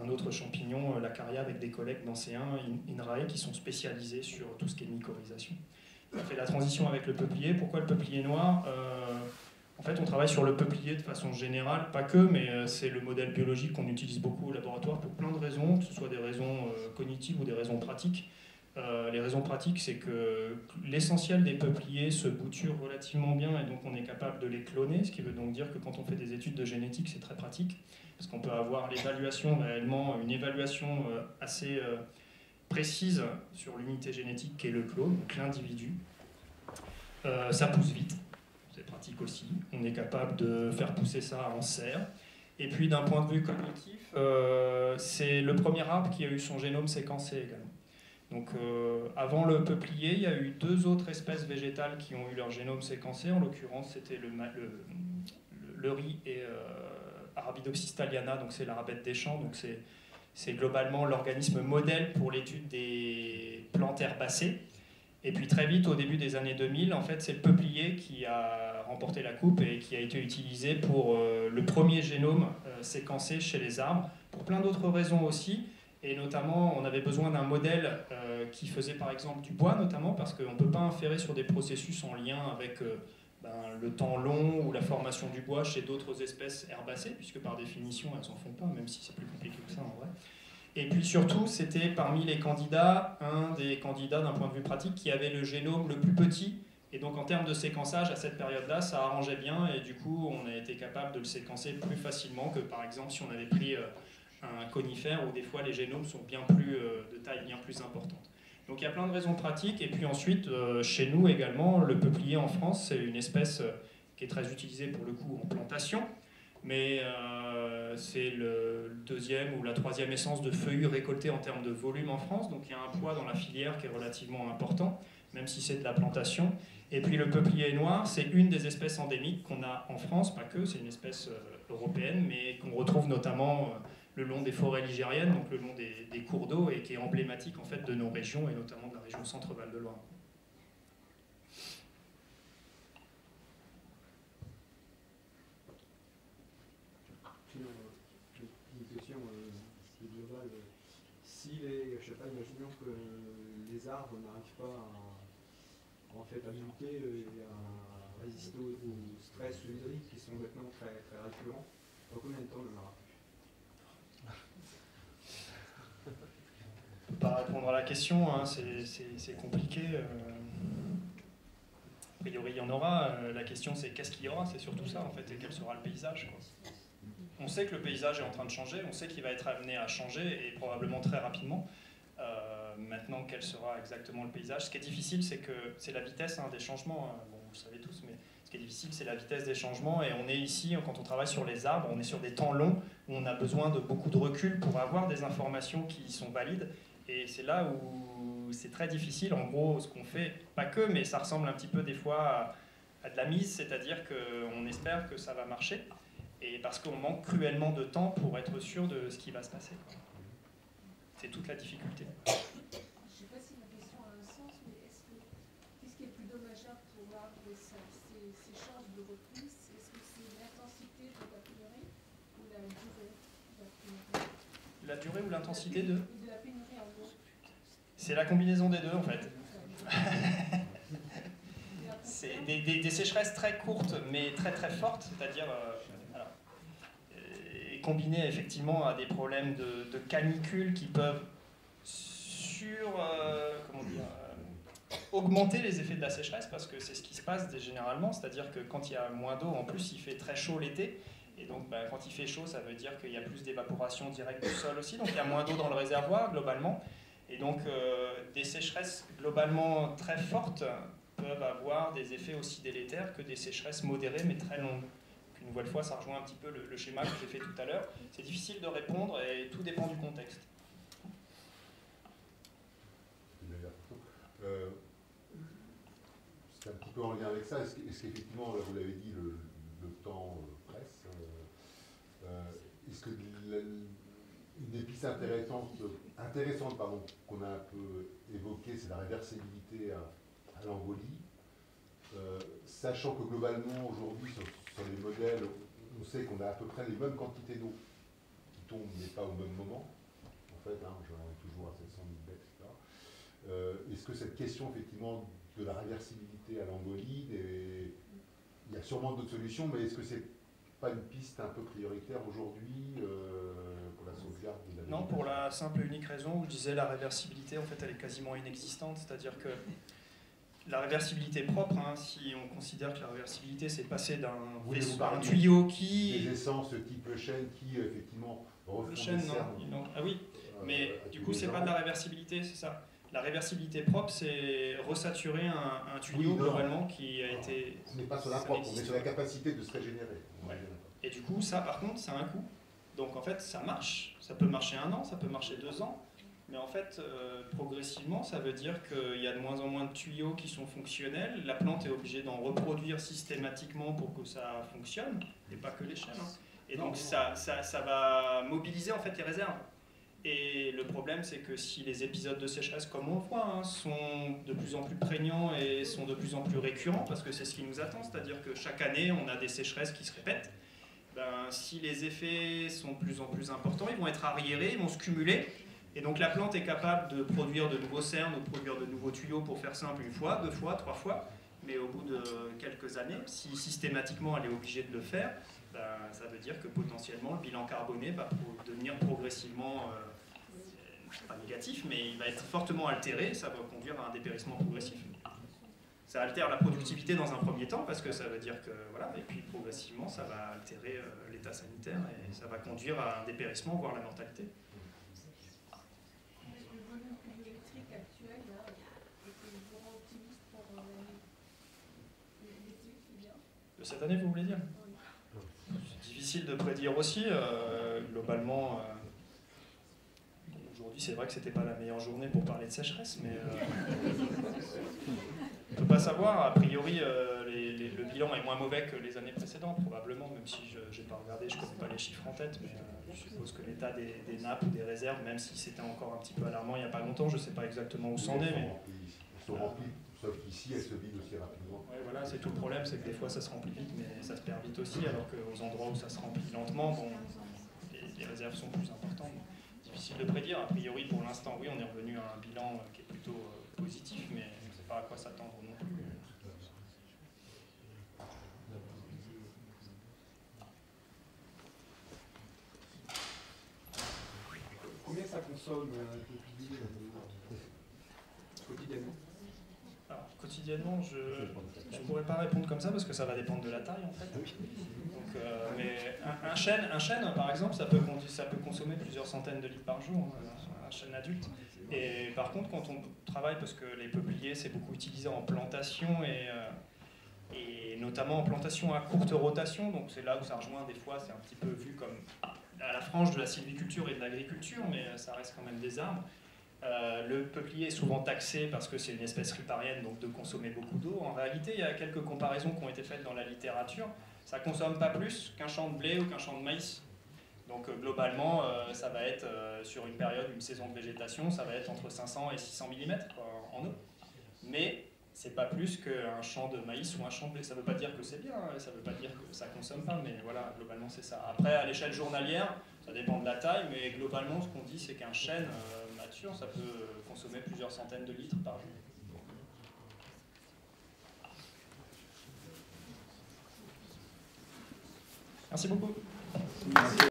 un autre champignon, l'acaria, avec des collègues d'anciens INRAE qui sont spécialisés sur tout ce qui est mycorhisation. On a fait la transition avec le peuplier. Pourquoi le peuplier noir? En fait, on travaille sur le peuplier de façon générale, pas que, mais c'est le modèle biologique qu'on utilise beaucoup au laboratoire pour plein de raisons, que ce soit des raisons cognitives ou des raisons pratiques. Les raisons pratiques, c'est que l'essentiel des peupliers se bouturent relativement bien et donc on est capable de les cloner, ce qui veut donc dire que quand on fait des études de génétique, c'est très pratique, parce qu'on peut avoir l'évaluation réellement, une évaluation assez précise sur l'unité génétique qu'est le clone, donc l'individu. Ça pousse vite, c'est pratique aussi, on est capable de faire pousser ça en serre. Et puis d'un point de vue cognitif, c'est le premier arbre qui a eu son génome séquencé également. Donc avant le peuplier, il y a eu deux autres espèces végétales qui ont eu leur génome séquencé. En l'occurrence, c'était le riz et Arabidopsis thaliana, donc c'est l'arabette des champs. Donc c'est globalement l'organisme modèle pour l'étude des plantes herbacées. Et puis très vite, au début des années 2000, en fait, c'est le peuplier qui a remporté la coupe et qui a été utilisé pour le premier génome séquencé chez les arbres, pour plein d'autres raisons aussi. Et notamment, on avait besoin d'un modèle qui faisait par exemple du bois, notamment parce qu'on ne peut pas inférer sur des processus en lien avec le temps long ou la formation du bois chez d'autres espèces herbacées, puisque par définition, elles n'en font pas, même si c'est plus compliqué que ça en vrai. Et puis surtout, c'était parmi les candidats, un des candidats d'un point de vue pratique qui avait le génome le plus petit. Et donc en termes de séquençage, à cette période-là, ça arrangeait bien, et du coup, on a été capable de le séquencer plus facilement que par exemple si on avait pris un conifère où des fois les génomes sont bien plus de taille bien plus importante. Donc il y a plein de raisons pratiques. Et puis ensuite, chez nous également, le peuplier en France, c'est une espèce qui est très utilisée pour le coup en plantation, mais c'est le deuxième ou la troisième essence de feuillus récoltée en termes de volume en France. Donc il y a un poids dans la filière qui est relativement important, même si c'est de la plantation. Et puis le peuplier noir, c'est une des espèces endémiques qu'on a en France, pas que, c'est une espèce européenne, mais qu'on retrouve notamment le long des forêts ligériennes, donc le long des cours d'eau, et qui est emblématique en fait de nos régions, et notamment de la région Centre-Val de Loire. Une question globale. Si les, je sais pas, imaginons que les arbres n'arrivent pas en fait à muter et à résister au stress hydrique qui sont maintenant très, très récurrents. Dans combien de temps on en aura plus? Je ne peux pas répondre à la question, hein, c'est compliqué. A priori, il y en aura. La question, c'est qu'est-ce qu'il y aura? C'est surtout ça, en fait, et quel sera le paysage, quoi. On sait que le paysage est en train de changer, on sait qu'il va être amené à changer, et probablement très rapidement. Maintenant, quel sera exactement le paysage? Ce qui est difficile, c'est que c'est la vitesse des changements. Bon, vous le savez tous, mais ce qui est difficile, c'est la vitesse des changements. Et on est ici, quand on travaille sur les arbres, on est sur des temps longs, où on a besoin de beaucoup de recul pour avoir des informations qui sont valides. Et c'est là où c'est très difficile. En gros, ce qu'on fait, pas que, mais ça ressemble un petit peu des fois à de la mise, c'est-à-dire qu'on espère que ça va marcher, et parce qu'on manque cruellement de temps pour être sûr de ce qui va se passer. C'est toute la difficulté. Je ne sais pas si ma question a un sens, mais qu'est-ce qui est plus dommageable pour l'arbre et ses chances de reprise? Est-ce que c'est l'intensité de la pénurie ou la durée de la pénurie? La durée ou l'intensité de la pénurie en gros. C'est la combinaison des deux, en fait. C'est des sécheresses très courtes, mais très très fortes, c'est-à-dire combinées effectivement à des problèmes de canicule qui peuvent augmenter les effets de la sécheresse, parce que c'est ce qui se passe généralement, c'est-à-dire que quand il y a moins d'eau, en plus il fait très chaud l'été, et donc quand il fait chaud, ça veut dire qu'il y a plus d'évaporation directe du sol aussi, donc il y a moins d'eau dans le réservoir globalement, et donc des sécheresses globalement très fortes peuvent avoir des effets aussi délétères que des sécheresses modérées mais très longues. Une nouvelle fois, ça rejoint un petit peu le schéma que j'ai fait tout à l'heure. C'est difficile de répondre et tout dépend du contexte. C'est un petit peu en lien avec ça. Est-ce qu'effectivement, vous l'avez dit, le temps presse? Est-ce que une des pistes intéressantes qu'on a un peu évoquées, c'est la réversibilité à l'embolie, sachant que globalement, aujourd'hui, sur les modèles, on sait qu'on a à peu près les mêmes quantités d'eau qui tombent, mais pas au même moment. En fait, on est toujours à 700 000 bêtes, etc. Est-ce que cette question, effectivement, de la réversibilité à l'embolie, il y a sûrement d'autres solutions, mais est-ce que c'est pas une piste un peu prioritaire aujourd'hui pour la sauvegarde de la végétation? Non, pour la simple et unique raison où je disais la réversibilité, en fait, elle est quasiment inexistante, c'est-à-dire que la réversibilité propre, si on considère que la réversibilité c'est passer d'un tuyau qui... Des essences type le chêne qui effectivement refont le chêne, non. Ah oui, mais du coup c'est pas de la réversibilité, c'est ça. La réversibilité propre, c'est resaturer un tuyau globalement qui a été... On n'est pas sur la propre, on est sur la capacité de se régénérer. Ouais. Et du coup, ça par contre, ça a un coût. Donc en fait, ça marche. Ça peut marcher 1 an, ça peut marcher 2 ans. Mais en fait, progressivement, ça veut dire qu'il y a de moins en moins de tuyaux qui sont fonctionnels. La plante est obligée d'en reproduire systématiquement pour que ça fonctionne, et pas que les chênes. Et donc ça va mobiliser en fait les réserves. Et le problème, c'est que si les épisodes de sécheresse, comme on le voit, sont de plus en plus prégnants et sont de plus en plus récurrents, parce que c'est ce qui nous attend, c'est-à-dire que chaque année, on a des sécheresses qui se répètent, si les effets sont de plus en plus importants, ils vont être arriérés, ils vont se cumuler. Et donc la plante est capable de produire de nouveaux cernes ou de produire de nouveaux tuyaux, pour faire simple, 1 fois, 2 fois, 3 fois. Mais au bout de quelques années, si systématiquement elle est obligée de le faire, ça veut dire que potentiellement le bilan carboné va devenir progressivement, pas négatif, mais il va être fortement altéré, ça va conduire à un dépérissement progressif. Ça altère la productivité dans un premier temps, parce que ça veut dire que, voilà, et puis progressivement ça va altérer l'état sanitaire et ça va conduire à un dépérissement, voire la mortalité. De cette année, vous voulez dire? C'est difficile de prédire aussi. Globalement, aujourd'hui, c'est vrai que c'était pas la meilleure journée pour parler de sécheresse, mais on ne peut pas savoir. A priori, le bilan est moins mauvais que les années précédentes, probablement, même si je n'ai pas regardé, je ne connais pas les chiffres en tête, mais je suppose que l'état des nappes ou des réserves, même si c'était encore un petit peu alarmant il n'y a pas longtemps, je ne sais pas exactement où c'en est. Mais sont remplies, sauf qu'ici, elles se vident aussi rapidement. Ouais, voilà, c'est tout le problème, c'est que des fois ça se remplit vite, mais ça se perd vite aussi, alors qu'aux endroits où ça se remplit lentement, les réserves sont plus importantes. Difficile de prédire. A priori, pour l'instant, oui, on est revenu à un bilan qui est plutôt positif, mais on ne sait pas à quoi s'attendre non plus. Combien ça consomme un peuplier quotidiennement? Alors, quotidiennement, je ne pourrais pas répondre comme ça parce que ça va dépendre de la taille en fait. Donc, mais un chêne, par exemple, ça peut consommer plusieurs centaines de litres par jour, un chêne adulte. Et par contre, quand on travaille, parce que les peupliers, c'est beaucoup utilisé en plantation et notamment en plantation à courte rotation, donc c'est là où ça rejoint des fois, c'est un petit peu vu comme à la frange de la sylviculture et de l'agriculture, mais ça reste quand même des arbres. Le peuplier est souvent taxé parce que c'est une espèce riparienne, donc de consommer beaucoup d'eau. En réalité, il y a quelques comparaisons qui ont été faites dans la littérature. Ça ne consomme pas plus qu'un champ de blé ou qu'un champ de maïs. Donc globalement, ça va être sur une période, une saison de végétation, ça va être entre 500 et 600 mm en eau. Mais c'est pas plus qu'un champ de maïs ou un champ de blé. Ça ne veut pas dire que c'est bien, ça ne veut pas dire que ça ne consomme pas, mais voilà, globalement c'est ça. Après, à l'échelle journalière, ça dépend de la taille, mais globalement, ce qu'on dit, c'est qu'un chêne mature, ça peut consommer plusieurs centaines de litres par jour. Merci beaucoup. Merci.